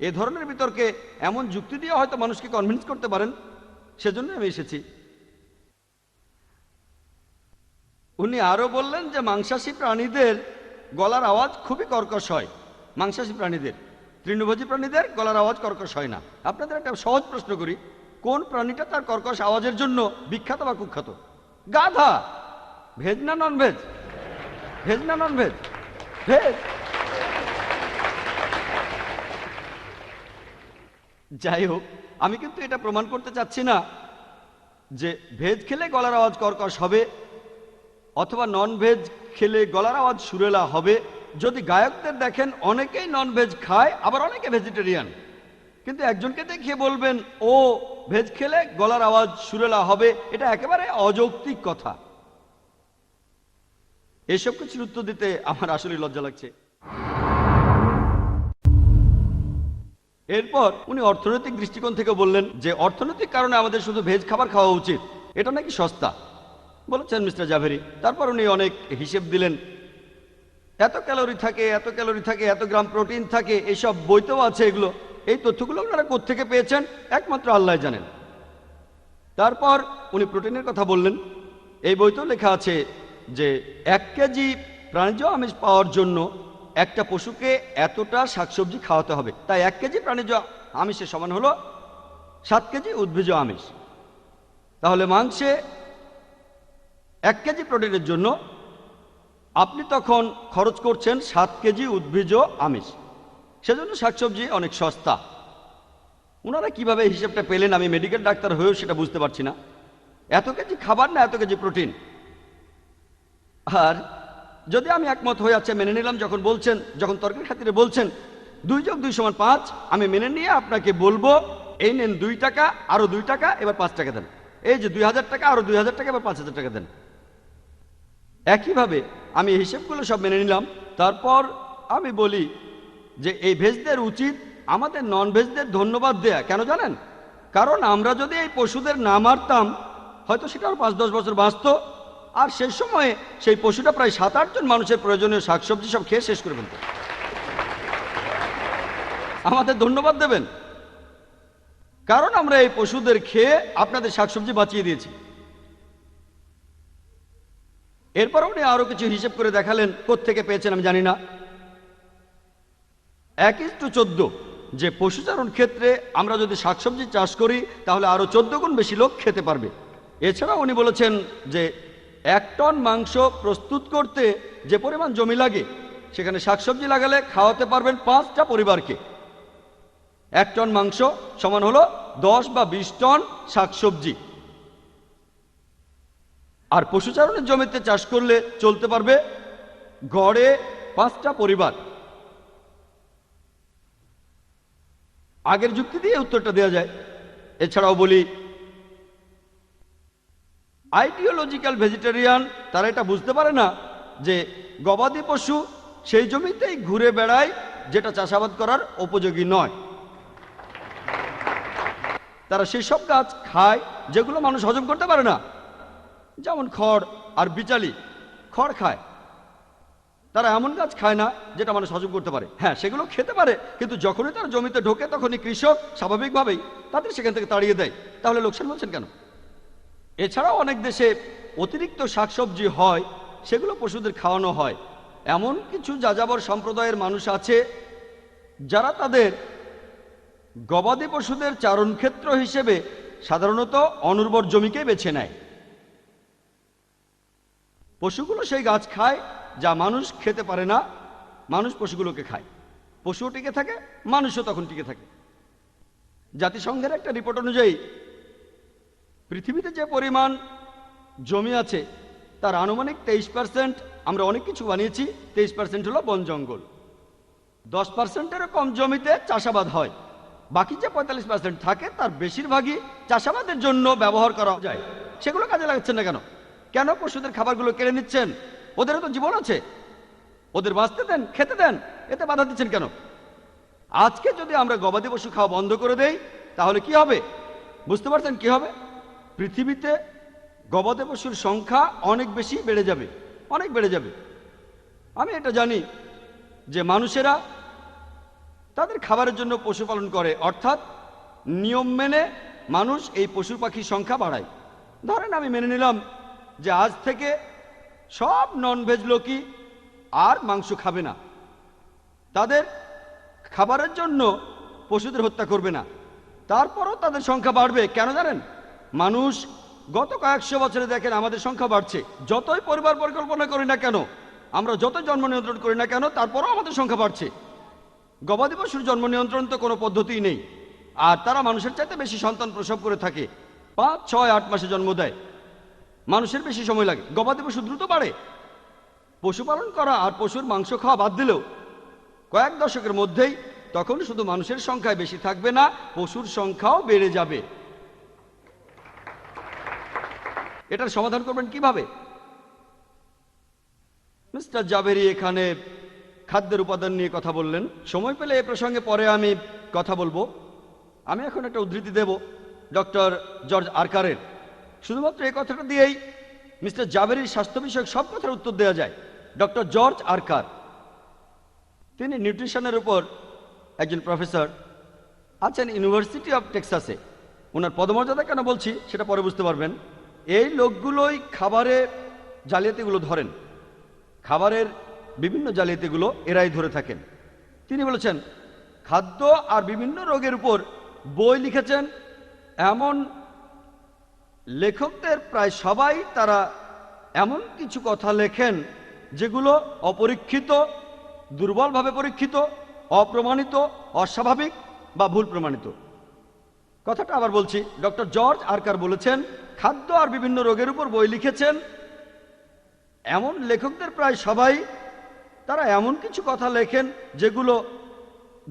Speaker 5: এ ধরনের বিতর্কে এমন যুক্তি দিয়ে হয়তো মানুষকে কনভিন্স করতে পারেন, সেজন্য আমি এসেছি। উনি আরো বললেন যে মাংসাশী প্রাণীদের গলার আওয়াজ খুবই কর্কশ হয়। মাংসাশী প্রাণীদের, তৃণভোজী প্রাণীদের গলার আওয়াজ কর্কশ হয় না। আপনাদের একটা সহজ প্রশ্ন করি, কোন প্রাণীটা তার কর্কশ আওয়াজের জন্য বিখ্যাত বা কুখ্যাত? গাধা। ভেজ না নন ভেজ? ভেজ না নন ভেজ? ভেজ। যাই হোক, আমি কিন্তু এটা প্রমাণ করতে চাচ্ছি না যে ভেজ খেলে গলার আওয়াজ কর্কশ হবে অথবা নন ভেজ খেলে গলার আওয়াজ সুরেলা হবে। যদি গায়কদের দেখেন, অনেকেই নন ভেজ খায়, আবার অনেকে ভেজিটেরিয়ান, কিন্তু একজনকে দেখিয়ে বলবেন ও ভেজ খেলে গলার আওয়াজ সুরেলা হবে, এটা একেবারে অযৌক্তিক কথা। এসব কিছুর উত্তর দিতে আমার আসলে লজ্জা লাগছে। এরপর উনি অর্থনৈতিক দৃষ্টিকোণ থেকে বললেন যে অর্থনৈতিক কারণে আমাদের শুধু ভেজ খাবার খাওয়া উচিত, এটা নাকি সস্তা বলেছেন মিস্টার জাভেরি। তারপর উনি অনেক হিসেব দিলেন, এত ক্যালোরি থাকে, এত ক্যালোরি থাকে, এত গ্রাম প্রোটিন থাকে, এইসব বইতেও আছে এগুলো। এই তথ্যগুলো ওনারা কোত্থেকে পেয়েছেন একমাত্র আল্লাহ জানেন। তারপর উনি প্রোটিনের কথা বললেন। এই বইতেও লেখা আছে যে 1 কেজি প্রাণীজ আমিষ পাওয়ার জন্য একটা পশুকে এতটা শাকসবজি খাওয়াতে হবে। তাই 1 কেজি প্রাণীজ আমিষের সমান হলো 7 কেজি উদ্ভিজ আমিষ। তাহলে মাংসে 1 কেজি প্রোটিনের জন্য আপনি তখন খরচ করছেন 7 কেজি উদ্ভিজ আমিষ। সেজন্য শাকসবজি অনেক সস্তা। ওনারা কিভাবে হিসেবটা পেলেন আমি মেডিকেল ডাক্তার হয়েও সেটা বুঝতে পারছি না। এত কেজি খাবার না এত কেজি প্রোটিন। আর যদি আমি একমত হয়ে আছে মেনে নিলাম, যখন তর্কের খাতিরে বলছেন 2 + 2 = 5, আমি মেনে নিয়ে আপনাকে বলবো এই নেন 2 টাকা, আরো 2 টাকা, এবার 5 টাকা দেন। এই যে 2000 টাকা, আরো 2000 টাকা, এবার 5000 টাকা দেন। একইভাবে আমি হিসেবগুলো সব মেনে নিলাম। তারপর আমি বলি যে এই ভেজদের উচিত আমাদের নন ভেজদের ধন্যবাদ দেয়া। কেন জানেন? কারণ আমরা যদি এই পশুদের না মারতাম, হয়তো সেটা আরো 5-10 বছর বাঁচত, আর সেই সময়ে সেই পশুটা প্রায় 7-8 জন মানুষের প্রয়োজনীয় শাকসবজি সব খেয়ে শেষ করে ফেলত। আমাদের ধন্যবাদ দেবেন, কারণ আমরা এই পশুদের খেয়ে আপনাদের শাকসবজি বাঁচিয়ে দিয়েছি। এরপর উনি আরো কিছু হিসেব করে দেখালেন, কোত্থেকে পেয়েছেন আমি জানি না। 1:14, যে পশুচারণ ক্ষেত্রে আমরা যদি শাকসবজি চাষ করি তাহলে আরো 14 গুণ বেশি লোক খেতে পারবে। এছাড়া উনি বলেছেন যে 1 টন মাংস প্রস্তুত করতে যে পরিমাণ জমি লাগে, সেখানে শাকসবজি লাগালে খাওয়াতে পারবেন 5টা পরিবারকে। 1 টন মাংস সমান হলো 10 বা 20 টন শাকসবজি। আর পশুচারণের জমিতে চাষ করলে চলতে পারবে গড়ে 5টা পরিবার। আগের যুক্তি দিয়ে উত্তরটা দেওয়া যায়। এছাড়াও বলি, আইডিওলজিক্যাল ভেজিটেরিয়ান তারা এটা বুঝতে পারে না যে গবাদি পশু সেই জমিতেই ঘুরে বেড়ায় যেটা চাষাবাদ করার উপযোগী নয়। তারা সেই সব গাছ খায় যেগুলো মানুষ হজম করতে পারে না, যেমন খড় আর বিচালি। খড় খায়, তারা এমন গাছ খায় না যেটা মানুষ হজম করতে পারে। হ্যাঁ, সেগুলো খেতে পারে, কিন্তু যখনই তারা জমিতে ঢোকে তখনই কৃষক স্বাভাবিকভাবেই তাদের সেখান থেকে তাড়িয়ে দেয়। তাহলে লোকসান বলছেন কেন? এছাড়াও অনেক দেশে অতিরিক্ত শাকসবজি হয়, সেগুলো পশুদের খাওয়ানো হয়। এমন কিছু যাযাবর সম্প্রদায়ের মানুষ আছে যারা তাদের গবাদি পশুদের চারণক্ষেত্র হিসেবে সাধারণত অনুর্বর জমিকে বেছে নেয়। পশুগুলো সেই গাছ খায় যা মানুষ খেতে পারে না, মানুষ পশুগুলোকে খায়। পশুও টিকে থাকে, মানুষও তখন টিকে থাকে। জাতিসংঘের একটা রিপোর্ট অনুযায়ী পৃথিবীতে যে পরিমাণ জমি আছে তার আনুমানিক 23% আমরা অনেক কিছু বানিয়েছি। 23% হলো বন জঙ্গল। 10%-এরও কম জমিতে চাষাবাদ হয়। বাকি যে 45% থাকে তার বেশিরভাগই চাষাবাদের জন্য ব্যবহার করা যায়। সেগুলো কাজে লাগাচ্ছেন না কেন? কেন পশুদের খাবারগুলো কেড়ে নিচ্ছেন? ওদেরও তো জীবন আছে, ওদের বাঁচতে দেন, খেতে দেন, এতে বাধা দিচ্ছেন কেন? আজকে যদি আমরা গবাদি পশু খাওয়া বন্ধ করে দেই তাহলে কি হবে? বুঝতে পারছেন কি হবে? পৃথিবীতে গবাদি পশুর সংখ্যা অনেক বেশি বেড়ে যাবে, অনেক বেড়ে যাবে। আমি এটা জানি যে মানুষেরা তাদের খাবারের জন্য পশুপালন করে, অর্থাৎ নিয়ম মেনে মানুষ এই পশু পাখির সংখ্যা বাড়ায়। ধরেন আমি মেনে নিলাম যে আজ থেকে সব ননভেজ লোকই আর মাংস খাবে না, তাদের খাবারের জন্য পশুদের হত্যা করবে না। তারপরও তাদের সংখ্যা বাড়বে। কেন জানেন? মানুষ গত কয়েকশো বছরে দেখেন আমাদের সংখ্যা বাড়ছে। যতই পরিবার পরিকল্পনা করি না কেন, আমরা যতই জন্ম নিয়ন্ত্রণ করি না কেন, তারপরও আমাদের সংখ্যা বাড়ছে। গবাদি পশুর জন্ম নিয়ন্ত্রণ তো কোনো পদ্ধতিই নেই, আর তারা মানুষের চাইতে বেশি সন্তান প্রসব করে থাকে। 5, 6, 8 মাসে জন্ম দেয়, মানুষের বেশি সময় লাগে। গবাদি পশু দ্রুত বাড়ে। পশুপালন করা আর পশুর মাংস খাওয়া বাদ দিলেও কয়েক দশকের মধ্যেই তখন শুধু মানুষের সংখ্যায় বেশি থাকবে না, পশুর সংখ্যাও বেড়ে যাবে। এটার সমাধান করবেন কিভাবে? মিস্টার জাবেরি এখানে খাদ্যের উপাদান নিয়ে কথা বললেন। সময় পেলে এ প্রসঙ্গে পরে আমি কথা বলবো। আমি এখন একটা উদ্ধৃতি দেব ডক্টর জর্জ আরকারের। শুধুমাত্র এই কথাটা দিয়েই মিস্টার জাবেরির স্বাস্থ্য বিষয়ক সব কথার উত্তর দেওয়া যায়। ডক্টর জর্জ আরকার, তিনি নিউট্রিশনের উপর একজন প্রফেসর আছেন ইউনিভার্সিটি অফ টেক্সাসে। ওনার পদমর্যাদা কেন বলছি সেটা পরে বুঝতে পারবেন। এই লোকগুলোই খাবারে জালিয়াতিগুলো ধরেন, খাবারের বিভিন্ন জালিয়াতিগুলো এরাই ধরে থাকেন। তিনি বলেছেন খাদ্য আর বিভিন্ন রোগের উপর বই লিখেছেন এমন লেখকদের প্রায় সবাই তারা এমন কিছু কথা লেখেন যেগুলো অপরীক্ষিত, দুর্বলভাবে পরীক্ষিত, অপ্রমাণিত, অস্বাভাবিক বা ভুল প্রমাণিত। কথাটা আবার বলছি, ডক্টর জর্জ আরকার বলেছেন খাদ্য আর বিভিন্ন রোগের উপর বই লিখেছেন এমন লেখকদের প্রায় সবাই তারা এমন কিছু কথা লেখেন যেগুলো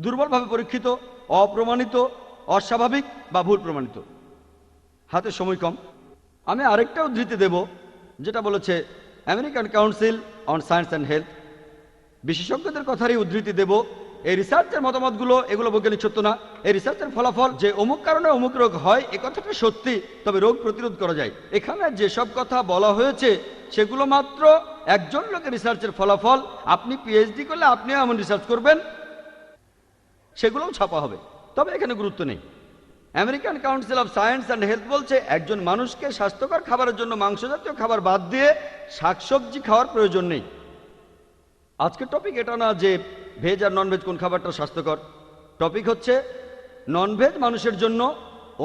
Speaker 5: দুর্বলভাবে পরীক্ষিত, অপ্রমাণিত, অস্বাভাবিক বা ভুল প্রমাণিত। হাতে সময় কম, আমি আরেকটা উদ্ধৃতি দেব যেটা বলেছে American council on science and health. বিশেষজ্ঞদের কথারই উদ্ধৃতি দেব। এই রিসার্চের মতামতগুলো এগুলো বৈজ্ঞানিক সত্য না। এই রিসার্চের ফলাফল যে অমুক কারণে অমুক রোগ হয় এ কথাটা সত্যি, তবে রোগ প্রতিরোধ করা যায়। এখানে যেসব কথা বলা হয়েছে সেগুলো মাত্র একজন লোকের রিসার্চের ফলাফল। আপনি পিএইচডি করলে আপনিও এমন রিসার্চ করবেন, সেগুলোও ছাপা হবে, তবে এখানে গুরুত্ব নেই। American council of science and health বলছে একজন মানুষকে স্বাস্থ্যকর খাবারের জন্য মাংস জাতীয় খাবার বাদ দিয়ে শাকসবজি খাওয়ার প্রয়োজন নেই। আজকের টপিক এটা না যে ভেজ আর ননভেজ কোন খাবারটা স্বাস্থ্যকর। টপিক হচ্ছে ননভেজ মানুষের জন্য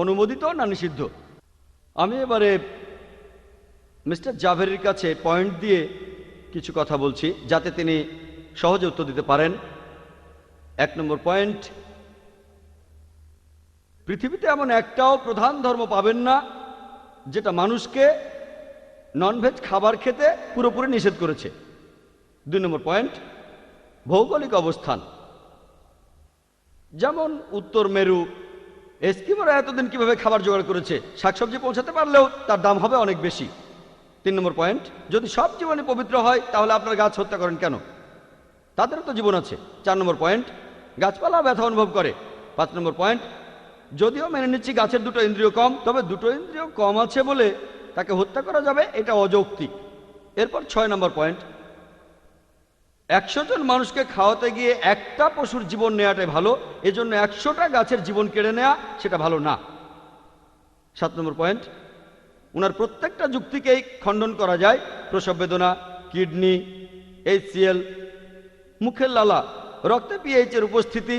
Speaker 5: অনুমোদিত না নিষিদ্ধ। আমি এবারে মিস্টার জাভেরির কাছে পয়েন্ট দিয়ে কিছু কথা বলছি যাতে তিনি সহজে উত্তর দিতে পারেন। 1 নম্বর পয়েন্ট, পৃথিবীতে এমন একটাও প্রধান ধর্ম পাবেন না যেটা মানুষকে ননভেজ খাবার খেতে পুরোপুরি নিষেধ করেছে। 2 নম্বর পয়েন্ট, ভৌগোলিক অবস্থান। যেমন উত্তর মেরু, এস্কিমোরা এতদিন কিভাবে খাবার জোগাড় করেছে, শাকসবজি পৌঁছাতে পারলেও তার দাম হবে অনেক বেশি। 3 নম্বর পয়েন্ট, যদি সব জীবনই পবিত্র হয় তাহলে আপনার গাছ হত্যা করেন কেন? তাদেরও তো জীবন আছে। 4 নম্বর পয়েন্ট, গাছপালা ব্যথা অনুভব করে। 5 নম্বর পয়েন্ট, যদিও মেনে নিচ্ছি গাছের 2টো ইন্দ্রিয় কম, তবে 2টো ইন্দ্রিয় কম আছে বলে তাকে হত্যা করা যাবে এটা অযৌক্তিক। এরপর 6 নম্বর পয়েন্ট, 100 জন মানুষকে খাওয়াতে গিয়ে একটা পশুর জীবন নেওয়াটাই ভালো, এজন্য 100টা গাছের জীবন কেড়ে নেওয়া সেটা ভালো না। 7 নম্বর পয়েন্ট, ওনার প্রত্যেকটা যুক্তিকেই খণ্ডন করা যায়। প্রসব বেদনা, কিডনি, HCl, মুখের লালা, রক্তে pH এর উপস্থিতি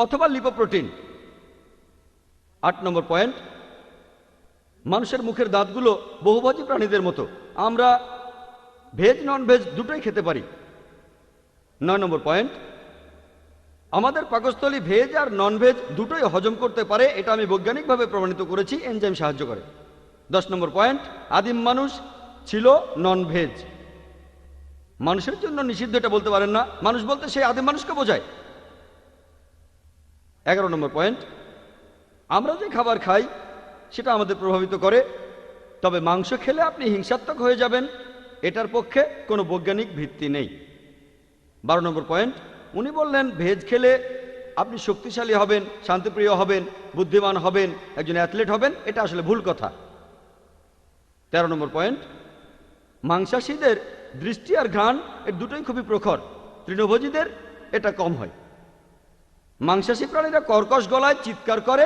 Speaker 5: অথবা লিপোপ্রোটিন। 8 নম্বর পয়েন্ট, মানুষের মুখের দাঁতগুলো বহুভোজী প্রাণীদের মতো, আমরা ভেজ নন ভেজ দুটোই খেতে পারি। 9 নম্বর পয়েন্ট, আমাদের পাকস্থলী ভেজ আর নন ভেজ দুটোই হজম করতে পারে, এটা আমি বৈজ্ঞানিকভাবে প্রমাণিত করেছি, এনজাইম সাহায্য করে। 10 নম্বর পয়েন্ট, আদিম মানুষ ছিল নন ভেজ। মানুষের জন্য নিষিদ্ধ এটা বলতে পারেন না, মানুষ বলতে সেই আদিম মানুষকে বোঝায়। 11 নম্বর পয়েন্ট, আমরা যে খাবার খাই সেটা আমাদের প্রভাবিত করে, তবে মাংস খেলে আপনি হিংসাত্মক হয়ে যাবেন এটার পক্ষে কোনো বৈজ্ঞানিক ভিত্তি নেই। 12 নম্বর পয়েন্ট, উনি বললেন ভেজ খেলে আপনি শক্তিশালী হবেন, শান্তিপ্রিয় হবেন, বুদ্ধিমান হবেন, একজন অ্যাথলেট হবেন, এটা আসলে ভুল কথা। 13 নম্বর পয়েন্ট, মাংসাশীদের দৃষ্টি আর ঘ্রাণ এর দুটোই খুবই প্রখর, তৃণভোজীদের এটা কম হয়। মাংসাশী প্রাণীরা কর্কশ গলায় চিৎকার করে,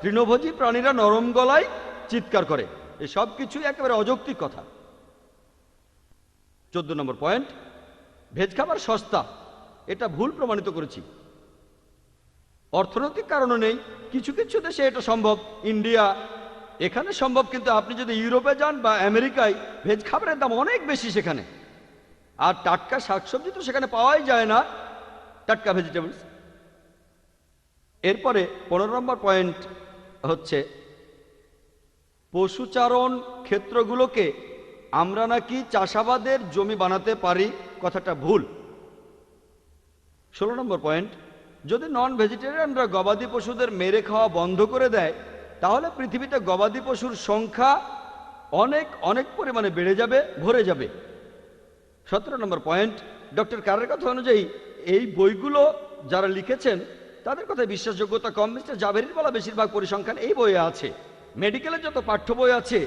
Speaker 5: তৃণভোজী প্রাণীরা নরম গলায় চিৎকার করে, এই সব কিছুই একেবারে অযৌক্তিক কথা। 14 নম্বর পয়েন্ট, ভেজ খাবার সস্তা, এটা ভুল প্রমাণিত করেছি। অর্থনৈতিক কারণও নেই, কিছু কিছু দেশে এটা সম্ভব, ইন্ডিয়া এখানে সম্ভব, কিন্তু আপনি যদি ইউরোপে যান বা আমেরিকায় ভেজ খাবারের দাম অনেক বেশি সেখানে, আর টাটকা শাকসবজি তো সেখানে পাওয়াই যায় না, টাটকা ভেজিটেবলস। এরপরে 15 নম্বর পয়েন্ট হচ্ছে পশুচারণ ক্ষেত্রগুলোকে আমরা নাকি চাষাবাদের জমি বানাতে পারি, কথাটা ভুল। 16 নম্বর পয়েন্ট, যদি নন ভেজিটেরিয়ানরা গবাদি পশুদের মেরে খাওয়া বন্ধ করে দেয় তাহলে পৃথিবীতে গবাদি পশুর সংখ্যা অনেক অনেক পরিমাণে বেড়ে যাবে, ভরে যাবে। 17 নম্বর পয়েন্ট, ডক্টর কারের কথা অনুযায়ী এই বইগুলো যারা লিখেছেন তাদের কথায় বিশ্বাসযোগ্যতা কম। মিস্টার জাভেরির বলা বেশিরভাগ পরিসংখ্যান এই বইয়ে আছে। মেডিকেলের যত পাঠ্য বই আছে,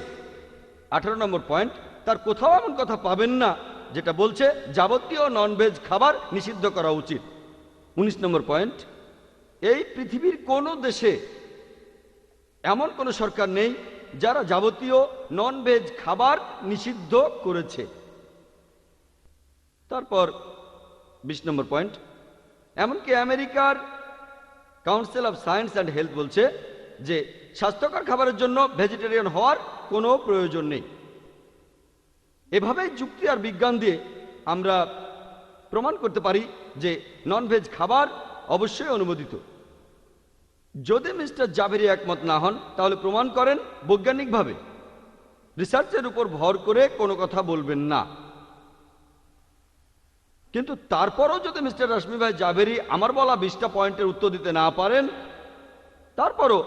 Speaker 5: 18 নম্বর পয়েন্ট, তার কোথাও এমন কথা পাবেন না যেটা বলছে যাবতীয় ননভেজ খাবার নিষিদ্ধ করা উচিত। 19 নম্বর পয়েন্ট, এই পৃথিবীর কোনো দেশে এমন কোনো সরকার নেই যারা যাবতীয় ননভেজ খাবার নিষিদ্ধ করেছে। তারপর 20 নম্বর পয়েন্ট, এমনকি আমেরিকার council of science and health বলছে যে স্বাস্থ্যকর খাবারের জন্য ভেজিটেরিয়ান হওয়ার কোনো প্রয়োজন নেই। এভাবেই যুক্তি আর বিজ্ঞান দিয়ে আমরা প্রমাণ করতে পারি যে ননভেজ খাবার অবশ্যই অনুমোদিত। যদি মিস্টার জাভেরি একমত না হন তাহলে প্রমাণ করেন বৈজ্ঞানিকভাবে, রিসার্চের উপর ভর করে কোনো কথা বলবেন না। কিন্তু তারপরও যদি মিস্টার রাশমি ভাই জাভেরি আমার বলা 20টা পয়েন্টের উত্তর দিতে না পারেন, তারপরও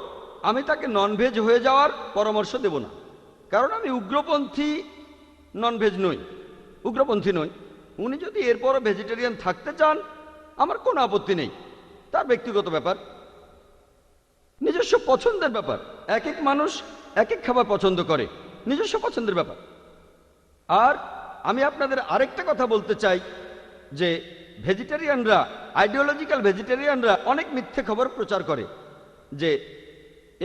Speaker 5: আমি তাকে ননভেজ হয়ে যাওয়ার পরামর্শ দেব না, কারণ আমি উগ্রপন্থী ননভেজ নই, উগ্রপন্থী নই। উনি যদি এরপরও ভেজিটেরিয়ান থাকতে চান আমার কোনো আপত্তি নেই, তার ব্যক্তিগত ব্যাপার, নিজস্ব পছন্দের ব্যাপার। এক এক মানুষ এক এক খাবার পছন্দ করে, নিজস্ব পছন্দের ব্যাপার। আর আমি আপনাদের আরেকটা কথা বলতে চাই যে ভেজিটেরিয়ানরা, আইডিওলজিক্যাল ভেজিটেরিয়ানরা অনেক মিথ্যে খবর প্রচার করে যে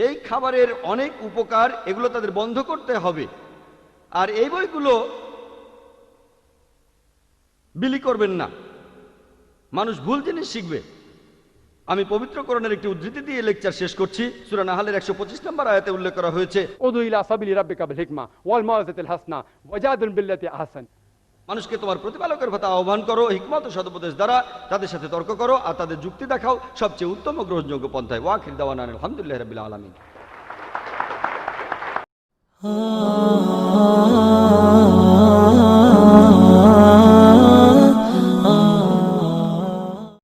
Speaker 5: এই খাবারের অনেক উপকার, এগুলো তাদের বন্ধ করতে হবে, আর এই বইগুলো বিলি করবেন না, মানুষ ভুল জিনিস শিখবে। আমি পবিত্র কোরআনের একটি উদ্ধৃতি দিয়ে লেকচার শেষ করছি। সূরা নাহলের 125 নম্বর আয়াতে উল্লেখ করা হয়েছে,
Speaker 6: উদু ইলা সাবিলি রাব্বিকা বিল হিকমা ওয়াল মাউযাতিল হাসনা ওয়াজাদিল বিল্লাতি আহসান।
Speaker 5: মানুষকে তোমার প্রতিপালকের কথা আহ্বান করো, হিকমত ও সদুপদেশ দ্বারা তাদের সাথে তর্ক করো, আর তাদের যুক্তি দেখাও সবচেয়ে উত্তম ও গ্রহণযোগ্য পন্থায়। ওয়াখির দাওয়ানা আলহামদুলিল্লাহি রাব্বিল আলামিন।